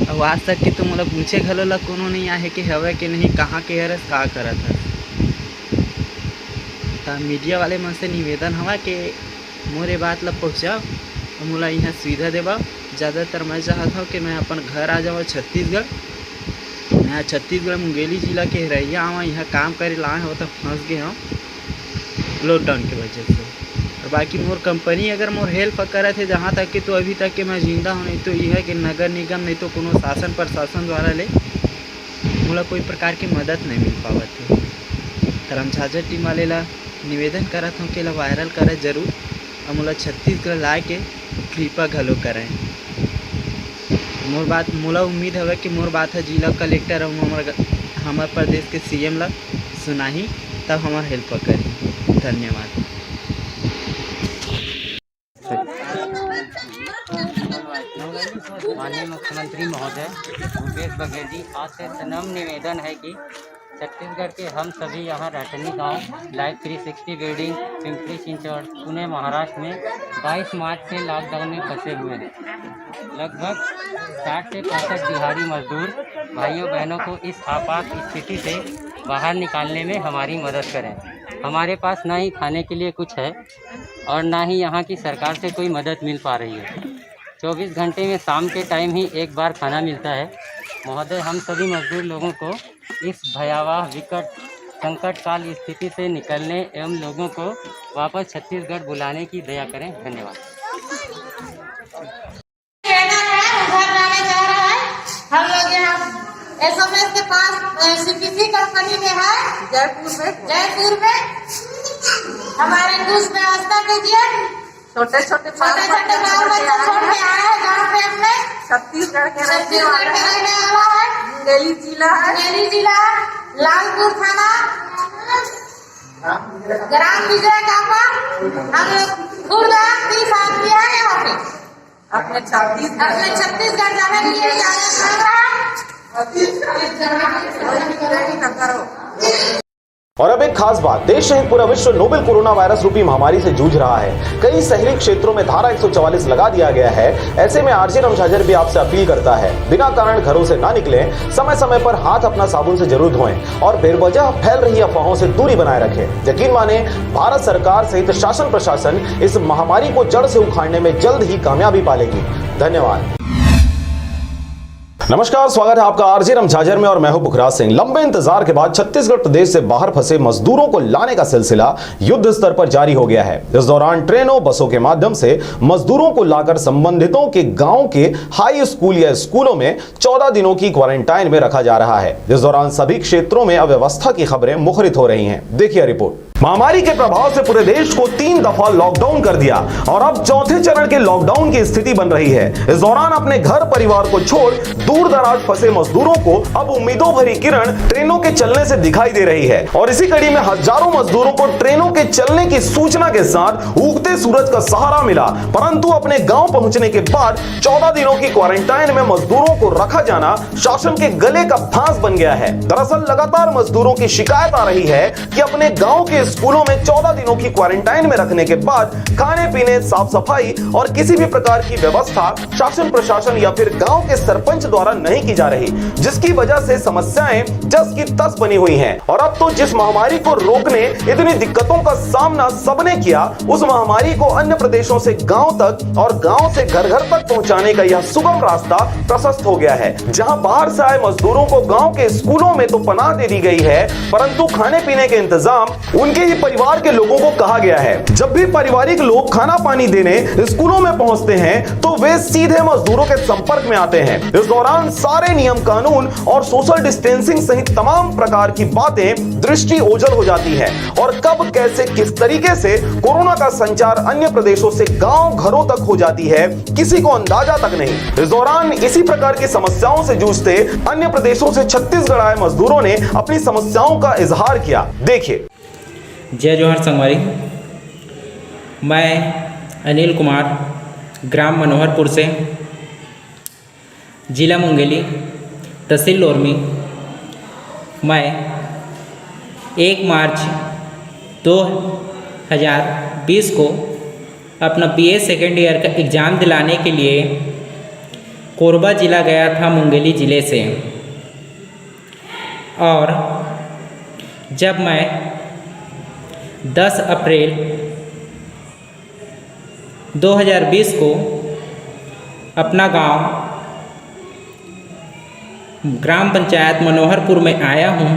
और आज तक के तो मोला पूछे घलो ला कोनो नहीं आहे कि हवे कि नहीं, कहाँ के हरस का करत है। तो मीडिया वाले मन से निवेदन हवा कि मोरे बात ला पहुँचाओ और मोला यहाँ सुविधा देवा। ज़्यादातर मैं चाहता हूँ कि मैं अपन घर आ जाऊँ छत्तीसगढ़। मैं छत्तीसगढ़ मुंगेली जिला के रहिया आवा, यहाँ काम करे लाए हो तो फंस गए हूँ लॉकडाउन की वजह से। और बाकी मोर कंपनी अगर मोर हेल्प करे थे जहाँ तक कि तो अभी तक के मैं जिंदा हूँ, नहीं तो यह है कि नगर निगम नहीं तो कोनो शासन प्रशासन द्वारा ले मोला कोई प्रकार की मदद नहीं मिल पावत है। धर्मझाझर टीम वाले ला निवेदन करत हूँ कि ला वायरल करे जरूर और मोला छत्तीसगढ़ ला के कृपा घलो करें। मोर बात मोला उम्मीद है कि मोर बात है जिला कलेक्टर और हमारे प्रदेश के CM ला सुनाही तब हमारा हेल्प करी। धन्यवाद। माननीय मुख्यमंत्री महोदय भूपेश बघेल जी, आपसे सनम निवेदन है कि छत्तीसगढ़ के हम सभी यहाँ रहटनी गांव लाइफ 360 बिल्डिंग पिंपरी चिंचवड़ पुणे महाराष्ट्र में 22 मार्च से लॉकडाउन में फंसे हुए हैं। लगभग 60 से 65 बिहारी मजदूर भाइयों बहनों को इस आपात स्थिति से बाहर निकालने में हमारी मदद करें। हमारे पास ना ही खाने के लिए कुछ है और ना ही यहाँ की सरकार से कोई मदद मिल पा रही है। 24 घंटे में शाम के टाइम ही एक बार खाना मिलता है। महोदय, हम सभी मजदूर लोगों को इस भयावह विकट संकट काल स्थिति से निकलने एवं लोगों को वापस छत्तीसगढ़ बुलाने की दया करें। धन्यवाद। हम लोग यहाँ SMS के पास CPC कंपनी में है जयपुर में हमारे कुछ व्यवस्था कीजिए। छोटे छोटे बाल बच्चे छोड़ के आए हैं जहाँ पे हमने छत्तीसगढ़ के रहने वाला है। मुंगेली जिला लालपुर थाना ग्राम विजय कापा। हम लोग पूरा 30 आदमी है यहाँ पे अपने छत्तीसगढ़ जाने के लिए जा रहे हैं। और अब एक खास बात, देश सहित पूरा विश्व नोवेल कोरोना वायरस रूपी महामारी से जूझ रहा है। कई शहरी क्षेत्रों में धारा 144 लगा दिया गया है। ऐसे में आरजे रमझाझर भी आपसे अपील करता है, बिना कारण घरों से ना निकलें, समय समय पर हाथ अपना साबुन से जरूर धोएं और बेवजह फैल रही अफवाहों से दूरी बनाए रखें। यकीन माने, भारत सरकार सहित शासन प्रशासन इस महामारी को जड़ से उखाड़ने में जल्द ही कामयाबी पालेगी। धन्यवाद। नमस्कार, स्वागत है आपका आरजे रमझाझर में और मैं हूं पुखराज सिंह। लंबे इंतजार के बाद छत्तीसगढ़ प्रदेश से बाहर फंसे मजदूरों को लाने का सिलसिला युद्ध स्तर पर जारी हो गया है। इस दौरान ट्रेनों बसों के माध्यम से मजदूरों को लाकर संबंधितों के गांव के हाई स्कूल या स्कूलों में 14 दिनों की क्वारंटाइन में रखा जा रहा है। इस दौरान सभी क्षेत्रों में अव्यवस्था की खबरें मुखरित हो रही हैं। देखिए रिपोर्ट। महामारी के प्रभाव से पूरे देश को 3 दफा लॉकडाउन कर दिया और अब चौथे चरण के लॉकडाउन की स्थिति बन रही है। इस दौरान अपने घर परिवार को छोड़ दूर दराज फंसे मजदूरों को अब उम्मीदों भरी किरण ट्रेनों के चलने से दिखाई दे रही है और इसी कड़ी में हजारों मजदूरों को ट्रेनों के चलने की सूचना के साथ उगते सूरज का सहारा मिला, परंतु अपने गांव पहुंचने के बाद 14 दिनों की क्वारंटाइन में मजदूरों को रखा जाना शासन के गले का फांस बन गया है। दरअसल लगातार मजदूरों की शिकायत आ रही है कि अपने गांव के स्कूलों में 14 दिनों की क्वारंटाइन में रखने के बाद खाने पीने, साफ सफाई और किसी भी प्रकार की व्यवस्था शासन प्रशासन या फिर गांव के सरपंच द्वारा नहीं की जा रही, जिसकी वजह से समस्याएं जस की तस बनी हुई हैं। और अब तो जिस महामारी को रोकने इतनी दिक्कतों का सामना सबने किया, उस महामारी को अन्य प्रदेशों से गांव तक और गांव से घर घर तक पहुंचाने का यह सुगम रास्ता प्रशस्त हो गया है। जहां बाहर से आए मजदूरों को गांव के स्कूलों में तो पनाह दे दी गई है, परंतु खाने पीने के इंतजाम उनके ही परिवार के लोगों को कहा गया है। जब भी पारिवारिक लोग खाना पानी देने स्कूलों में पहुंचते हैं तो वे सीधे मजदूरों के संपर्क में आते हैं। इस दौरान सारे नियम कानून और सोशल डिस्टेंसिंग सहित तमाम प्रकार की बातें दृष्टि ओझल हो जाती है और कब कैसे किस तरीके से कोरोना का संचार अन्य प्रदेशों से गांव घरों तक हो जाती है, किसी को अंदाजा तक नहीं। इस दौरान इसी प्रकार की समस्याओं से जूझते अन्य प्रदेशों से छत्तीसगढ़ आए मजदूरों ने अपनी समस्याओं का इजहार किया। देखिए। जय जोहार संगवारी, मैं अनिल कुमार ग्राम मनोहरपुर से, जिला मुंगेली, तहसील लोरमी। मैं 1 मार्च 2020 को अपना BA सेकेंड ईयर का एग्ज़ाम दिलाने के लिए कोरबा ज़िला गया था, मुंगेली ज़िले से। और जब मैं 10 अप्रैल 2020 को अपना गांव ग्राम पंचायत मनोहरपुर में आया हूं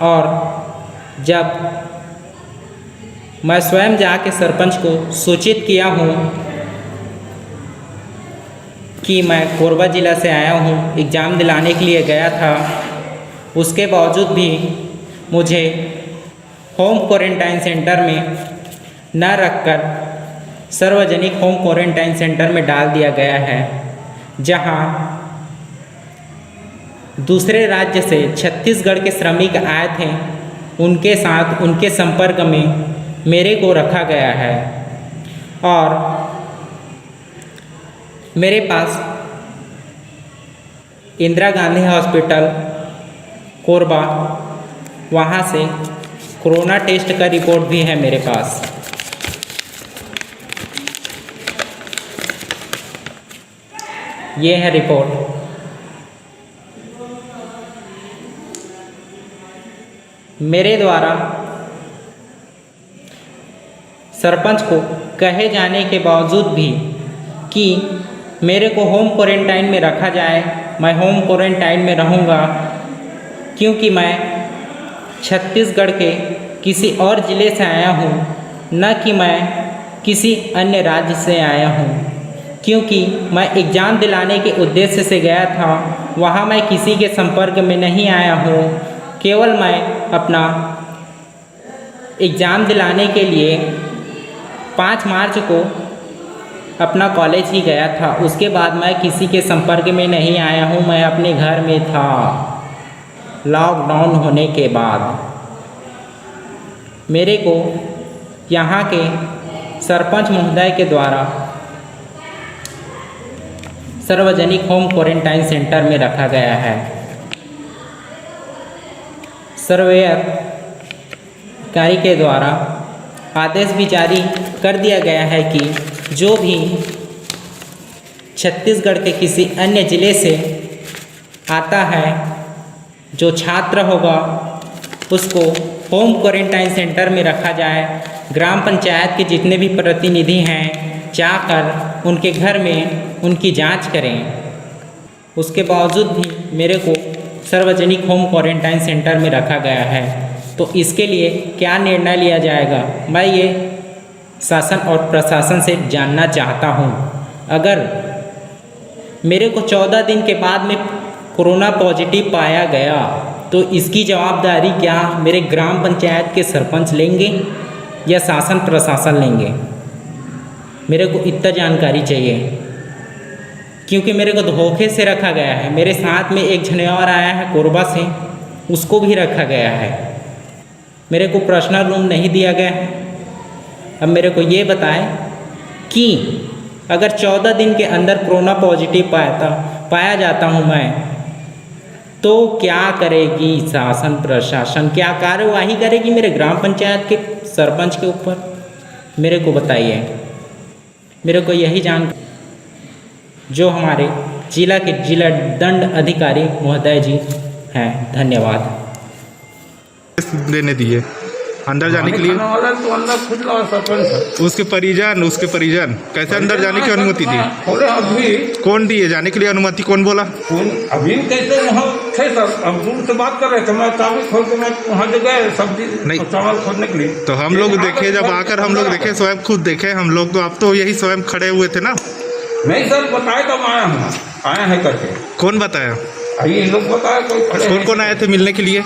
और जब मैं स्वयं जाके सरपंच को सूचित किया हूं कि मैं कोरबा ज़िला से आया हूं, एग्ज़ाम दिलाने के लिए गया था, उसके बावजूद भी मुझे होम क्वारंटाइन सेंटर में न रखकर सार्वजनिक होम क्वारंटाइन सेंटर में डाल दिया गया है, जहां दूसरे राज्य से छत्तीसगढ़ के श्रमिक आए थे, उनके साथ उनके संपर्क में मेरे को रखा गया है। और मेरे पास इंदिरा गांधी हॉस्पिटल कोरबा, वहाँ से कोरोना टेस्ट का रिपोर्ट भी है मेरे पास। ये है रिपोर्ट। मेरे द्वारा सरपंच को कहे जाने के बावजूद भी कि मेरे को होम क्वारंटाइन में रखा जाए, मैं होम क्वारंटाइन में रहूँगा, क्योंकि मैं छत्तीसगढ़ के किसी और ज़िले से आया हूँ, न कि मैं किसी अन्य राज्य से आया हूँ। क्योंकि मैं एग्ज़ाम दिलाने के उद्देश्य से गया था, वहाँ मैं किसी के संपर्क में नहीं आया हूँ। केवल मैं अपना एग्ज़ाम दिलाने के लिए 5 मार्च को अपना कॉलेज ही गया था, उसके बाद मैं किसी के संपर्क में नहीं आया हूँ। मैं अपने घर में था लॉकडाउन होने के बाद। मेरे को यहाँ के सरपंच महोदय के द्वारा सार्वजनिक होम क्वारंटाइन सेंटर में रखा गया है। सर्वेयर अधिकारी के द्वारा आदेश भी जारी कर दिया गया है कि जो भी छत्तीसगढ़ के किसी अन्य ज़िले से आता है, जो छात्र होगा उसको होम क्वारंटाइन सेंटर में रखा जाए। ग्राम पंचायत के जितने भी प्रतिनिधि हैं जाकर उनके घर में उनकी जांच करें। उसके बावजूद भी मेरे को सार्वजनिक होम क्वारंटाइन सेंटर में रखा गया है, तो इसके लिए क्या निर्णय लिया जाएगा, मैं ये शासन और प्रशासन से जानना चाहता हूँ। अगर मेरे को 14 दिन के बाद में कोरोना पॉजिटिव पाया गया तो इसकी जवाबदारी क्या मेरे ग्राम पंचायत के सरपंच लेंगे या शासन प्रशासन लेंगे? मेरे को इतना जानकारी चाहिए, क्योंकि मेरे को धोखे से रखा गया है। मेरे साथ में एक जने और आया है कोरबा से, उसको भी रखा गया है। मेरे को पर्सनल रूम नहीं दिया गया है। अब मेरे को ये बताएं कि अगर 14 दिन के अंदर कोरोना पॉजिटिव पाया जाता हूँ मैं, तो क्या करेगी शासन प्रशासन, क्या कार्यवाही करेगी मेरे ग्राम पंचायत के सरपंच के ऊपर? मेरे को बताइए। मेरे को यही जान जो हमारे जिला के जिला दंड अधिकारी महोदय जी हैं। धन्यवाद। देने दिए अंदर जाने के लिए तो अंदर खुद सरपंच उसके परिजन कैसे अंदर जाने की अनुमति दी? अभी कौन दिए जाने के लिए अनुमति? कौन बोला? अभी कैसे वहाँ थे सर, अब दूर से बात कर रहे थे, मैं चाबी खोल के मैं वहाँ से गए सब्जी नहीं चावल खोलने के लिए। तो हम लोग देखे, जब आकर हम लोग देखे, स्वयं खुद देखे हम लोग, तो आप तो यही स्वयं खड़े हुए थे ना? नहीं सर, बताए तब आया है करके। कौन बताया? ये लोग बताया। कौन कौन आए थे मिलने के लिए?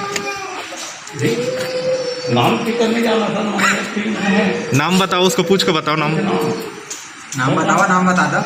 नाम की करने जाना था। नाम बताओ, उसको पूछ के बताओ। नाम बताओ, नाम बता दो।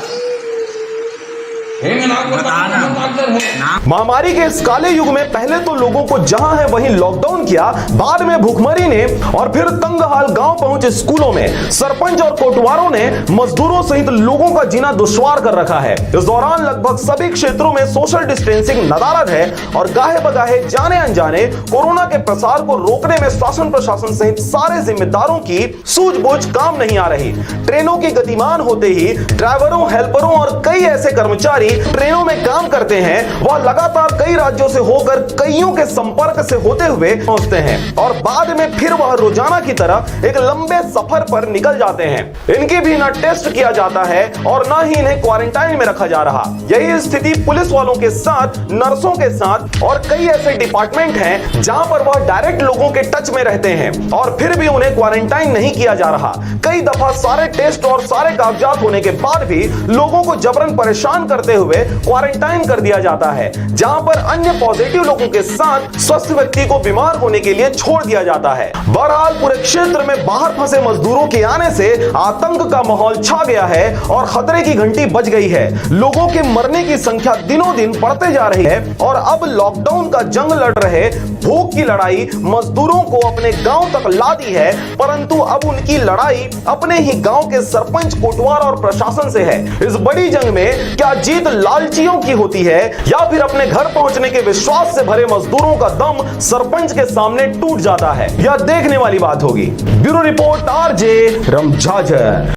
महामारी के इस काले युग में पहले तो लोगों को जहां है वहीं लॉकडाउन किया, बाद में भूखमरी ने और फिर तंगहाल गांव पहुंचे स्कूलों में सरपंच और कोटवारों ने मजदूरों सहित लोगों का जीना दुश्वार कर रखा है। इस दौरान लगभग सभी क्षेत्रों में सोशल डिस्टेंसिंग नदारद है और गाहे बगाहे जाने अनजाने कोरोना के प्रसार को रोकने में शासन प्रशासन सहित सारे जिम्मेदारों की सूझबूझ काम नहीं आ रही। ट्रेनों की गतिमान होते ही ड्राइवरों, हेल्परों और कई ऐसे कर्मचारी ट्रेनों में काम करते हैं, वह लगातार कई राज्यों से होकर कईयों के संपर्क से होते हुए पहुंचते हैं और बाद में फिर वह रोजाना की तरह एक लंबे सफर पर निकल जाते हैं। इनकी भी न टेस्ट किया जाता है और न ही इन्हें क्वारंटाइन में रखा जा रहा। यही स्थिति पुलिस वालों के साथ, नर्सों के साथ और कई ऐसे डिपार्टमेंट हैं जहां पर वह डायरेक्ट लोगों के टच में रहते हैं और फिर भी उन्हें क्वारंटाइन नहीं किया जा रहा। कई दफा सारे टेस्ट और सारे कागजात होने के बाद भी लोगों को जबरन परेशान करते हुए क्वारंटाइन कर दिया जाता है, जहां पर अन्य पॉजिटिव लोगों के साथ स्वस्थ व्यक्ति को बीमार होने के लिए छोड़ दिया जाता है। बहरहाल पूरे क्षेत्र में बाहर फंसे मजदूरों के आने से आतंक का माहौल छा गया है और खतरे की घंटी बज गई है। लोगों के मरने की संख्या दिनों दिन बढ़ते जा रही है और अब लॉकडाउन का जंग लड़ रहे भूख की लड़ाई मजदूरों को अपने गांव तक ला दी है, परंतु अब उनकी लड़ाई अपने ही गांव के सरपंच, कोटवार और प्रशासन से है। इस बड़ी जंग में क्या जीत लालचियों की होती है या फिर अपने घर पहुंचने के विश्वास से भरे मजदूरों का दम सरपंच के सामने टूट जाता है? यह देखने वाली बात होगी। Bureau report, RJ Ramjhajhar.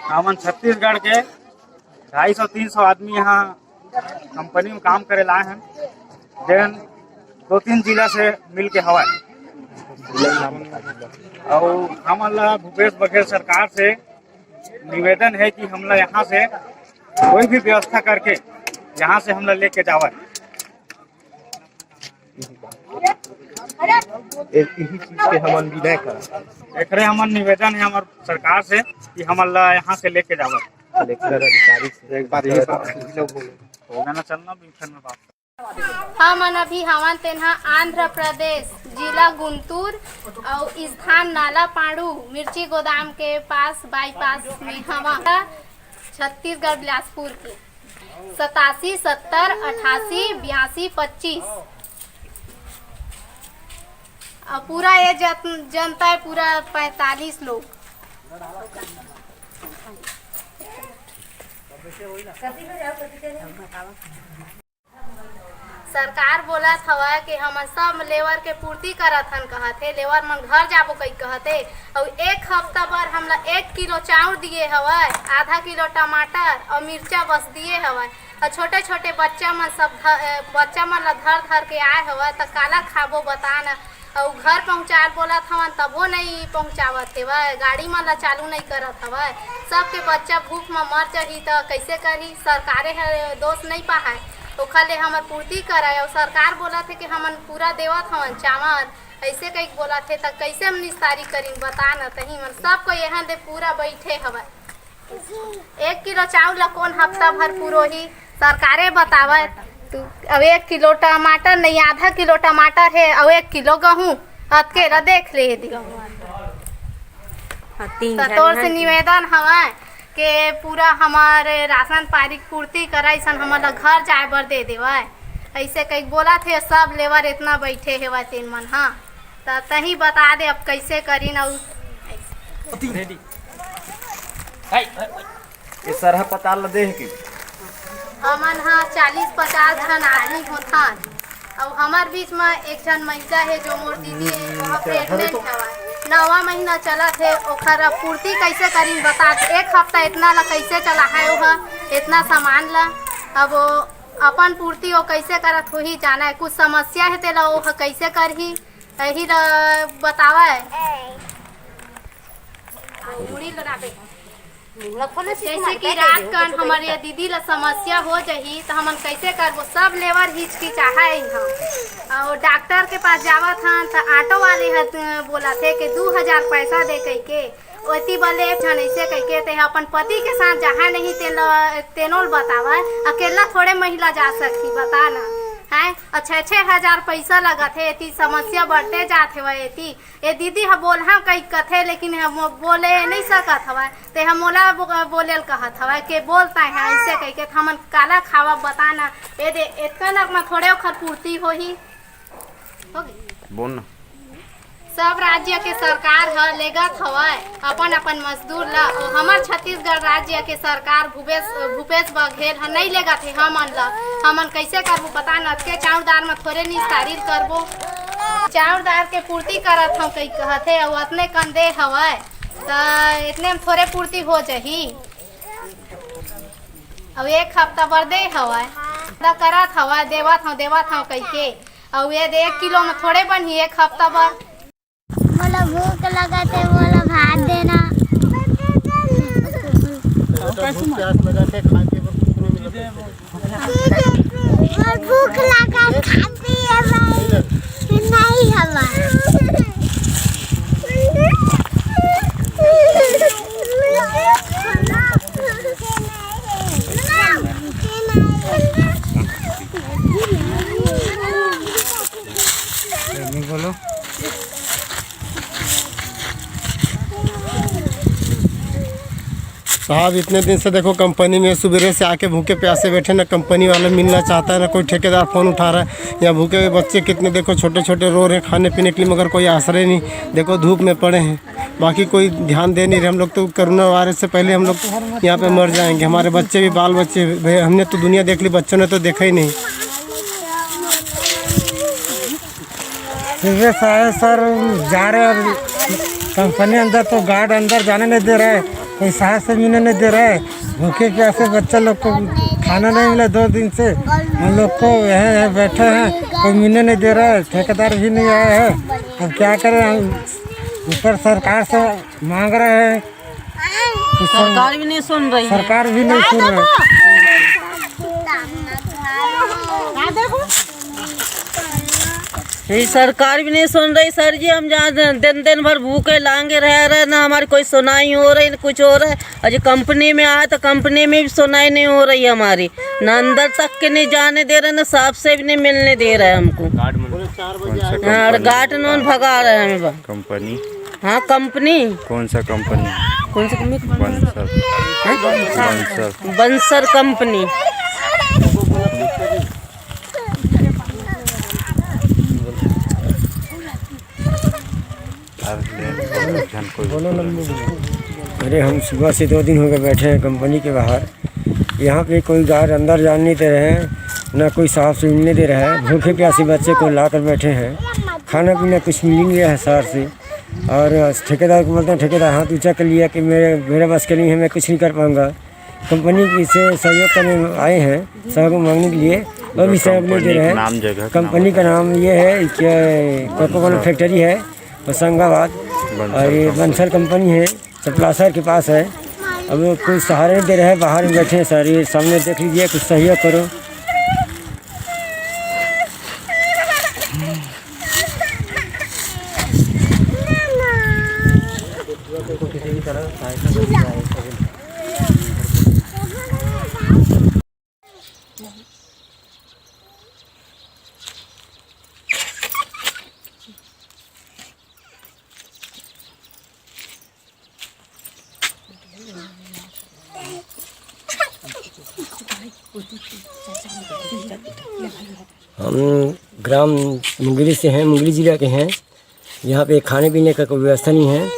हमन छत्तीसगढ़ के 250-300 आदमी यहाँ कंपनी में काम करे लाए हैं, जन 2-3 जिला से मिल के हवा और हमारा भूपेश बघेल सरकार से निवेदन है कि हमला यहाँ से कोई भी व्यवस्था करके यहाँ से हमला लेके जावा। यही चीज के हमन विनय कर एकरे हमन निवेदन है हमार सरकार से कि हमला यहाँ से लेके जावा। कलेक्टर अधिकारी से एक बार होगा ना, चलना मिशन में बात। हमन अभी हवन तेन्हा आंध्र प्रदेश जिला गुंटूर और स्थान नाला पांडू मिर्ची गोदाम के पास बाईपास में हवा छत्तीसगढ़ बिलासपुर की 87 70 88 82 25 और पूरा ये जनता है पूरा 45 लोग। सरकार बोला था कि हम सब लेबर के पूर्ति करत हन कहते, लेबर मन घर जाबो कई कहते। और एक हफ्ता पर हमला 1 किलो चाउर दिए हवा, आधा किलो टमाटर और मिर्चा बस दिए हवा। और छोटे छोटे बच्चा मन ला धर धर के आए हवा, तो काला खाबो बताना। और घर पहुँचा बोला था तबो नहीं पहुँचावत है वह, गाड़ी में ला चालू नहीं करत हवा। सबके बच्चा भूख में मर जाही तो कैसे करी, सरकारे दोष नहीं पाए ओखा ले हमर पूर्ति कराए। और सरकार बोला थे कि हमन पूरा देवत हवन चावल, ऐसे कई बोला थे तो कैसे हम निस्तारी करी बता न। तही मन सबको यहाँ दे पूरा बैठे हवा। 1 किलो चावल ला कौन हफ्ता भर पूरो ही सरकारे बतावे। अब 1 किलो टमाटर नहीं, आधा किलो टमाटर है और 1 किलो गेहूँ के देख ले दी। तोर से निवेदन हवा के पूरा हमारे राशन पानी पूर्ति कराई सन, हमारा घर जाए बर दे देवा। ऐसे कई बोला थे सब लेबर इतना बैठे है तीन मन। हाँ तो तही बता दे अब कैसे करी ना। सर पता ल दे कि हमन हाँ 40-50 जन आदमी होथन। और हमार बीच में एक जन महिला है जो मोर दीदी है, वहाँ प्रेग्नेंट हवा, 9वां महीना चला थे। ओखर पूर्ति कैसे करी बता। 1 हफ्ता इतना ला कैसे चला है वह इतना सामान ला। अब अपन पूर्ति वो कैसे करत हो ही जाना है। कुछ समस्या है तेला वो कैसे कर ही यही बतावा है। जैसे कि रात कन हमारे दीदी ला समस्या हो जाही तो हमन कैसे करबो। सब लेबर हिचकिचाहा है। और डॉक्टर के पास जावत हन तो ऑटो वाले बोला थे कि 2000 पैसा दे कह के ओती वाले जन ऐसे कह के ते अपन पति के साथ जहाँ नहीं तेनोल बतावा। अकेला थोड़े महिला जा सकती बता ना है। 6,000 पैसा लगा थे, इतनी समस्या बढ़ते जाते हुए। ये दीदी हम बोल हाँ कई कथे लेकिन हम बोले नहीं सकत हवा। ते हम मोला बोले कहत हवा के बोलता है ऐसे कह के हमन काला खावा बताना। ये दे इतना नक में थोड़े ओखर पूर्ति हो ही होगी। बोल ना सब राज्य के सरकार है लेगत हवा अपन अपन मजदूर ला। और हमार छत्तीसगढ़ राज्य के सरकार भूपेश बघेल है नहीं लेगत है हमन ला। हमन कैसे करबो पता न के चाउरदार में थोड़े निस्तारी करबो। चाउरदार के पूर्ति करत हम कई कहते और उतने कम दे हवा तो इतने में थोड़े पूर्ति हो जाही। अब 1 हफ्ता बर दे हवा तो करत हवा देवत हूँ कई के। और ये 1 किलो में थोड़े बनी 1 हफ्ता बर। मोला भूख लगा थे, मोला भात देना। भूख लगा खाती है भाई नहीं हवा। बोलो साहब इतने दिन से देखो कंपनी में सुबह से आके भूखे प्यासे बैठे ना कंपनी वाला मिलना चाहता है ना कोई ठेकेदार फ़ोन उठा रहा है। या भूखे हुए बच्चे कितने देखो छोटे छोटे रो रहे हैं खाने पीने के लिए मगर कोई आश्रय नहीं। देखो धूप में पड़े हैं, बाकी कोई ध्यान दे नहीं रहे। हम लोग तो कोरोना वायरस से पहले हम लोग यहाँ पे मर जाएंगे। हमारे बच्चे भी बाल बच्चे भाई हमने तो दुनिया देख ली, बच्चों ने तो देखा ही नहीं। सुबह से सर जा रहे कंपनी अंदर तो गार्ड अंदर जाने नहीं दे रहे, कोई साहस से मिलने नहीं दे रहे। भूखे प्यासे बच्चे लोग को खाना नहीं मिला 2 दिन से। हम लोग को यहाँ बैठे हैं, कोई मिलने नहीं दे रहा है, ठेकेदार भी नहीं आया है। अब क्या करें, हम ऊपर सरकार से मांग रहे हैं। सरकार भी नहीं सुन रही, सरकार भी नहीं सुन रही। ये सरकार भी नहीं सुन रही सर जी। हम जहाँ दिन भर भूखे लांगे रह रहे ना, हमारी कोई सुनाई हो रही ना कुछ हो रहा है। और जो कंपनी में आए तो कंपनी में भी सुनाई नहीं हो रही हमारी, ना अंदर तक के नहीं जाने दे रहे ना साफ से भी नहीं मिलने दे रहे हमको। हाँ गार्ड नॉन भगा रहे हैं हमें कंपनी। हाँ कंपनी कौन सा कंपनी? कौन सा कंपनी? बंसर। बंसर कंपनी। अरे हम सुबह से 2 दिन हो गए बैठे हैं कंपनी के बाहर। यहाँ पे कोई गार्ड अंदर जाने नहीं दे रहे हैं। ना कोई साफ से मिलने दे रहा है। भूखे प्यासे बच्चे को ला कर बैठे हैं, खाना पीना कुछ मिल नहीं रहा है शहर से। और ठेकेदार को बोलते हैं, ठेकेदार हाथ ऊँचा कर लिया कि मेरे बस के नहीं है, मैं कुछ नहीं कर पाऊँगा। कंपनी से सहयोग करने आए हैं, सहयोग मांगने के लिए, और भी सहयोग नहीं दे रहे हैं। कंपनी का नाम ये है कि कोको कोला फैक्ट्री है होशंगाबाद, और ये बंसल कंपनी है, चपलासर के पास है। अब कोई सहारे नहीं दे रहे हैं, बाहर में बैठे हैं सर। ये सामने देख लीजिए, कुछ सहयोग करो। हम ग्राम मुंगेली से हैं, मुंगेली ज़िला के हैं। यहाँ पे खाने पीने का कोई व्यवस्था नहीं है।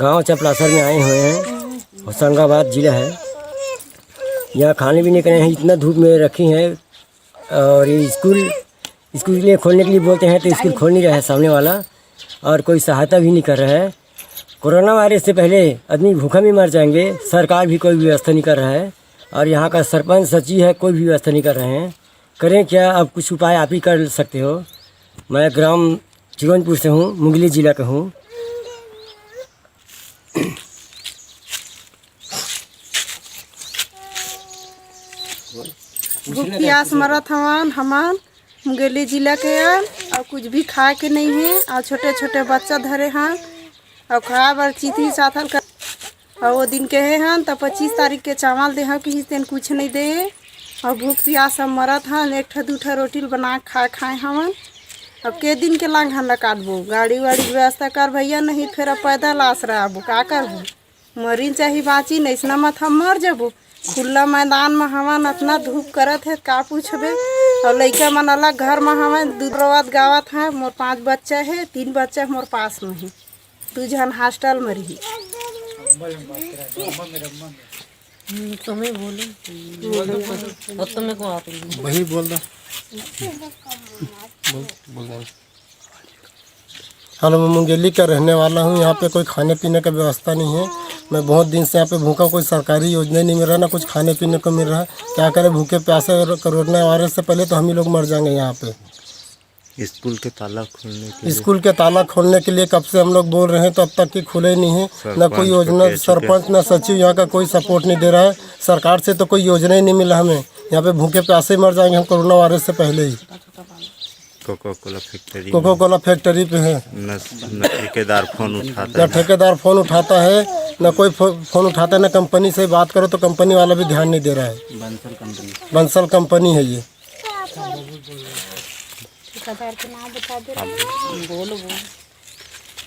गांव चपलासर में आए हुए हैं, होशंगाबाद ज़िला है। यहाँ खाने पीने का नहीं, इतना धूप में रखी हैं। और ये स्कूल के लिए खोलने के लिए बोलते हैं तो स्कूल खोल नहीं रहा है सामने वाला, और कोई सहायता भी नहीं कर रहा है। कोरोना वायरस से पहले आदमी भूखा में मर जाएंगे, सरकार भी कोई व्यवस्था नहीं कर रहा है। और यहाँ का सरपंच सचिव है, कोई भी व्यवस्था नहीं कर रहे हैं। करें क्या? अब कुछ उपाय आप ही कर सकते हो। मैं ग्राम जीवनपुर से हूँ, मुंगेली ज़िला का हूँ। भूख प्यास मरत हमान मुंगेली जिला के और कुछ भी खाए के नहीं है। और छोटे छोटे बच्चा धरे हैं और खाए बर चिथी साथल कर, और वो दिन कहे हैं तो 25 तारीख के चावल दे हैं कि इस दिन कुछ नहीं दे। और भूख प्यास सब मरत हैं, एक ठा दू ठा रोटी बना खाए हमन। अब के दिन के लांग हम काटबो, गाड़ी वाड़ी व्यवस्था कर भैया, नहीं फिर अब पैदल आसरा आबो, का करबो? मरीन चाहे बाँची, नहीं मत हम मर जबो। खुला मैदान में हवन इतना धूप करत है, का पूछबे। और लड़का मन अलग घर में हवन दूध रवात गावत है। मोर 5 बच्चा है, 3 बच्चा मोर पास में है, 2 जन हॉस्टल में रही। तुम्हें बोलो तुम्हें को आते वही बोल दो। हेलो, मैं मुंगेली का रहने वाला हूँ। यहाँ पे कोई खाने पीने का व्यवस्था नहीं है। मैं बहुत दिन से यहाँ पे भूखा, कोई सरकारी योजना नहीं मिल रहा, ना कुछ खाने पीने को मिल रहा है। क्या करें, भूखे प्यासे। कोरोना वायरस से पहले तो हम ही लोग मर जाएंगे। यहाँ पे स्कूल के ताला खोलने के लिए कब से हम लोग बोल रहे हैं, तो अब तक की खुले नहीं है। ना कोई योजना, सरपंच ना सचिव यहाँ का कोई सपोर्ट नहीं दे रहा है। सरकार से तो कोई योजना ही नहीं मिला हमें। यहाँ पे भूखे प्यासे मर जाएंगे हम कोरोना वायरस से पहले ही। कोको कोला फैक्ट्री पे है, न ठेकेदार फ़ोन उठाता है, न कोई फ़ोन उठाता है, न कंपनी से बात करो तो कंपनी वाला भी ध्यान नहीं दे रहा है। बंसल कंपनी है ये।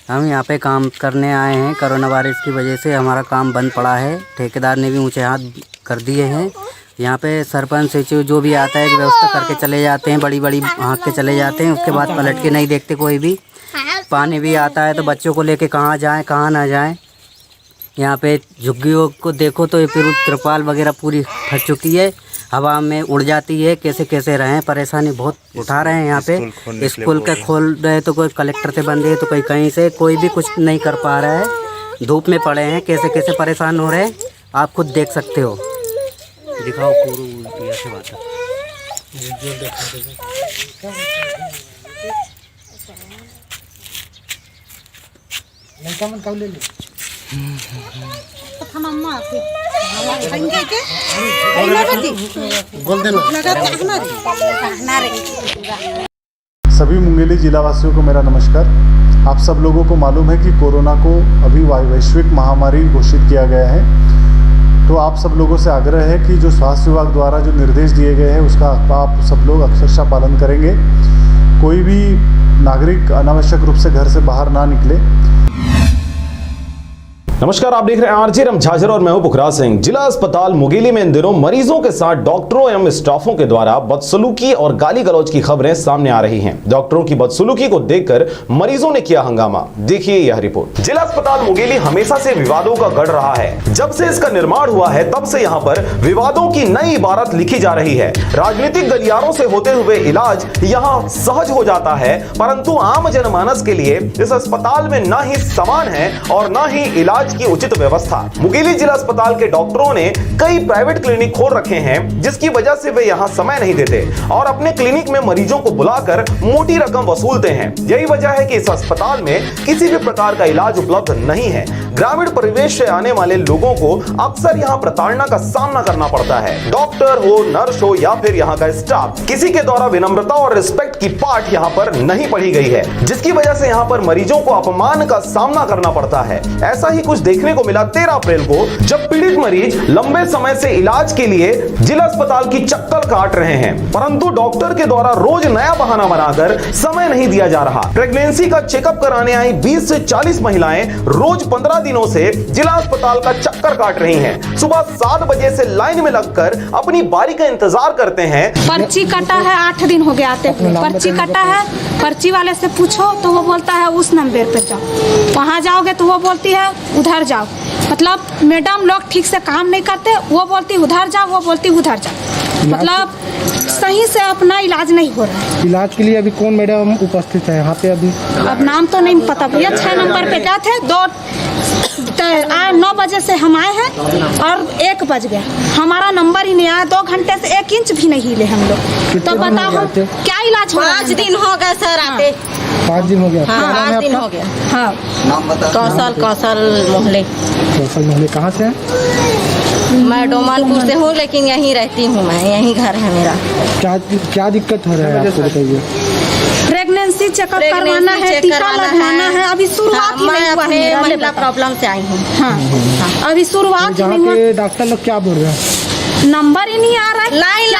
हम यहाँ पे काम करने आए हैं। कोरोना वायरस की वजह से हमारा काम बंद पड़ा है। ठेकेदार ने भी ऊंचे हाथ कर दिए हैं। यहाँ पे सरपंच सचिव जो भी आता है व्यवस्था करके चले जाते हैं, बड़ी बड़ी हाँक के चले जाते हैं, उसके बाद पलट के नहीं देखते कोई भी। पानी भी आता है तो बच्चों को लेके कहाँ जाएं कहाँ ना जाएं। यहाँ पे झुग्गियों को देखो तो ये फिर त्रिपाल वगैरह पूरी फट चुकी है, हवा में उड़ जाती है। कैसे कैसे रहें, परेशानी बहुत उठा रहे हैं। यहाँ पे स्कूल के खोल रहे तो कोई कलेक्टर से बंद है तो कोई कहीं से, कोई भी कुछ नहीं कर पा रहा है। धूप में पड़े हैं, कैसे कैसे परेशान हो रहे हैं, आप खुद देख सकते हो। दिखाओ पूरी ऐसे बात है। सभी मुंगेली जिला वासियों को मेरा नमस्कार। आप सब लोगों को मालूम है कि कोरोना को अभी वैश्विक महामारी घोषित किया गया है। तो आप सब लोगों से आग्रह है कि जो स्वास्थ्य विभाग द्वारा जो निर्देश दिए गए हैं उसका आप सब लोग अक्षरशः पालन करेंगे। कोई भी नागरिक अनावश्यक रूप से घर से बाहर ना निकले। नमस्कार, आप देख रहे हैं आरजे रम झाझर और मैं हूं पुखराज सिंह। जिला अस्पताल मुंगेली में इन दिनों मरीजों के साथ डॉक्टरों एवं स्टाफों के द्वारा बदसलूकी और गाली गलौज की खबरें सामने आ रही हैं। डॉक्टरों की बदसलूकी को देखकर मरीजों ने किया हंगामा। देखिए यह रिपोर्ट। जिला अस्पताल मुंगेली हमेशा से विवादों का गढ़ रहा है। जब से इसका निर्माण हुआ है तब से यहाँ पर विवादों की नई इबारत लिखी जा रही है। राजनीतिक गलियारों से होते हुए इलाज यहाँ सहज हो जाता है, परंतु आम जनमानस के लिए इस अस्पताल में न ही सामान है और न ही इलाज की उचित व्यवस्था। मुंगेली जिला अस्पताल के डॉक्टरों ने कई प्राइवेट क्लिनिक खोल रखे हैं, जिसकी वजह से वे यहाँ समय नहीं देते और अपने क्लिनिक में मरीजों को बुलाकर मोटी रकम वसूलते हैं। यही वजह है कि इस अस्पताल में किसी भी प्रकार का इलाज उपलब्ध नहीं है। ग्रामीण परिवेश से आने वाले लोगों को अक्सर यहाँ प्रताड़ना का सामना करना पड़ता है। डॉक्टर हो, नर्स हो या फिर यहाँ का स्टाफ, किसी के द्वारा विनम्रता और रिस्पेक्ट की पाठ यहाँ पर नहीं पढ़ी गई है, जिसकी वजह से यहाँ पर मरीजों को अपमान का सामना करना पड़ता है। ऐसा ही कुछ देखने को मिला 13 अप्रैल को, जब पीड़ित मरीज लंबे समय से इलाज के लिए जिला अस्पताल की चक्कर काट रहे हैं, परंतु डॉक्टर के द्वारा रोज नया बहाना बनाकर समय नहीं दिया जा रहा। प्रेगनेंसी का चेकअप कराने आई 20 से 40 महिलाएं रोज 15 दिनों से जिला अस्पताल का चक्कर काट रही हैं। सुबह 7 बजे से लाइन में लगकर अपनी बारी का इंतजार करते हैं। पर्ची कटा है, 8 दिन हो गया आते। पर्ची कटा है, पर्ची वाले से पूछो तो वो बोलता है उस नंबर पे जाओ, वहाँ जाओगे तो वो बोलती है उधर जाओ। मतलब मैडम लोग ठीक से काम नहीं करते, वो बोलती उधर जाओ, वो बोलती उधर जाओ। मतलब सही से अपना इलाज नहीं हो रहा है। इलाज के लिए अभी कौन मैडम उपस्थित है यहाँ पे अभी? अब नाम तो नहीं पता भैया। 6 नंबर पे गए थे, 9 बजे से हम आए हैं और 1 बज गया, हमारा नंबर ही नहीं आया। 2 घंटे से 1 इंच भी नहीं हिले हम लोग। तो बताओ हम क्या इलाज हो? 5 दिन हो गए सर आते। 5 दिन हो गया? हाँ, 5 दिन हो गया। हाँ, नाम बता। कौशल मोहल्ले। कौशल मोहल्ले कहाँ से है? मैं डोमानपुर से हूँ, लेकिन यहीं रहती हूँ मैं, यहीं घर है मेरा। क्या दिक्कत हो रहा है आपको बताइए? प्रेगनेंसी चेकअप करवाना है, टीका लगवाना है। अभी शुरुआत ही नहीं हुआ है। महिला प्रॉब्लम से आई हूँ। हाँ, अभी शुरुआत ही नहीं हुआ। डॉक्टर लोग क्या बोल रहे हैं? नंबर ही नहीं आ रहा है। लाइन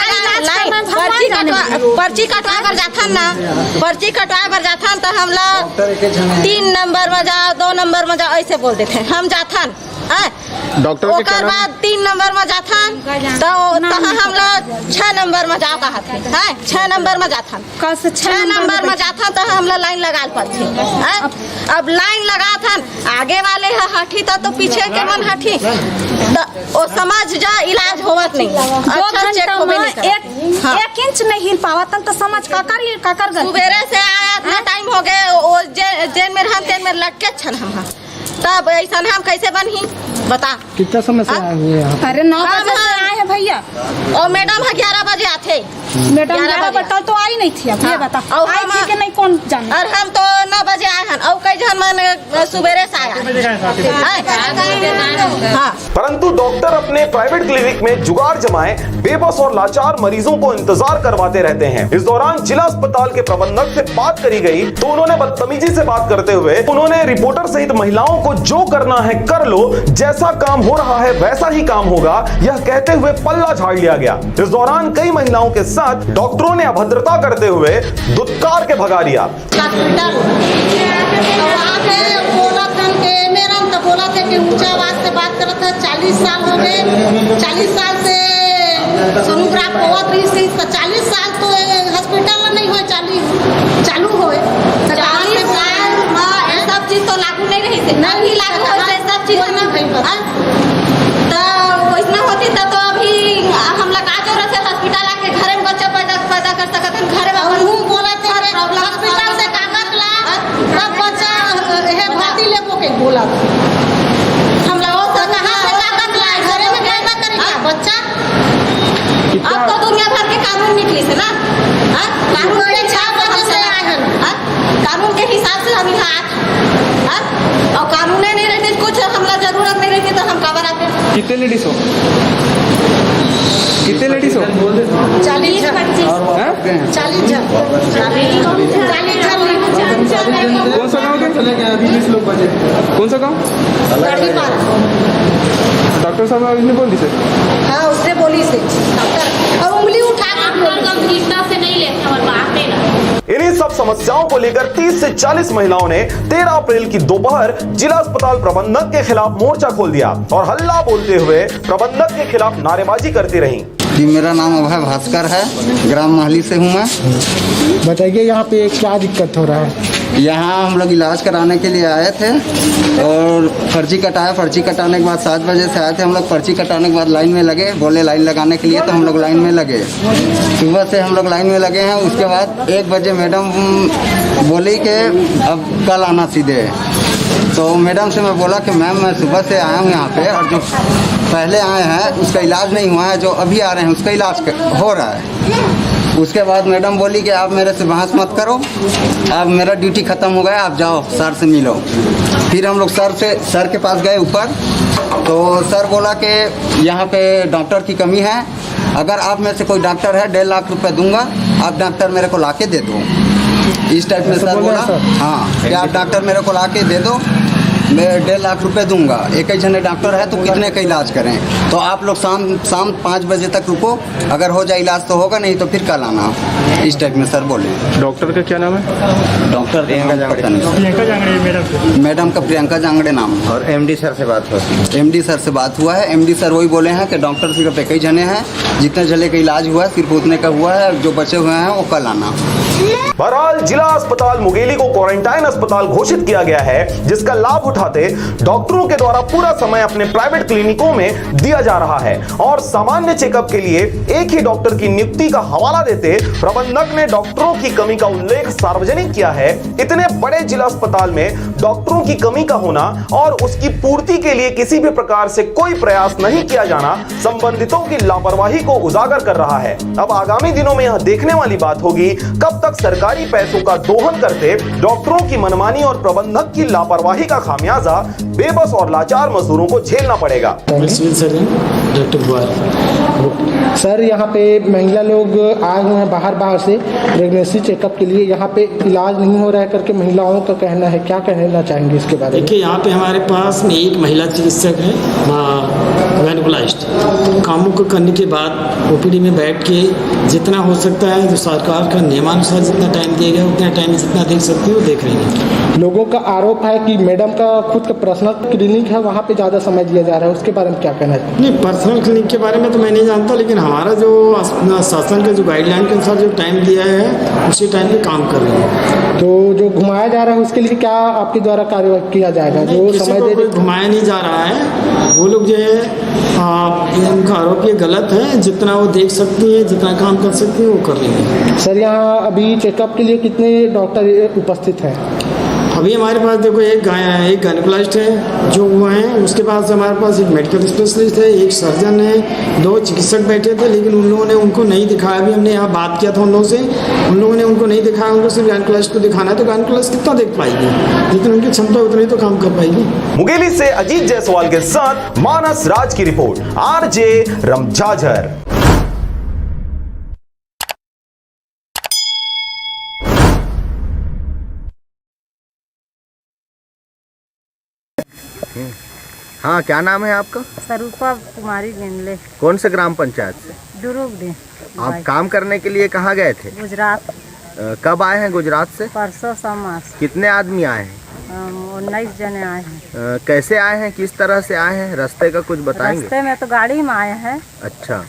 पर्ची कटवा कर जाता ना, पर्ची कटवा कर जाता तो हम लोग 3 नंबर में जाओ, 2 नंबर में जाओ ऐसे बोल देते हैं। हम जाता डॉक्टर के बाद 3 नंबर में जाता तो हम लोग 6 नंबर में जाओ कहा है। 6 नंबर में जाता, 6 नंबर में जाता तो हम लोग लाइन लगा पाते। अब लाइन लगा था, आगे वाले हठी तो पीछे के मन हठी तो समझ जा इलाज होवत नहीं। 2 घंटा में 1 इंच नहीं हिल पावा तो समझ काकर सुबेरे से आया इतना टाइम हो गए, जेन में हम तेन में लटके छन हम। तब ऐसा हम कैसे बनही बता? कितना समय से आए हुए हैं? अरे 9 बजे से आए हैं भैया। और मैडम 11 बजे आते। मैडम 11 बजे तो आई नहीं थी। अब ये बता आई थी कि नहीं कौन जाने। और हम तो 9 बजे आए हैं और कई जन मन सुबेरे से आया। परंतु डॉक्टर अपने प्राइवेट क्लिनिक में जुगाड़ जमाए बेबस और लाचार मरीजों को इंतजार करवाते रहते हैं। इस दौरान जिला अस्पताल के प्रबंधक से बात करी गई तो उन्होंने बदतमीजी से बात करते हुए उन्होंने रिपोर्टर सहित महिलाओं को जो करना है कर लो, जैसा काम हो रहा है वैसा ही काम होगा, यह कहते हुए पल्ला झाड़ लिया गया। इस दौरान कई महिलाओं के साथ डॉक्टरों ने अभद्रता करते हुए दुत्कार के भगा दिया। बोला थे कि ऊंचा आवाज से बात कर रहा था। 40 साल हो गए, 40 साल से सोनोग्राफ होवत रही थी। 40 साल तो हॉस्पिटल में नहीं हो चालू हो। 40 साल में सब चीज तो लागू नहीं रही थी, नहीं लागू होते सब चीज ना तो वैसा होती तो अभी हम लोग आज और से हॉस्पिटल आके घर में बच्चा पैदा कर सकते हैं। घर में हम बोला थे हॉस्पिटल से कागज ला तब बच्चा है भर्ती लेबो के बोला हम लोग से कहां से कागज लाए, घर में पैदा करेगा बच्चा। अब तो दुनिया भर के कानून निकली से ना, कानून के हिसाब से आए हैं, कानून के हिसाब से हम यहाँ और कानून नहीं रहते कुछ हमला जरूरत नहीं रहती तो हम कवर आते। कितने लेडीज हो? 40 कौन सा गाँव के? 20 लोग बचे। कौन सा गाँव? डॉक्टर साहब ने बोली से? हाँ उसने बोली से डॉक्टर और उंगली उठा गंभीरता से नहीं लेते और बात है ना। इन्हीं सब समस्याओं को लेकर 30 से 40 महिलाओं ने 13 अप्रैल की दोपहर जिला अस्पताल प्रबंधक के खिलाफ मोर्चा खोल दिया और हल्ला बोलते हुए प्रबंधक के खिलाफ नारेबाजी करती रहीं। जी, मेरा नाम अभय भास्कर है, ग्राम महली से हूँ मैं। बताइए यहाँ पे क्या दिक्कत हो रहा है? यहाँ हम लोग इलाज कराने के लिए आए थे और पर्ची कटाया। पर्ची कटाने के बाद 7 बजे से आए थे हम लोग। पर्ची कटाने के बाद लाइन में लगे, बोले लाइन लगाने के लिए, तो हम लोग लाइन में लगे। सुबह से हम लोग लाइन में लगे हैं। उसके बाद 1 बजे मैडम बोली कि अब कल आना सीधे। तो मैडम से मैं बोला कि मैम मैं सुबह से आया हूँ यहाँ पे और जो पहले आए हैं उसका इलाज नहीं हुआ है, जो अभी आ रहे हैं उसका इलाज हो रहा है। उसके बाद मैडम बोली कि आप मेरे से बहस मत करो, अब मेरा ड्यूटी ख़त्म हो गया, आप जाओ सर से मिलो। फिर हम लोग सर के पास गए ऊपर, तो सर बोला कि यहाँ पे डॉक्टर की कमी है, अगर आप में से कोई डॉक्टर है 1.5 लाख रुपए दूंगा, आप डॉक्टर मेरे को ला के दे दो। इस टाइप में सर बोला। हाँ, कि आप डॉक्टर मेरे को ला के दे दो, मैं 1.5 लाख रुपए दूंगा। एक ही जने डॉक्टर है तो कितने का इलाज करें, तो आप लोग शाम 5 बजे तक रुको, अगर हो जाए इलाज तो होगा, नहीं तो फिर कल आना। इस टाइप में सर बोले। डॉक्टर का क्या नाम है? डॉक्टर प्रियंका जांगड़े मैडम का प्रियंका जांगड़े नाम। और एमडी सर से बात हुआ? एमडी सर से बात हुआ है। एमडी सर वही बोले हैं कि डॉक्टर सिर्फ एक ही जने हैं, जितने जले का इलाज हुआ है सिर्फ उतने का हुआ है, जो बचे हुए हैं वो कल आना। बहरहाल जिला अस्पताल मुंगेली को क्वारंटाइन अस्पताल घोषित किया गया है, जिसका लाभ उठाते डॉक्टरों के द्वारा पूरा समय अपने प्राइवेट क्लिनिकों में दिया जा रहा है और सामान्य चेकअप के लिए एक ही डॉक्टर की नियुक्ति का हवाला देते प्रबंधक ने डॉक्टरों की कमी का उल्लेख सार्वजनिक किया है। इतने बड़े जिला अस्पताल में डॉक्टरों की कमी का होना और उसकी पूर्ति के लिए किसी भी प्रकार से कोई प्रयास नहीं किया जाना संबंधितों की लापरवाही को उजागर कर रहा है। अब आगामी दिनों में यह देखने वाली बात होगी कब तक सरकारी पैसों का दोहन करते डॉक्टरों की मनमानी और प्रबंधक की लापरवाही का खामियाजा बेबस और लाचार मजदूरों को झेलना पड़ेगा। सर, यहाँ पे महिला लोग आए हुए हैं बाहर से प्रेगनेंसी चेकअप के लिए, यहाँ पे इलाज नहीं हो रहा है करके महिलाओं का कहना है, क्या कहना चाहेंगे इसके बारे में? देखिए, यहाँ पे हमारे पास में एक महिला चिकित्सक है, गायनेकोलॉजिस्ट। कामों को करने के बाद ओपीडी में बैठ के जितना हो सकता है, जो सरकार का नियमानुसार जितना टाइम दिया गया उतना टाइम जितना देख सकती है वो देख रही है। लोगों का आरोप है कि मैडम का खुद का पर्सनल क्लिनिक है, वहाँ पे ज़्यादा समय दिया जा रहा है, उसके बारे में क्या कहना है? नहीं, पर्सनल क्लिनिक के बारे में तो मैं नहीं जानता, लेकिन हमारा जो शासन का जो गाइडलाइन के अनुसार जो टाइम दिया है उसी टाइम पे काम कर रही है। तो जो घुमाया जा रहा है उसके लिए क्या आपके द्वारा कार्रवाई किया जाएगा? जो समय दे घुमाया नहीं जा रहा है, वो लोग जो है उनका आरोप ये गलत है। जितना वो देख सकती है, जितना काम कर सकती है वो कर रही है। सर, यहाँ अभी चेकअप के लिए कितने डॉक्टर उपस्थित हैं? अभी हमारे पास देखो एक गायनेकोलॉजिस्ट है जो हुआ है, उसके पास हमारे पास एक मेडिकल स्पेशलिस्ट है, एक सर्जन है, 2 चिकित्सक बैठे थे, लेकिन उन लोगों ने उनको नहीं दिखाया। अभी हमने यहाँ बात किया था उन लोगों से, उन लोगों ने उनको नहीं दिखाया, उनको सिर्फ गायनेकोलॉजिस्ट को दिखाना है। तो गायनेकोलॉजिस्ट कितना देख पाएगी, जितनी उनकी क्षमता उतनी तो काम कर पाएगी। मुंगेली से अजीत जायसवाल के साथ मानस राज की रिपोर्ट, आरजे रमझाझर। हाँ, क्या नाम है आपका? स्वरूपा कुमारी गेंदले। कौन से ग्राम पंचायत से? दुरुगडी। आप काम करने के लिए कहाँ गए थे? गुजरात। कब आए हैं गुजरात से? परसों समास। कितने आदमी आए हैं? 19 जने आए हैं। कैसे आए हैं, किस तरह से आए हैं, रास्ते का कुछ बताएंगे? रास्ते में तो गाड़ी में आए हैं। अच्छा,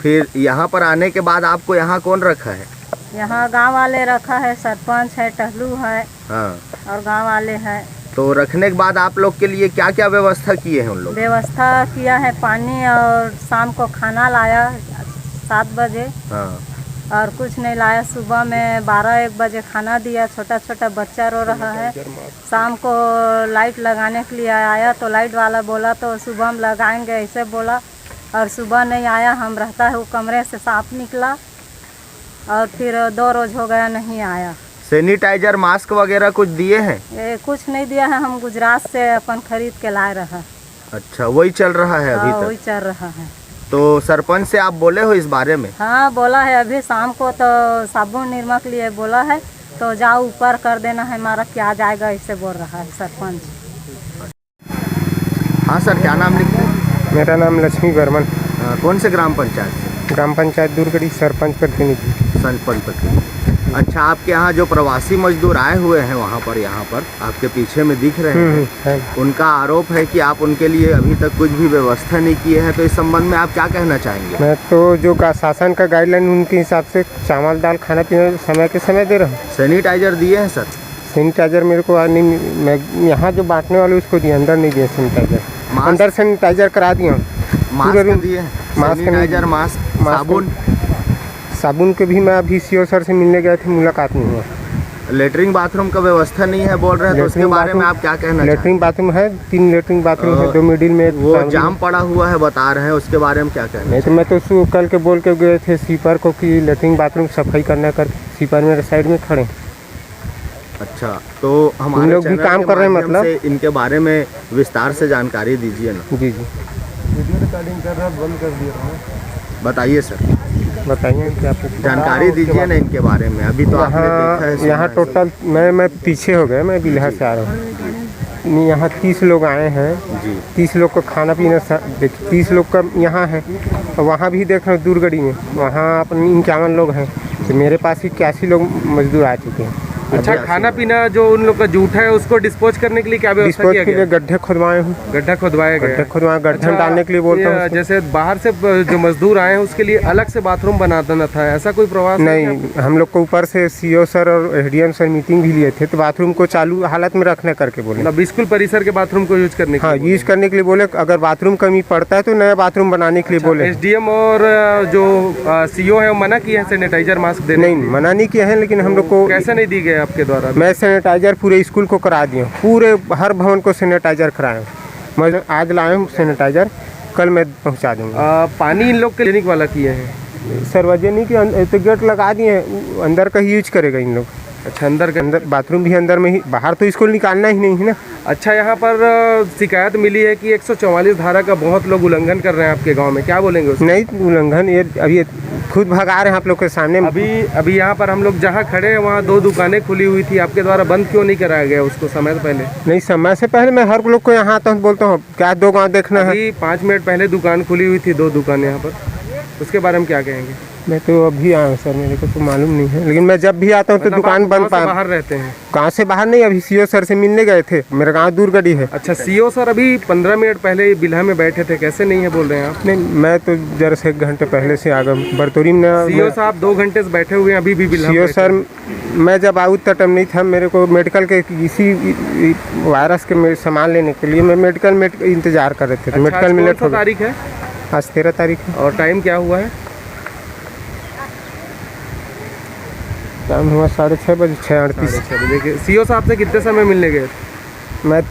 फिर यहाँ पर आने के बाद आपको यहाँ कौन रखा है? यहाँ गांव वाले रखा है, सरपंच है, टहलू है। हाँ। और गांव वाले हैं। तो रखने के बाद आप लोग के लिए क्या क्या व्यवस्था किए हैं उन लोग? व्यवस्था किया है, पानी और शाम को खाना लाया 7 बजे। हाँ। और कुछ नहीं लाया। सुबह में 12-1 बजे खाना दिया, छोटा छोटा बच्चा रो रहा है। शाम को लाइट लगाने के लिए आया तो लाइट वाला बोला तो सुबह हम लगाएंगे ऐसे बोला, और सुबह नहीं आया। हम रहता है वो कमरे से साफ निकला और फिर 2 रोज हो गया नहीं आया। सैनिटाइजर, मास्क वगैरह कुछ दिए हैं? कुछ नहीं दिया है, हम गुजरात से अपन खरीद के लाए रहा। अच्छा, वही चल रहा है अभी तक? वही चल रहा है। तो सरपंच से आप बोले हो इस बारे में? हाँ, बोला है। अभी शाम को तो साबुन निर्मक लिए बोला है, तो जाओ ऊपर कर देना है, हमारा क्या जाएगा ऐसे बोल रहा है सरपंच। हाँ सर, क्या नाम लिखते हैं? मेरा नाम लक्ष्मी बर्मन। कौन से ग्राम पंचायत से? ग्राम पंचायत दूरगढ़ी, सरपंच प्रतिनिधि। सरपंच प्रतिनिधि। अच्छा, आपके यहाँ जो प्रवासी मजदूर आए हुए हैं वहाँ पर, यहाँ पर आपके पीछे में दिख रहे हैं, उनका आरोप है कि आप उनके लिए अभी तक कुछ भी व्यवस्था नहीं किए हैं, तो इस संबंध में आप क्या कहना चाहेंगे? मैं तो जो शासन का गाइडलाइन उनके हिसाब से चावल दाल खाना पीना समय के समय दे रहा हूँ। सैनिटाइजर दिए हैं सर? सैनिटाइजर मेरे को नहीं, मैं यहाँ जो बांटने वाले उसको दिए, अंदर नहीं दिए सैनिटाइजर। अंदर सैनिटाइजर करा दिया। मास्क दिए? सैनिटाइजर, मास्क, साबुन? साबुन के भी मैं अभी सीओ सर से मिलने गए थे, मुलाकात नहीं हुआ। लेटरिन बाथरूम का व्यवस्था नहीं है बोल रहे हैं, तो उसके बारे में आप क्या कहना? लेटरिन बाथरूम है, 3 लेटरिन बाथरूम है, 2 मिडिल में। वो जाम पड़ा हुआ है बता रहे हैं, उसके बारे में क्या कहना? नहीं तो मैं तो कल के बोल के गए थे स्वीपर को कि लेटरिन बाथरूम सफाई करना कर, स्वीपर मेरे साइड में खड़े। अच्छा, तो हमारे लोग भी काम कर रहे हैं, मतलब इनके बारे में विस्तार से जानकारी दीजिए ना। जी। वीडियो रिकॉर्डिंग कर रहा, बंद कर दिया। बताइए सर, बताइए क्या जानकारी दीजिए ना इनके बारे में। अभी तो आपने देखा है यहाँ टोटल मैं पीछे हो गए, मैं बिल्हा से आ रहा हूँ। यहाँ 30 लोग आए हैं जी। 30 लोग का खाना पीना 30 लोग का यहाँ है। वहाँ भी देख रहे हो दूरगढ़ी में, वहाँ अपने 51 लोग हैं। तो मेरे पास 81 लोग मजदूर आ चुके हैं। अच्छा, खाना पीना जो उन लोग का जूठा है उसको डिस्पोज करने के लिए क्या व्यवस्था किया गया? गड्ढे खुदवाए हूँ। गड्ढा खुदवाया गया? गड्ढा डालने के लिए बोलता हूँ। जैसे बाहर से जो मजदूर आए हैं उसके लिए अलग से बाथरूम बना देना था, ऐसा कोई प्रवास नहीं? हम लोग को ऊपर से सीओ सर और एसडीएम सर मीटिंग भी लिए थे, तो बाथरूम को चालू हालत में रखने करके बोले। स्कूल परिसर के बाथरूम को यूज करने के हाँ, यूज करने के लिए बोले। अगर बाथरूम कमी पड़ता है तो नया बाथरूम बनाने के लिए बोले। एसडीएम और जो सीओ है वो मना किए हैं सैनिटाइजर मास्क देने? नहीं, मना नहीं किए हैं, लेकिन हम लोग को कैसे नहीं दी गए आपके द्वारा? मैं सैनिटाइजर पूरे स्कूल को करा दिया, पूरे हर भवन को सैनिटाइजर कराया। मैं आज लाया हूँ सैनिटाइजर, कल मैं पहुँचा दूँगा। पानी इन लोग के क्लिनिक वाला किए हैं? सार्वजनिक तो गेट लगा दिए, अंदर का ही यूज करेगा इन लोग। अच्छा, अंदर बाथरूम भी अंदर में ही, बाहर तो स्कूल निकालना ही नहीं है ना। अच्छा, यहाँ पर शिकायत मिली है कि 144 धारा का बहुत लोग उल्लंघन कर रहे हैं आपके गांव में, क्या बोलेंगे उसमें? नहीं उल्लंघन, ये अभी खुद भगा रहे हैं आप लोग के सामने। अभी यहाँ पर हम लोग जहाँ खड़े हैं वहाँ 2 दुकानें खुली हुई थी, आपके द्वारा बंद क्यों नहीं कराया गया उसको समय से पहले? नहीं, समय से पहले मैं हर लोग को यहाँ आता हूँ, बोलता हूँ क्या 2 गाँव देखना है। 5 मिनट पहले दुकान खुली हुई थी, 2 दुकान यहाँ पर, उसके बारे में क्या कहेंगे? मैं तो अभी आया हूँ सर, मेरे को तो मालूम नहीं है, लेकिन मैं जब भी आता हूँ तो दुकान बंद पाया। बाहर रहते हैं? गाँव से बाहर नहीं, अभी सीओ सर से मिलने गए थे, मेरा गाँव दूरगढ़ी है। अच्छा, सीओ सर अभी 15 मिनट पहले बिल्हा में बैठे थे, कैसे नहीं है बोल रहे हैं आप? नहीं, मैं तो जरा से 1 घंटे पहले से आ गया बरतौरी में। सीओ साहब 2 घंटे से बैठे हुए हैं, अभी भी बिल्हा? सीओ सर, मैं जब आऊँ तब टाइम नहीं था, मेरे को मेडिकल के इसी वायरस के सामान लेने के लिए मैं मेडिकल में इंतजार कर रहे थे। मेडिकल में लेट हो गया। तारीख है आज 13 तारीख है। और टाइम क्या हुआ है? टाइम हुआ 6:30 बजे, 6:38 बजे। सीओ साहब से कितने समय मिलने गए? मैं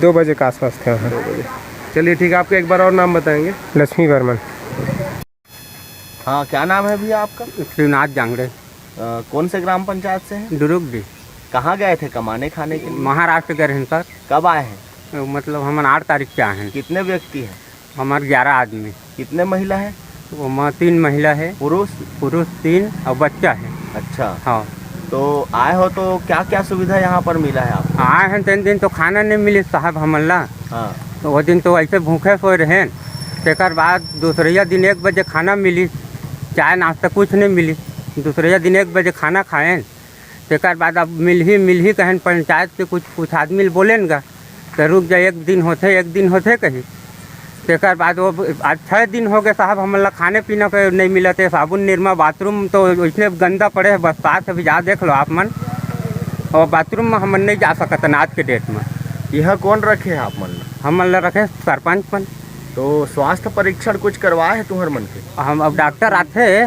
2 बजे के आसपास थे। 2 बजे। चलिए ठीक है, आपका एक बार और नाम बताएंगे? लक्ष्मी वर्मन। हाँ, क्या नाम है भैया आपका? शिवनाथ जांगड़े। कौन से ग्राम पंचायत से हैं? दुरुगडी। कहाँ गए थे कमाने खाने के लिए? महाराष्ट्र गए हैं सर। कब आए हैं? मतलब हम 8 तारीख से आए हैं। कितने व्यक्ति हैं? हमारे 11 आदमी। कितने महिला है? 3 महिला है। पुरुष 3 और बच्चा है। अच्छा, हाँ। तो आए हो तो क्या क्या सुविधा यहाँ पर मिला है आपको? आए हैं 3 दिन तो खाना नहीं मिले साहब हमला। हाँ। तो वो दिन तो ऐसे भूखे सोए रहे। तेकर बाद दूसरे दिन 1 बजे खाना मिली, चाय नाश्ता कुछ नहीं मिली। दूसरे दिन 1 बजे खाना खाएं, तेकर बाद अब मिल ही कहें पंचायत के कुछ आदमी बोलेंगे तो रुक जाए, 1 दिन होते कहीं। तेकर बाद वो आज 6 दिन हो गए साहब, हमला खाने पीने के नहीं मिला थे। साबुन निरमा, बाथरूम तो इतने गंदा पड़े है, बरसात अभी जा देख लो आप मन। और बाथरूम में हम नहीं जा सकते आज के डेट में। यह कौन रखे हैं आप मन? हम मन रखे सरपंच मन। तो स्वास्थ्य परीक्षण कुछ करवाए है तुम्हारे मन के? हम अब डॉक्टर आते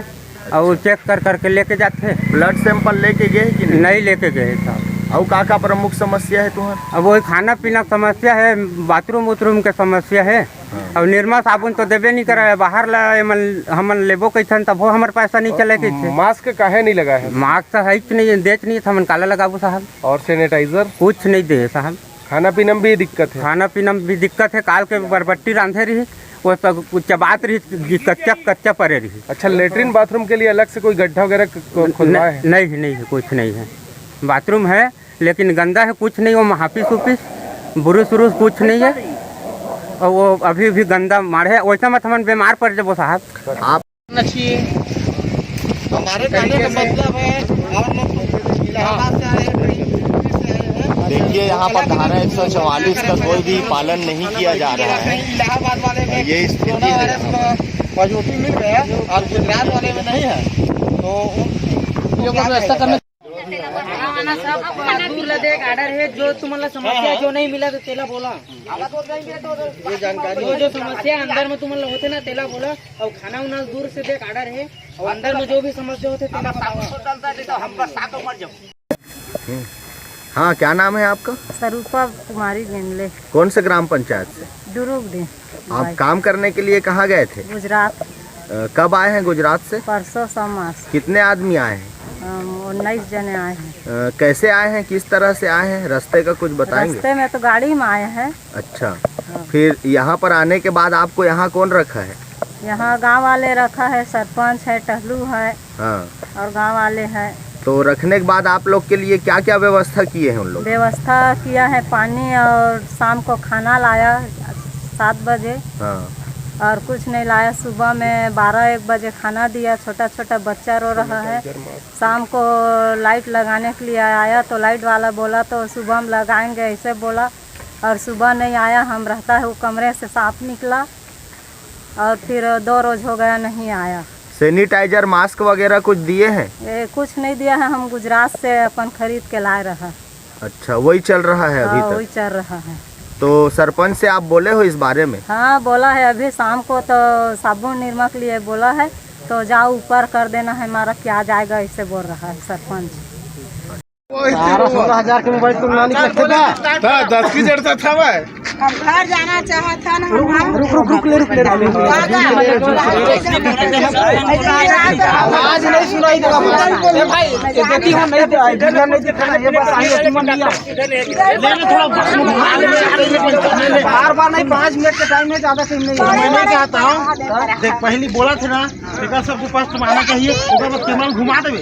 और चेक करके लेके जाते। ब्लड सैंपल लेके गए कि नहीं लेके गए साहब। और का प्रमुख समस्या है तुम्हार? अब वही खाना पीना समस्या है, बाथरूम के समस्या है। और निरमा साबुन तो देवे नहीं करे, बाहर ला हमन लेबो कैसन तब वो हमारे पैसा नहीं चले के। मास्क काहे नहीं लगा है? मास्क है नहीं, देच नहीं था, हमन काला लगाबो साहब। और सैनिटाइजर कुछ नहीं दे साहब। खाना पीना में भी दिक्कत है? खाना पीना में भी दिक्कत है। काल के बरबट्टी रांधे रही, वो सब चबात रही, कच्चा पड़े रही। अच्छा, लेटरिन बाथरूम के लिए अलग से कोई गड्ढा वगैरह खुलवा है? नहीं, कुछ नहीं है। बाथरूम है लेकिन गंदा है, कुछ नहीं। वो महापिस उपिस बुरुस उरुस कुछ नहीं है, और वो अभी भी गंदा मारे है। वैसा मत हम बीमार पड़ जाबो साहब। आप करना चाहिए। हमारे कहने का मतलब है और लोग इलाहाबाद से आए हैं। देखिए यहाँ पर धारा 144 का कोई भी पालन नहीं किया जा रहा है। इलाहाबाद वाले में ये स्थिति है, मजबूती मिल गया और गुजरात वाले में नहीं है, तो उन व्यवस्था करने ऑर्डर है जो तुम्हारा समस्या जो नहीं मिला तो तेला बोला, ये जानकारी जो समस्या अंदर में तुम्हारा होते ना तेला बोला, और खाना उना दूर से देख ऑर्डर है, और अंदर में जो भी समस्या होते तेला बताओ। हाँ, क्या नाम है आपका? स्वरूपा कुमारी गेंदले, कौन से ग्राम पंचायत से? दुरुगदी। आप काम करने के लिए कहाँ गए थे? गुजरात। कब आए हैं गुजरात से? परसों समास। कितने आदमी आए हैं? 19 जने आए हैं। कैसे आए हैं, किस तरह से आए हैं, रास्ते का कुछ बताएंगे? रास्ते में तो गाड़ी में आए हैं। अच्छा, फिर यहाँ पर आने के बाद आपको यहाँ कौन रखा है? यहाँ गांव वाले रखा है, सरपंच है, टहलू है, हाँ, और गांव वाले हैं। तो रखने के बाद आप लोग के लिए क्या क्या व्यवस्था किए हैं उन लोग? व्यवस्था किया है, पानी और शाम को खाना लाया 7 बजे। हाँ, और कुछ नहीं लाया। सुबह में 12-1 बजे खाना दिया, छोटा छोटा बच्चा रो रहा है। शाम को लाइट लगाने के लिए आया तो लाइट वाला बोला तो सुबह हम लगाएंगे ऐसे बोला, और सुबह नहीं आया। हम रहता है वो कमरे से सांप निकला, और फिर 2 रोज हो गया नहीं आया। सैनिटाइजर, मास्क वगैरह कुछ दिए हैं? ये कुछ नहीं दिया है, हम गुजरात से अपन खरीद के लाए रहा। अच्छा, वही चल रहा है अभी हाँ, तक? वही चल रहा है। तो सरपंच से आप बोले हो इस बारे में? हाँ, बोला है। अभी शाम को तो साबुन निरमा के लिए बोला है, तो जाओ ऊपर कर देना है, हमारा क्या जाएगा ऐसे बोल रहा है सरपंच। 16,000 के मोबाइल तुम नहीं रखते था, 10 की जरूरत था भाई। हम घर जाना चाहता ना, आवाज नहीं सुनाई देगा भाई, देखती हूं नहीं इधर नहीं दिखाना, ये बस आई बार नहीं, 5 मिनट का टाइम है, ज्यादा टाइम नहीं है। मैं चाहता हूँ, देख पहले बोला थे ना, सबके पास आना चाहिए, कैमरा घुमा देवे।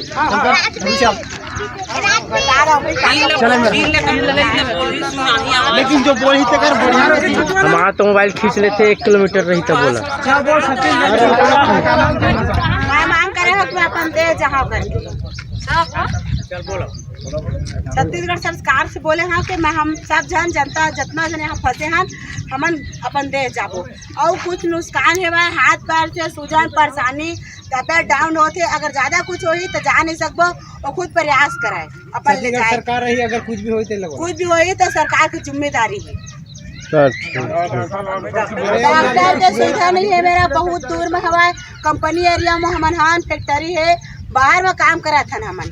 लेकिन जो बोली थे कर बढ़िया, हमारा तो मोबाइल खींच लेते 1 किलोमीटर रही तो बोला। मैं मांग करे हो कि अपन दे जहाँ छत्तीसगढ़ सरकार से बोले हैं कि मैं हम सब जनता जितना जन यहाँ फंसे हैं हमन अपन दे जाबो, और कुछ नुकसान है भाई, हाथ पैर से सूजन परेशानी, तबियत डाउन होते, अगर ज्यादा कुछ होई तो जा नहीं सकबो, और खुद प्रयास कराए अपन ले जाए। सरकार रही, अगर कुछ भी होई तो सरकार की जिम्मेदारी है। डॉक्टर के सुविधा नहीं है, मेरा बहुत दूर में हवा, कंपनी एरिया में हमन हान फैक्ट्री है, बाहर में काम करा था ना हमन।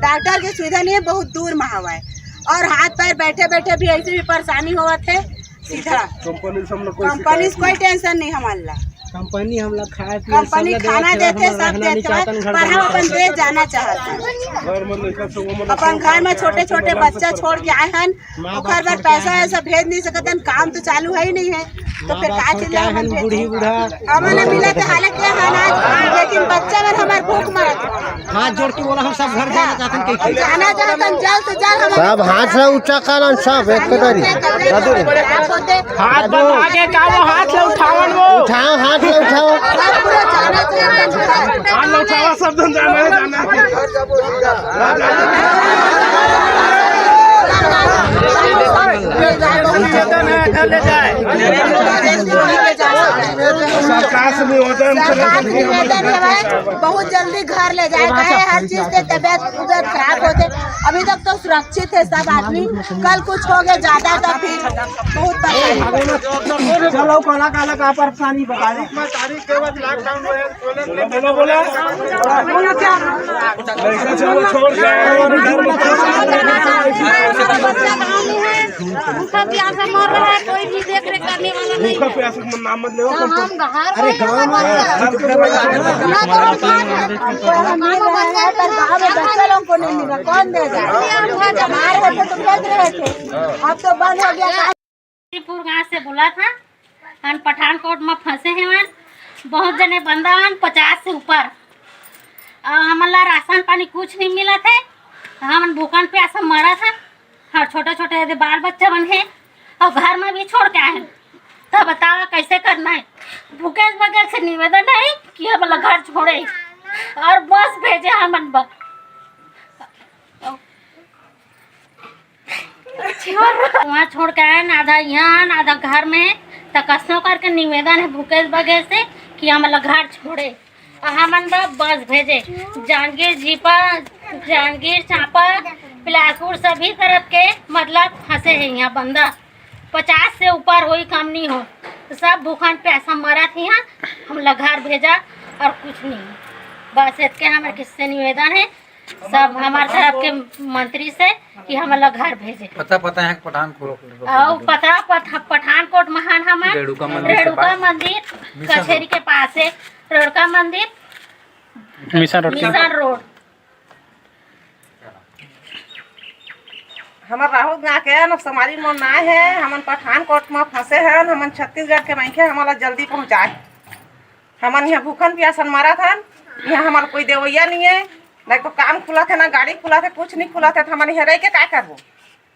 डॉक्टर की सुविधा नहीं है, बहुत दूर में हवा, और हाथ पैर बैठे बैठे भी ऐसे भी परेशानी हुआ थे। सीधा कंपनी से कोई टेंशन नहीं हमारा, कंपनी हम लोग कंपनी खाना देते, सब देते हैं, पर हम अपन देश जाना चाहते हैं। अपन घर में छोटे छोटे बच्चा छोड़ के आए हैं, ओकर बार पैसा ऐसा भेज नहीं सकते, काम तो चालू है ही नहीं है, तो फिर का चिल्ला हमें मिला तो हालांकि अनाज, लेकिन बच्चा में हमारे भूख मरत। हाथ जोड़ के बोला हम सब घर जाना चाहते हैं, जाना चाहते हैं, जल्द से जल्द सब हाथ से ऊंचा करन, सब एक कटोरी हाथ बढ़ा के का वो हाथ से उठावन, वो उठाओ, हाथ से उठाओ, हाथ उठाओ, सब जन जाना बहुत जल्दी घर ले जाएगा है, हर चीज से तबियत खराब होते। अभी तक तो सुरक्षित है सब आदमी, कल कुछ हो गया ज्यादा तो फिर बहुत परेशानी बता दे। तारीख के बाद लॉकडाउन भूखा प्यासा मर रहा है, कोई भी देख रेख करने वाला नहीं है। नाम मत ले, हम घर अरे गाँव में बच्चा लोगों को नहीं मिला, कौन देगा? हमारे तो भेज रहे थे, अब तो बंद हो गया। गाँव से बोला था, हम पठानकोट में फंसे हैं, बहुत जने बंदा 50 से ऊपर, हमारा राशन पानी कुछ नहीं मिला था, हम भूखन प्यासा मरा था, और छोटे छोटे बाल बच्चे बन है, और घर में भी छोड़ के आए हैं, तो बताओ कैसे करना है। भूकेश बगैर से निवेदन है कि हम लोग घर छोड़े और बस भेजे हमन पर। वहाँ छोड़ के आए आधा यहाँ आधा घर में, तो कसो करके निवेदन है भूकेश बगैर से कि हम लोग घर छोड़े और हमन पर बस भेजे। जांजगीर जीपा, जांजगीर चांपा, बिलासपुर सभी तरफ के मतलब फंसे हैं यहाँ बंदा। 50 से ऊपर कोई कम नहीं हो, तो सब भूखन प्यासा मरा थी यहाँ, हम लोग घर भेजा और कुछ नहीं। बस इसके हमारे किससे निवेदन है सब हमारे तरफ के मंत्री से कि हम लोग घर भेजे। पता है पठानकोट और पठानकोट महान हमारे रेणुका मंदिर कचहरी के पास है, रेणुका मंदिर मिशन रोड। हमार राहुल गाँव के न समारी मन ना है, हमन पठानकोट में फंसे हैं, हमन छत्तीसगढ़ के मनखे हमारा जल्दी पहुँचाए। हमन यहाँ भूखन प्यासन मारा था, यहाँ हमारा कोई देवैया नहीं है, ना तो काम खुला थे ना गाड़ी खुला थे, कुछ नहीं खुला थे, तो हमन यहाँ रह के क्या करबो।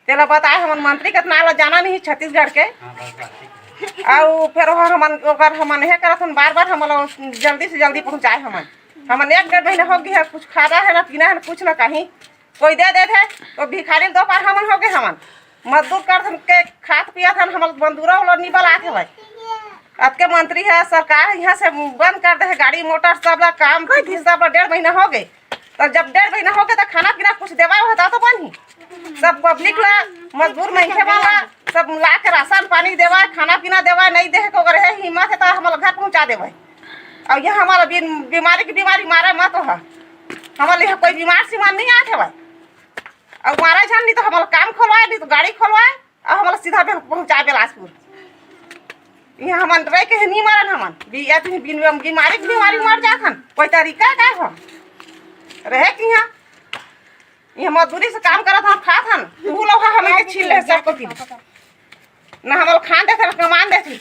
तेला बताए हमन मंत्री कितना ला जाना नहीं छत्तीसगढ़ के और फिर हमन यह करत बार बार हम जल्दी से जल्दी पहुँचाए। हमन 1-1.5 महीना हो गया है, कुछ खाना है ना पीना है ना कुछ ना कहीं कोई दे देते तो भिखारी दो पार हमन हो गए। हमन मजदूर कर के खात पिया था, हम बंदूरा वाला नहीं बलाते भाई। अब के मंत्री है सरकार यहाँ से बंद कर दे है, गाड़ी मोटर सब ला काम सब 1.5 महीना हो गए। तो जब 1.5 महीना हो गए तो खाना पीना कुछ देवा होता तो बनी सब पब्लिक ला मजदूर मनखे वाला सब ला के राशन पानी देवा, खाना पीना देवा, नहीं दे को अगर है हिम्मत है तो हमारे घर पहुँचा देवे। और यहाँ हमारा बीमारी की बीमारी मारा मत है, हमारे यहाँ कोई बीमार सीमार नहीं आते भाई। और मारा जान नहीं तो हमारा काम खोलवाए, नहीं तो गाड़ी खोलवाए और हमारा सीधा पहुँचाए बिलासपुर। यहाँ हम रह के नहीं मारन, हमन बीमारी की बीमारी मर जाथन, कोई तरीका क्या हो रहे कि यहाँ मजदूरी से काम करत हम खात हन, तू लोग हमें के छीन ले सबको पी ना हमारा खान देते कमान देती,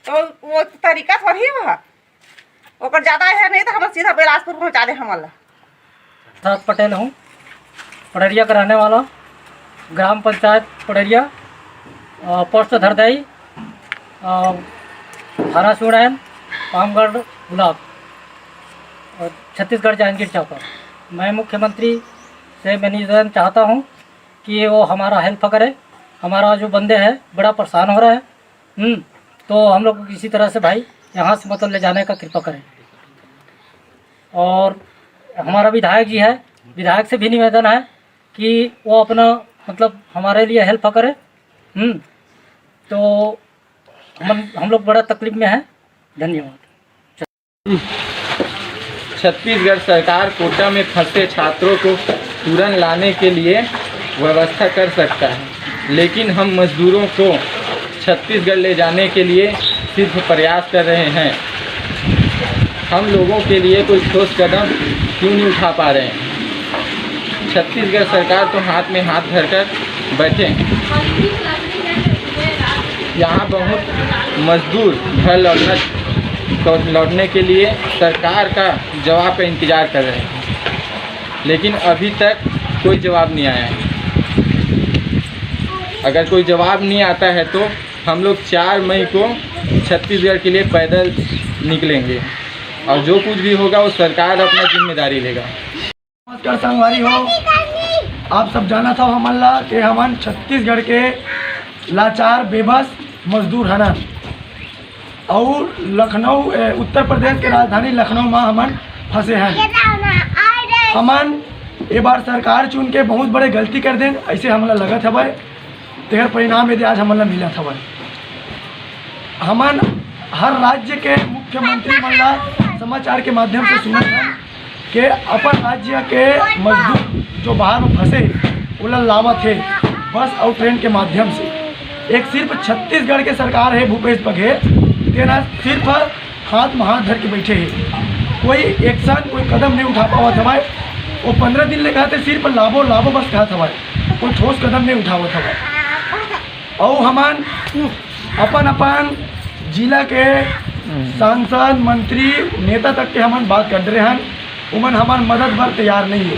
तो वो तरीका थोड़ी है ओकर ज्यादा है, नहीं तो हम सीधा बिलासपुर पहुँचा दे। हमारा साथ पटेल हूँ, पड़रिया का रहने वाला, ग्राम पंचायत पड़रिया, पोस्ट धरदाई, थाना सुड़ैन, पामगढ़, गुलाब और छत्तीसगढ़ जांजगीर चांपा। मैं मुख्यमंत्री से मैं निवेदन चाहता हूँ कि वो हमारा हेल्प करे, हमारा जो बंदे हैं बड़ा परेशान हो रहा है, तो हम लोग को किसी तरह से भाई यहाँ से मतलब ले जाने का कृपा करें। और हमारा विधायक जी है, विधायक से भी निवेदन है कि वो अपना मतलब हमारे लिए हेल्प करे। तो हम लोग बड़ा तकलीफ में हैं। धन्यवाद। छत्तीसगढ़ सरकार कोटा में फंसे छात्रों को तुरंत लाने के लिए व्यवस्था कर सकता है, लेकिन हम मजदूरों को छत्तीसगढ़ ले जाने के लिए सिर्फ प्रयास कर रहे हैं। हम लोगों के लिए कोई ठोस कदम क्यों नहीं उठा पा रहे हैं? छत्तीसगढ़ सरकार तो हाथ में हाथ धरकर बैठे। यहाँ बहुत मजदूर घर लौटने के लिए सरकार का जवाब का इंतज़ार कर रहे हैं, लेकिन अभी तक कोई जवाब नहीं आया है। अगर कोई जवाब नहीं आता है तो हम लोग 4 मई को छत्तीसगढ़ के लिए पैदल निकलेंगे और जो कुछ भी होगा वो सरकार अपना जिम्मेदारी लेगा। नमस्कार संगवारी हो, आप सब जाना था हमला कि हमन छत्तीसगढ़ के लाचार बेबस मजदूर है ना, और लखनऊ उत्तर प्रदेश के राजधानी लखनऊ में हमन फंसे हैं। हमन ये बार सरकार चुन के बहुत बड़े गलती कर दें ऐसे हमला लगत है, तेहर परिणाम यदि आज हमला मिला था। हमन हर राज्य के मुख्यमंत्री मनला समाचार के माध्यम से सुनत हैं कि अपन राज्य के मजदूर जो बाहर में फंसे उला लावत है बस और ट्रेन के माध्यम से। एक सिर्फ छत्तीसगढ़ के सरकार है भूपेश बघेल तेना सिर्फ हाथ में हाथ धर के बैठे हैं, कोई एक्शन कोई कदम नहीं उठा पावत हमारे। वो 15 दिन ले कहा थे सिर्फ लाभो बस कहा था, कोई ठोस कदम नहीं उठावत हमारे। और हमान अपन जिला के सांसद मंत्री नेता तक के हमन बात कर रहे हैं, उमन हमार मदद बर तैयार नहीं है।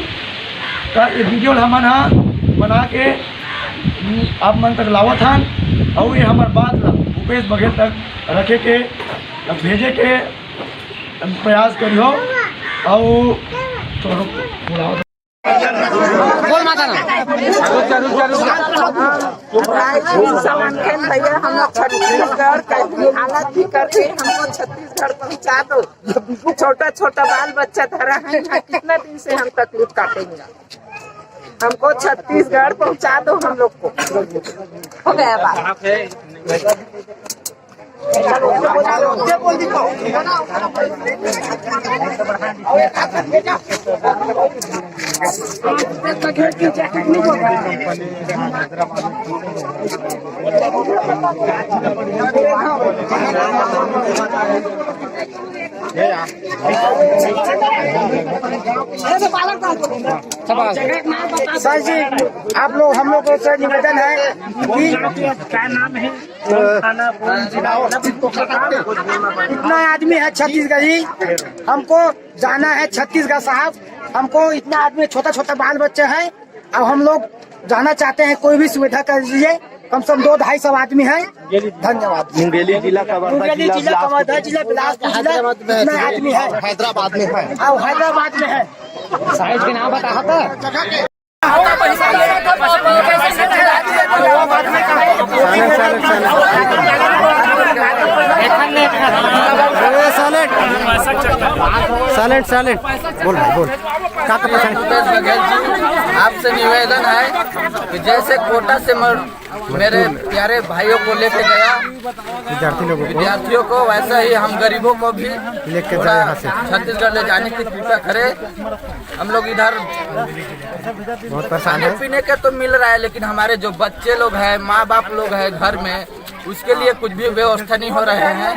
तो ये वीडियो हमन हाँ बना के आप मन तक लावत हन और ये हमार बात भूपेश बघेल तक रखे के भेजे के प्रयास करियो और छोड़ो बुलाओ बोल माता ना भैया हम लोग छत्तीसगढ़ कैसी हालत भी करके हमको छत्तीसगढ़ पहुँचा दो। छोटा छोटा बाल बच्चा धरा है, कितना दिन से हम तकलीफ काटेंगे। हमको छत्तीसगढ़ पहुँचा दो हम लोग को। हो गया बात। सर जी आप लोग हम लोग से निवेदन है कि क्या नाम है इतना आदमी है छत्तीसगढ़ी, हमको जाना है छत्तीसगढ़ साहब। हमको इतना आदमी छोटा छोटा बाल बच्चे हैं और हम लोग जाना चाहते हैं, कोई भी सुविधा कर दीजिए। कम से कम 200-250 आदमी हैं। धन्यवाद। मुंगेली जिला मुंगेली जिला कवर्धा जिला बिलासपुर जिला इतना आदमी है। हैदराबाद में है और हैदराबाद में है। साइज के नाम बता था साइलेंट बोल बोल आपसे निवेदन है कि जैसे कोटा से मेरे प्यारे भाइयों को लेके गया विद्यार्थियों को, वैसे ही हम गरीबों को भी लेके जाए यहाँ से छत्तीसगढ़ ले जाने की कृपा करे। हम लोग इधर खाने पीने के तो मिल रहा है, लेकिन हमारे जो बच्चे लोग हैं, माँ बाप लोग हैं घर में, उसके लिए कुछ भी व्यवस्था नहीं हो रहे हैं।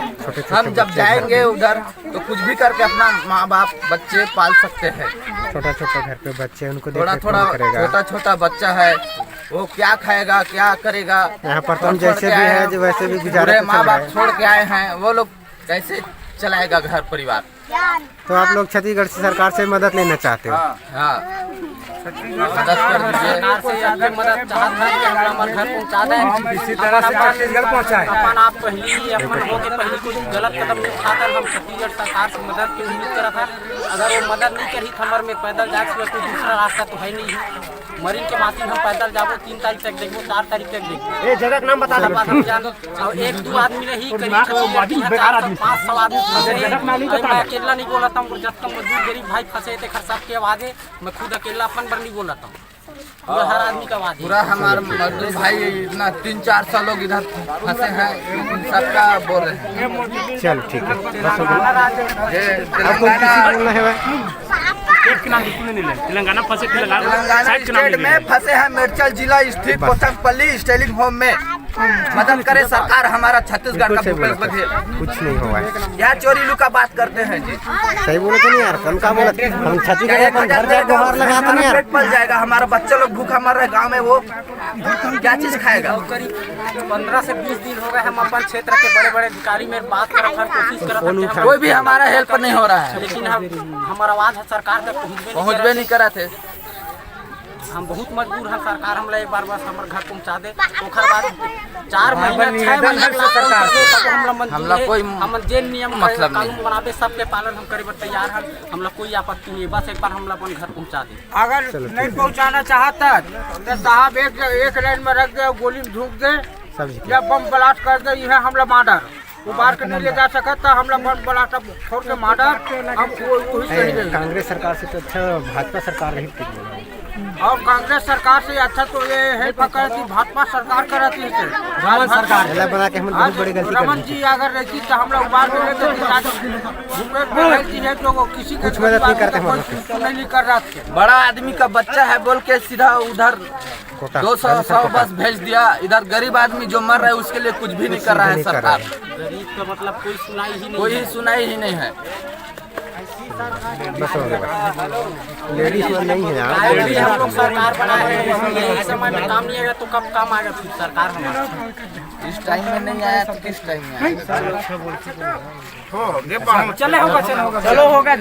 हम जब जाएंगे उधर तो कुछ भी करके अपना माँ बाप बच्चे पाल सकते हैं। छोटा घर पे बच्चे उनको थोड़ा छोटा बच्चा है, वो क्या खाएगा क्या करेगा। यहाँ पर तो जैसे भी है जो वैसे भी गुजारा माँ बाप छोड़ के आए हैं, वो लोग कैसे चलाएगा घर परिवार। तो आप लोग छत्तीसगढ़ से सरकार से मदद लेना चाहते हो? हाँ मदद कर दीजिए। मदद चाहते हैं कि हमारे घर पहुँचा दें, इसी तरह से छत्तीसगढ़ पहुँचाए। अपन आप पहले कुछ गलत कदम नहीं उठाकर हम छत्तीसगढ़ सरकार से मदद की उम्मीद कर रहा था। अगर वो मदद नहीं करी तो हमारे में पैदल जाके कोई दूसरा रास्ता तो है नहीं। मरीन के माध्यम हम पैदल जाबो 3 तारीख तक देखो, 4 तारीख तक देखो। ये जगह का नाम बता दो। और 1-2 आदमी नहीं, करीब 500 आदमी फंसे। मैं अकेला नहीं बोला था, जब तक मजदूर गरीब भाई फंसे थे खरसाब के आवाज़े, मैं खुद अकेला अपन पर नहीं बोला था। हर आदमी का आवाज़ पूरा हमारे मजदूर भाई इतना 300-400 लोग इधर फंसे हैं, सबका बोल रहे हैं। चलो ठीक है। तेलंगाना स्टेट में फंसे हैं, मेडचल जिला स्थित कोचंपल्ली स्टेलिंग होम में। मदद करे सरकार, हमारा छत्तीसगढ़ का भूपेश बघेल। कुछ नहीं हुआ है। यहाँ चोरी लुका बात करते हैं जी। सही बोले तो नहीं यार, कौन का बोला? हम छत्तीसगढ़ घर जाके गुहार लगाते नहीं यार। पल जाएगा, हमारा बच्चे लोग भूखा मर रहे गाँव में, वो क्या चीज खाएगा? करीब 15 से 20 दिन हो गए हम अपन क्षेत्र के बड़े अधिकारी में बात कर कोशिश कर, कोई भी हमारा हेल्प नहीं हो रहा है। लेकिन हमारा आवाज सरकार तक पहुँचबे नहीं करा थे। हम बहुत मजबूर हैं, सरकार हमला एक बार बस हमारे घर पहुँचा दे। ओखर बाद 4 महीना 6 महीना हमला कोई हम जे नियम मतलब कानून बनावे सबके पालन हम करे तैयार हैं। हमला कोई आपत्ति नहीं, बस एक बार हमला अपन घर पहुँचा दे। अगर नहीं पहुँचाना चाहता तो साहब एक लाइन में रख दे, गोली में झोंक दे या बम ब्लास्ट कर दे। यह हमला मर्डर उबार के नहीं ले जा सकता, हमला बम ब्लास्ट छोड़ के मर्डर। हम कांग्रेस सरकार से तो अच्छा भाजपा सरकार रही थी, और कांग्रेस सरकार से अच्छा तो ये है पकड़ की भाजपा सरकार करती है। रमन सरकार बना के हम बहुत बड़ी गलती रमन जी अगर रहती तो हम लोग उबार के लेते है जो किसी कुछ मदद नहीं करते, नहीं कर रहा था। बड़ा आदमी का बच्चा है बोल के सीधा उधर 200 बस भेज दिया। इधर गरीब आदमी जो मर रहा है उसके लिए कुछ भी नहीं कर रहा है सरकार। गरीब का मतलब कोई सुनाई ही नहीं है। बस हो गया, लेडीज में नहीं है यार। हम लोग सरकार बनाए हैं, इस समय में काम नहीं आएगा तो कब काम आएगा फिर सरकार हमारा? इस टाइम में नहीं आया तो किस टाइम में आएगा? चलो होगा।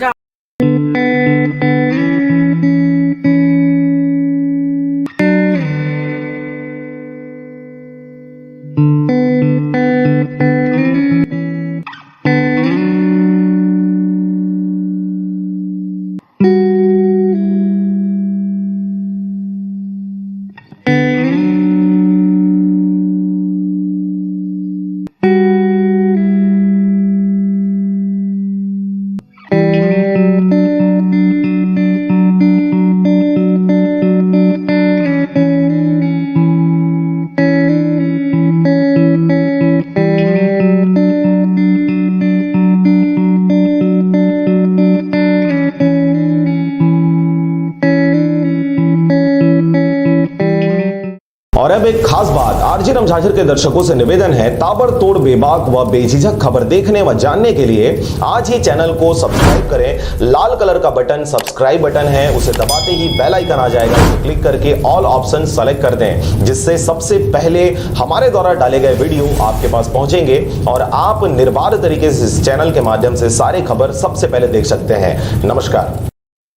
और अब एक खास बात, आरजीरम झाझर के दर्शकों से निवेदन है, ताबड़तोड़ बेबाक व बेझिझक खबर देखने व जानने के लिए आज ही चैनल को सब्सक्राइब करें। लाल कलर का बटन सब्सक्राइब बटन है, उसे दबाते ही बेल आइकन आ जाएगा, उसे क्लिक करके ऑल ऑप्शन सेलेक्ट कर दें, जिससे सबसे पहले हमारे द्वारा डाले गए वीडियो आपके पास पहुंचेंगे और आप निर्बाध तरीके से इस चैनल के माध्यम से सारी खबर सबसे पहले देख सकते हैं। नमस्कार।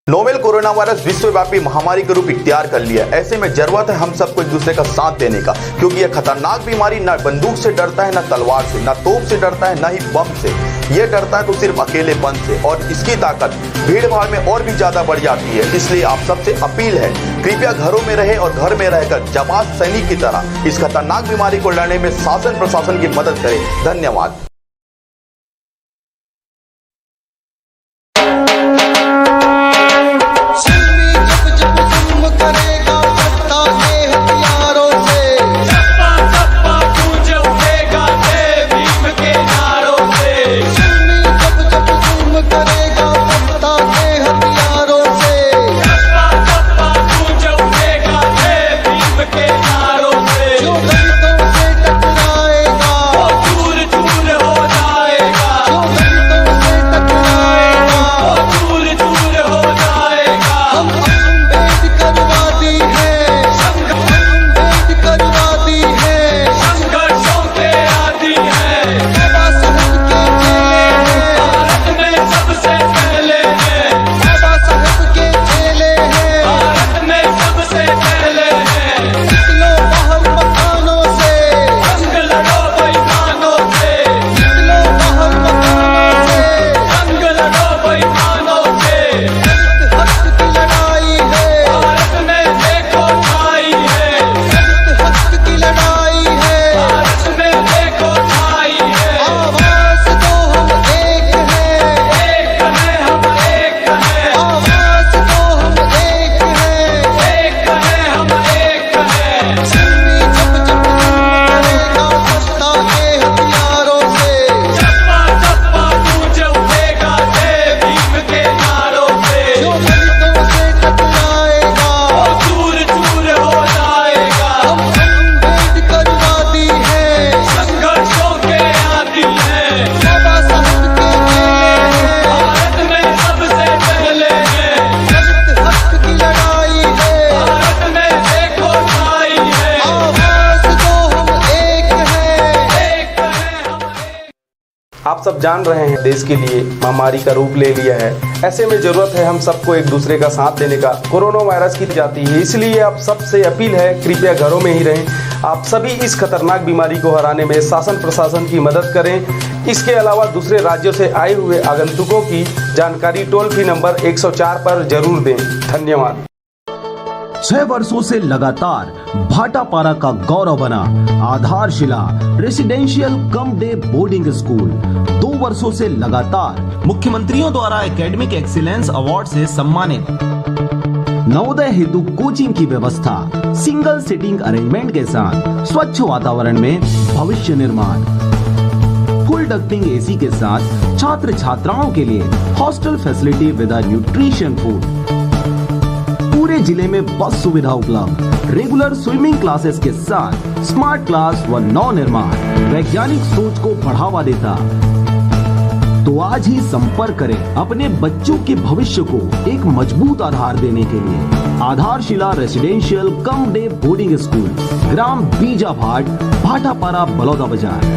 नोवेल कोरोना वायरस विश्वव्यापी महामारी का रूप इख्तियार कर लिया। ऐसे में जरूरत है हम सबको एक दूसरे का साथ देने का, क्योंकि यह खतरनाक बीमारी न बंदूक से डरता है, न तलवार से, न तोप से डरता है, न ही बम से। यह डरता है तो सिर्फ अकेलेपन से, और इसकी ताकत भीड़ भाड़ में और भी ज्यादा बढ़ जाती है। इसलिए आप सबसे अपील है, कृपया घरों में रहे और घर में रहकर जाबाज सैनिक की तरह इस खतरनाक बीमारी को लड़ने में शासन प्रशासन की मदद करें। धन्यवाद। आप सब जान रहे हैं देश के लिए महामारी का रूप ले लिया है। ऐसे में जरूरत है हम सबको एक दूसरे का साथ देने का। कोरोना वायरस की जाती है, इसलिए आप सबसे अपील है, कृपया घरों में ही रहें। आप सभी इस खतरनाक बीमारी को हराने में शासन प्रशासन की मदद करें। इसके अलावा दूसरे राज्यों से आए हुए आगंतुकों की जानकारी टोल फ्री नंबर 104 पर जरूर दें। धन्यवाद। 6 वर्षों से लगातार भाटापारा का गौरव बना आधारशिला residential cum day boarding school 2 वर्षों से लगातार मुख्यमंत्रियों द्वारा एकेडमिक एक्सीलेंस अवार्ड से सम्मानित। नवोदय हेतु कोचिंग की व्यवस्था, सिंगल सीटिंग अरेंजमेंट के साथ स्वच्छ वातावरण में भविष्य निर्माण, फुल डक्टिंग एसी के साथ छात्र छात्राओं के लिए hostel facility with nutrition food, पूरे जिले में बस सुविधा उपलब्ध, रेगुलर स्विमिंग क्लासेस के साथ स्मार्ट क्लास व नव निर्माण वैज्ञानिक सोच को बढ़ावा देता। तो आज ही संपर्क करें अपने बच्चों के भविष्य को एक मजबूत आधार देने के लिए। Aadharshila residential cum day boarding school, ग्राम बीजाभाट, भाटापारा, बलौदा बाजार।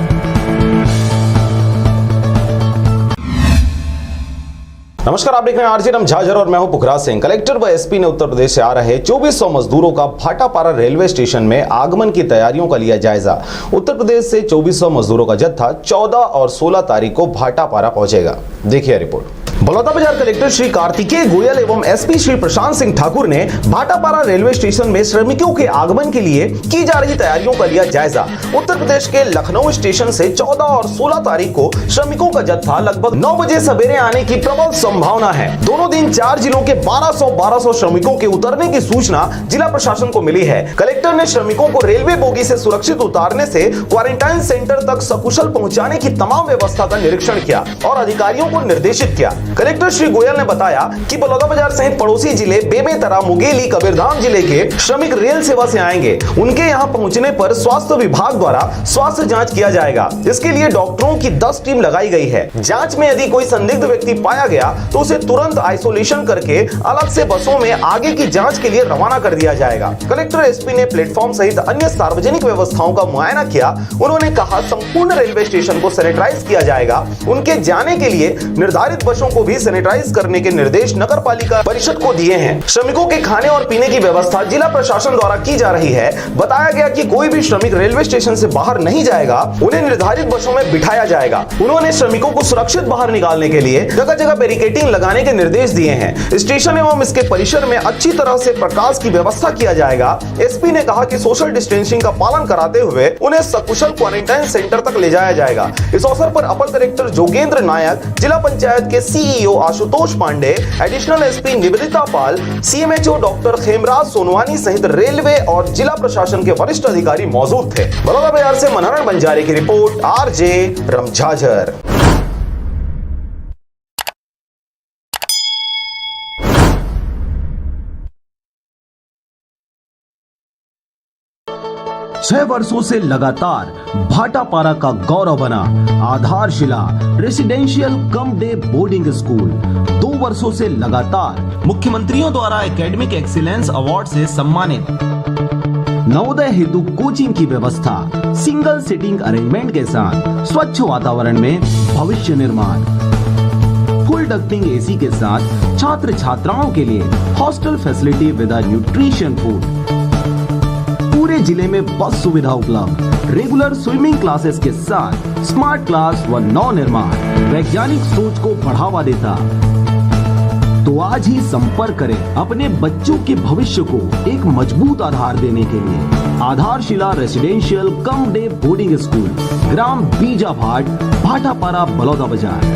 नमस्कार, आप देख रहे हैं आरजीरम झाझर और मैं हूं पुखराज सिंह। कलेक्टर व एसपी ने उत्तर प्रदेश से आ रहे 2400 मजदूरों का भाटापारा रेलवे स्टेशन में आगमन की तैयारियों का लिया जायजा। उत्तर प्रदेश से 2400 मजदूरों का जत्था 14 और 16 तारीख को भाटापारा पहुंचेगा। देखिए रिपोर्ट। बलौदाबाजार कलेक्टर श्री कार्तिकेय गोयल एवं एसपी श्री प्रशांत सिंह ठाकुर ने भाटापारा रेलवे स्टेशन में श्रमिकों के आगमन के लिए की जा रही तैयारियों का लिया जायजा। उत्तर प्रदेश के लखनऊ स्टेशन से 14 और 16 तारीख को श्रमिकों का जत्था लगभग 9 बजे सवेरे आने की प्रबल संभावना है। दोनों दिन 4 जिलों के 1200 श्रमिकों के उतरने की सूचना जिला प्रशासन को मिली है। कलेक्टर ने श्रमिकों को रेलवे बोगी से सुरक्षित उतारने से क्वारंटाइन सेंटर तक सकुशल पहुंचाने की तमाम व्यवस्था का निरीक्षण किया और अधिकारियों को निर्देशित किया। कलेक्टर श्री गोयल ने बताया कि बलौदाबाजार सहित पड़ोसी जिले बेमेतरा, मुंगेली, कबीरधाम जिले के श्रमिक रेल सेवा से आएंगे। उनके यहाँ पहुँचने पर स्वास्थ्य विभाग द्वारा स्वास्थ्य जाँच किया जाएगा। इसके लिए डॉक्टरों की 10 टीम लगाई गई है। जाँच में यदि कोई संदिग्ध व्यक्ति पाया गया तो उसे तुरंत आइसोलेशन करके अलग से बसों में आगे की जाँच के लिए रवाना कर दिया जाएगा। कलेक्टर एसपी ने प्लेटफॉर्म सहित अन्य सार्वजनिक व्यवस्थाओं का मुआयना किया। उन्होंने कहा संपूर्ण रेलवे स्टेशन को सैनिटाइज किया जाएगा। उनके जाने के लिए निर्धारित बसों को भी सैनिटाइज करने के निर्देश नगर पालिका परिषद को दिए हैं। श्रमिकों के खाने और पीने की व्यवस्था जिला प्रशासन द्वारा की जा रही है। बताया गया कि कोई भी श्रमिक रेलवे स्टेशन से बाहर नहीं जाएगा, उन्हें निर्धारित बसों में बिठाया जाएगा। उन्होंने श्रमिकों को सुरक्षित बाहर निकालने के लिए जगह जगह बैरिकेडिंग लगाने के निर्देश दिए हैं। स्टेशन एवं इसके परिसर में अच्छी तरह से प्रकाश की व्यवस्था किया जाएगा। एसपी ने कहा कि सोशल डिस्टेंसिंग का पालन कराते हुए उन्हें सकुशल क्वारंटाइन सेंटर तक ले जाया जाएगा। इस अवसर पर अपर कलेक्टर जोगेंद्र नायक, जिला पंचायत के CEO Ashutosh Pande, additional SP Nivedita Pal, CMHO doctor Khemraj Sonwani सहित रेलवे और जिला प्रशासन के वरिष्ठ अधिकारी मौजूद थे। बलौदाबाजार से मनोहर बंजारे की रिपोर्ट, आरजे रमझाझर। छह वर्षों से लगातार भाटापारा का गौरव बना आधारशिला residential cum day boarding school 2 वर्षों से लगातार मुख्यमंत्रियों द्वारा एकेडमिक एक्सीलेंस अवार्ड से सम्मानित। नवोदय हेतु कोचिंग की व्यवस्था, सिंगल सिटिंग अरेंजमेंट के साथ स्वच्छ वातावरण में भविष्य निर्माण, फुल डक्टिंग एसी के साथ छात्र छात्राओं के लिए hostel facility with nutrition food, पूरे जिले में बस सुविधा उपलब्ध, रेगुलर स्विमिंग क्लासेस के साथ स्मार्ट क्लास व नव निर्माण वैज्ञानिक सोच को बढ़ावा देता। तो आज ही संपर्क करें अपने बच्चों के भविष्य को एक मजबूत आधार देने के लिए। Aadharshila residential cum day boarding school, ग्राम बीजाभाट, भाटापारा, बलौदाबाजार।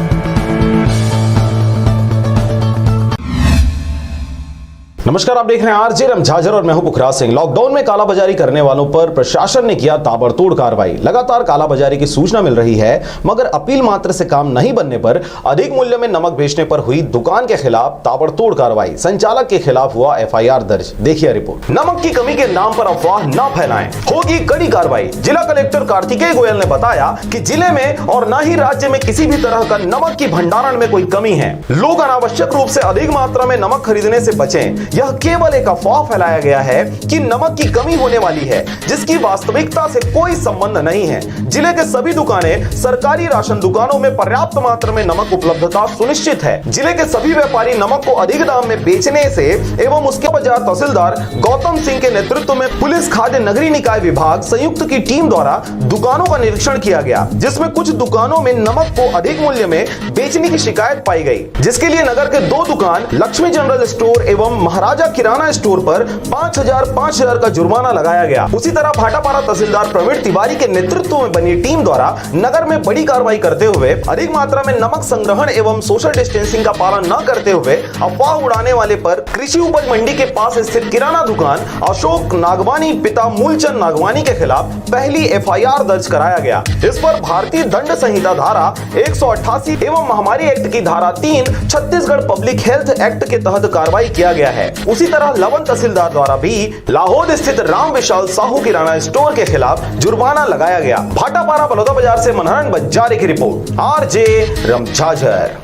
नमस्कार, आप देख रहे हैं आरजे रमझाझर और मैं हूं पुखराज सिंह। लॉकडाउन में कालाबाजारी करने वालों पर प्रशासन ने किया ताबड़तोड़ कार्रवाई। लगातार कालाबाजारी की सूचना मिल रही है, मगर अपील मात्र से काम नहीं बनने पर अधिक मूल्य में नमक बेचने पर हुई दुकान के खिलाफ ताबड़तोड़ कार्रवाई। संचालक के खिलाफ हुआ एफआईआर दर्ज। देखिए रिपोर्ट। नमक की कमी के नाम पर अफवाह न फैलाएं, होगी कड़ी कार्रवाई। जिला कलेक्टर कार्तिकेय गोयल ने बताया कि जिले में और न ही राज्य में किसी भी तरह का नमक की भंडारण में कोई कमी है। लोग अनावश्यक रूप से अधिक मात्रा में नमक खरीदने से बचें। यह केवल एक अफवाह फैलाया गया है कि नमक की कमी होने वाली है, जिसकी वास्तविकता से कोई संबंध नहीं है। जिले के सभी दुकानें, सरकारी राशन दुकानों में पर्याप्त मात्रा में नमक उपलब्धता सुनिश्चित है। जिले के सभी व्यापारी नमक को अधिक दाम में बेचने से एवं उसके बजाय तहसीलदार गौतम सिंह के नेतृत्व में पुलिस, खाद्य, नगरीय निकाय विभाग संयुक्त की टीम द्वारा दुकानों का निरीक्षण किया गया, जिसमें कुछ दुकानों में नमक को अधिक मूल्य में बेचने की शिकायत पाई गई, जिसके लिए नगर के 2 दुकान लक्ष्मी जनरल स्टोर एवं महाराजा किराना स्टोर पर 5,000 का जुर्माना लगाया गया। उसी तरह भाटापारा तहसीलदार प्रवीण तिवारी के नेतृत्व में बनी टीम द्वारा नगर में बड़ी कार्रवाई करते हुए अधिक मात्रा में नमक संग्रहण एवं सोशल डिस्टेंसिंग का पालन न करते हुए अफवाह उड़ाने वाले पर कृषि उपज मंडी के पास स्थित किराना दुकान अशोक नागवानी पिता मूलचंद नागवानी के खिलाफ पहली एफआईआर दर्ज कराया गया। इस पर भारतीय दंड संहिता धारा 188 एवं महामारी एक्ट की धारा 3 छत्तीसगढ़ पब्लिक हेल्थ एक्ट के तहत कार्रवाई किया गया है। उसी तरह लवन तहसीलदार द्वारा भी लाहौद स्थित राम विशाल साहू किराना स्टोर के खिलाफ जुर्माना लगाया गया। भाटापारा, बलौदाबाजार से मनोहर बंजारे की रिपोर्ट, आरजे रमझाझर।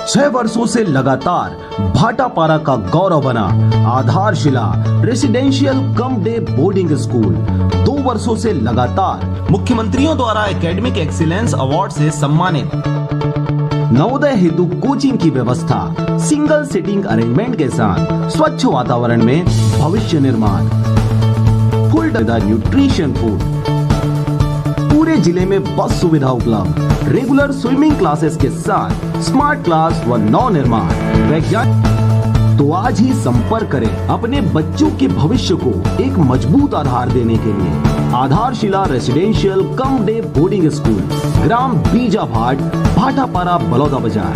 छह वर्षों से लगातार भाटापारा का गौरव बना आधारशिला residential cum day boarding school 2 वर्षों से लगातार मुख्यमंत्रियों द्वारा एकेडमिक एक्सीलेंस अवार्ड से सम्मानित। नवोदय हेतु कोचिंग की व्यवस्था, सिंगल सिटिंग अरेंजमेंट के साथ स्वच्छ वातावरण में भविष्य निर्माण, फुल न्यूट्रिशन फूड, पूरे जिले में बस सुविधा उपलब्ध, रेगुलर स्विमिंग क्लासेस के साथ स्मार्ट क्लास व नव निर्माण वैज्ञानिक। तो आज ही संपर्क करें अपने बच्चों के भविष्य को एक मजबूत आधार देने के लिए। Aadharshila residential cum day boarding school, ग्राम बीजाभाट, भाटापारा, बलौदाबाजार।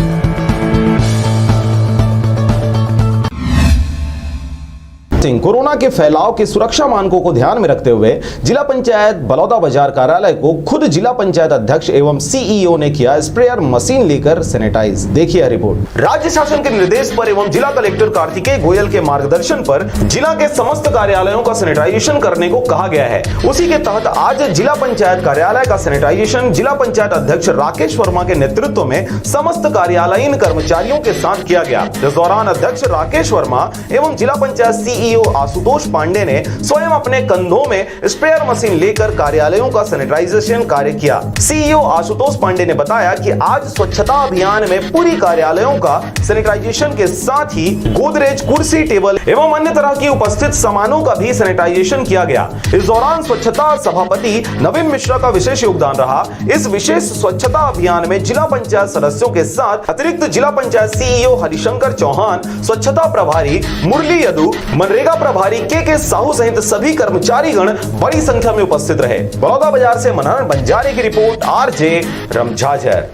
कोरोना के फैलाव के सुरक्षा मानकों को ध्यान में रखते हुए जिला पंचायत बलौदा बाजार कार्यालय को खुद जिला पंचायत अध्यक्ष एवं सीईओ ने किया स्प्रेयर मशीन लेकर सैनिटाइज। देखिए रिपोर्ट। राज्य शासन के निर्देश पर एवं जिला कलेक्टर कार्तिकेय गोयल के मार्गदर्शन पर जिला के समस्त कार्यालयों का सैनिटाइजेशन करने को कहा गया है। उसी के तहत आज जिला पंचायत कार्यालय का सैनिटाइजेशन जिला पंचायत अध्यक्ष राकेश वर्मा के नेतृत्व में समस्त कार्यालयीन कर्मचारियों के साथ किया गया। इस दौरान अध्यक्ष राकेश वर्मा एवं जिला पंचायत सीईओ आशुतोष पांडे ने स्वयं अपने कंधों में स्प्रेयर मशीन लेकर कार्यालयों का सैनिटाइजेशन कार्य किया। सीईओ आशुतोष पांडे ने बताया कि आज स्वच्छता अभियान में पूरी कार्यालयों का सैनिटाइजेशन के साथ ही गोदरेज, कुर्सी, टेबल एवं अन्य तरह की उपस्थित सामानों का भी सैनिटाइजेशन किया गया। इस दौरान स्वच्छता सभापति नवीन मिश्रा का विशेष योगदान रहा। इस विशेष स्वच्छता अभियान में जिला पंचायत सदस्यों के साथ अतिरिक्त जिला पंचायत सीईओ हरिशंकर चौहान, स्वच्छता प्रभारी मुरली यदु, मनरेगा प्रभारी के साहू सहित सभी कर्मचारीगण बड़ी संख्या में उपस्थित रहे। बलौदा बाजार से मनोहर बंजारे की रिपोर्ट, आरजे रमझाझर।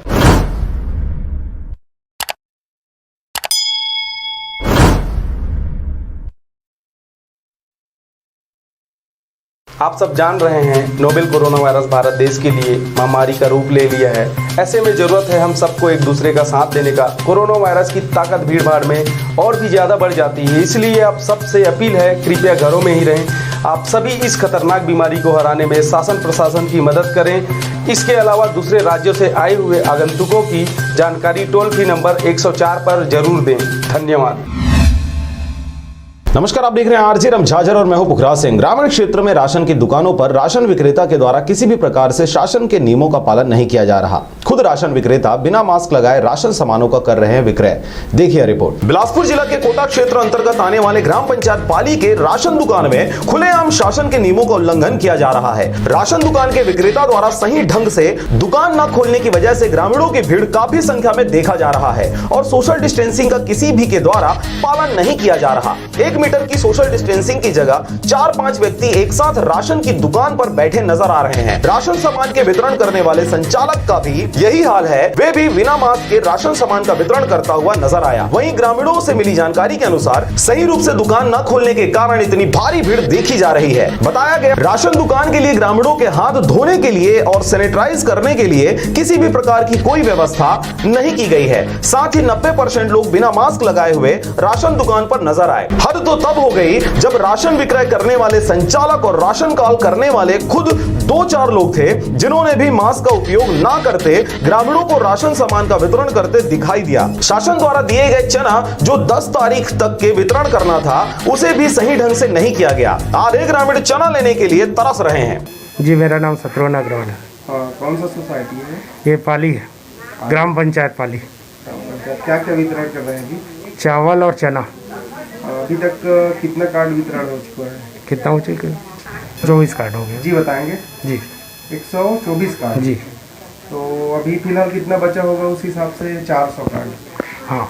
आप सब जान रहे हैं नोवेल कोरोना वायरस भारत देश के लिए महामारी का रूप ले लिया है। ऐसे में जरूरत है हम सबको एक दूसरे का साथ देने का। कोरोना वायरस की ताकत भीड़ भाड़ में और भी ज़्यादा बढ़ जाती है, इसलिए आप सबसे अपील है कृपया घरों में ही रहें। आप सभी इस खतरनाक बीमारी को हराने में शासन प्रशासन की मदद करें। इसके अलावा दूसरे राज्यों से आए हुए आगंतुकों की जानकारी टोल फ्री नंबर 104 पर जरूर दें। धन्यवाद। नमस्कार, आप देख रहे हैं आरजे रमझाझर और मैं हूं पुखराज सिंह। ग्रामीण क्षेत्र में राशन की दुकानों पर राशन विक्रेता के द्वारा किसी भी प्रकार से शासन के नियमों का पालन नहीं किया जा रहा। खुद राशन विक्रेता बिना मास्क लगाए राशन सामानों का कर रहे हैं विक्रय। देखिए रिपोर्ट। बिलासपुर जिला के कोटा क्षेत्र अंतर्गत आने वाले ग्राम पंचायत पाली के राशन दुकान में खुलेआम शासन के नियमों का उल्लंघन किया जा रहा है। राशन दुकान के विक्रेता द्वारा सही ढंग से दुकान न खोलने की वजह से ग्रामीणों की भीड़ काफी संख्या में देखा जा रहा है और सोशल डिस्टेंसिंग का किसी भी के द्वारा पालन नहीं किया जा रहा। 1 मीटर की सोशल डिस्टेंसिंग की जगह 4-5 व्यक्ति एक साथ राशन की दुकान पर बैठे नजर आ रहे हैं। राशन सामान के वितरण करने वाले संचालक का भी यही हाल है, वे भी बिना मास्क के राशन सामान का वितरण करता हुआ नजर आया। वहीं ग्रामीणों से मिली जानकारी के अनुसार सही रूप से दुकान न खोलने के कारण इतनी भारी भीड़ देखी जा रही है। बताया गया राशन दुकान के लिए ग्रामीणों के हाथ धोने के लिए और सैनिटाइज करने के लिए किसी भी प्रकार की कोई व्यवस्था नहीं की गई है। साथ ही 90% लोग बिना मास्क लगाए हुए राशन दुकान पर नजर आए। हद तो तब हो गई जब राशन विक्रय करने वाले संचालक और राशन कॉल करने वाले खुद 2-4 लोग थे जिन्होंने भी मास्क का उपयोग ना करते ग्रामीणों को राशन सामान का वितरण करते दिखाई दिया। शासन द्वारा दिए गए चना जो 10 तारीख तक के वितरण करना था उसे भी सही ढंग से नहीं किया गया। आधे ग्रामीण चना लेने के लिए तरस रहे हैं। जी, मेरा नाम सत्रोना अग्रवाल है। कौन सा सोसाइटी है? ये पाली है, ग्राम पंचायत पाली। क्या क्या वितरण कर रहे हैं जी? चावल और चना। अभी तक कितना कार्ड वितरण हो चुका है? कितना हो चुका है? 24 कार्ड हो गए जी। बताएंगे जी। 124 कार्ड जी। तो अभी फिलहाल कितना बचा होगा उस हिसाब से? 400 कार्ड। हाँ,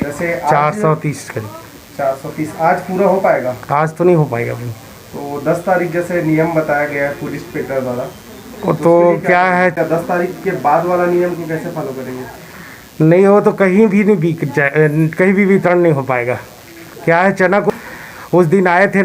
जैसे 430 करीब। 430 आज पूरा हो पाएगा? आज तो नहीं हो पाएगा अभी। तो 10 तारीख जैसे नियम बताया गया है पुलिस इंस्पेक्टर द्वारा, वो तो क्या है 10 तारीख के बाद वाला नियम को कैसे फॉलो करेंगे? नहीं हो तो कहीं भी नहीं बिक जाए, कहीं भी वितरण नहीं हो पाएगा। क्या है, चना को उस दिन आए थे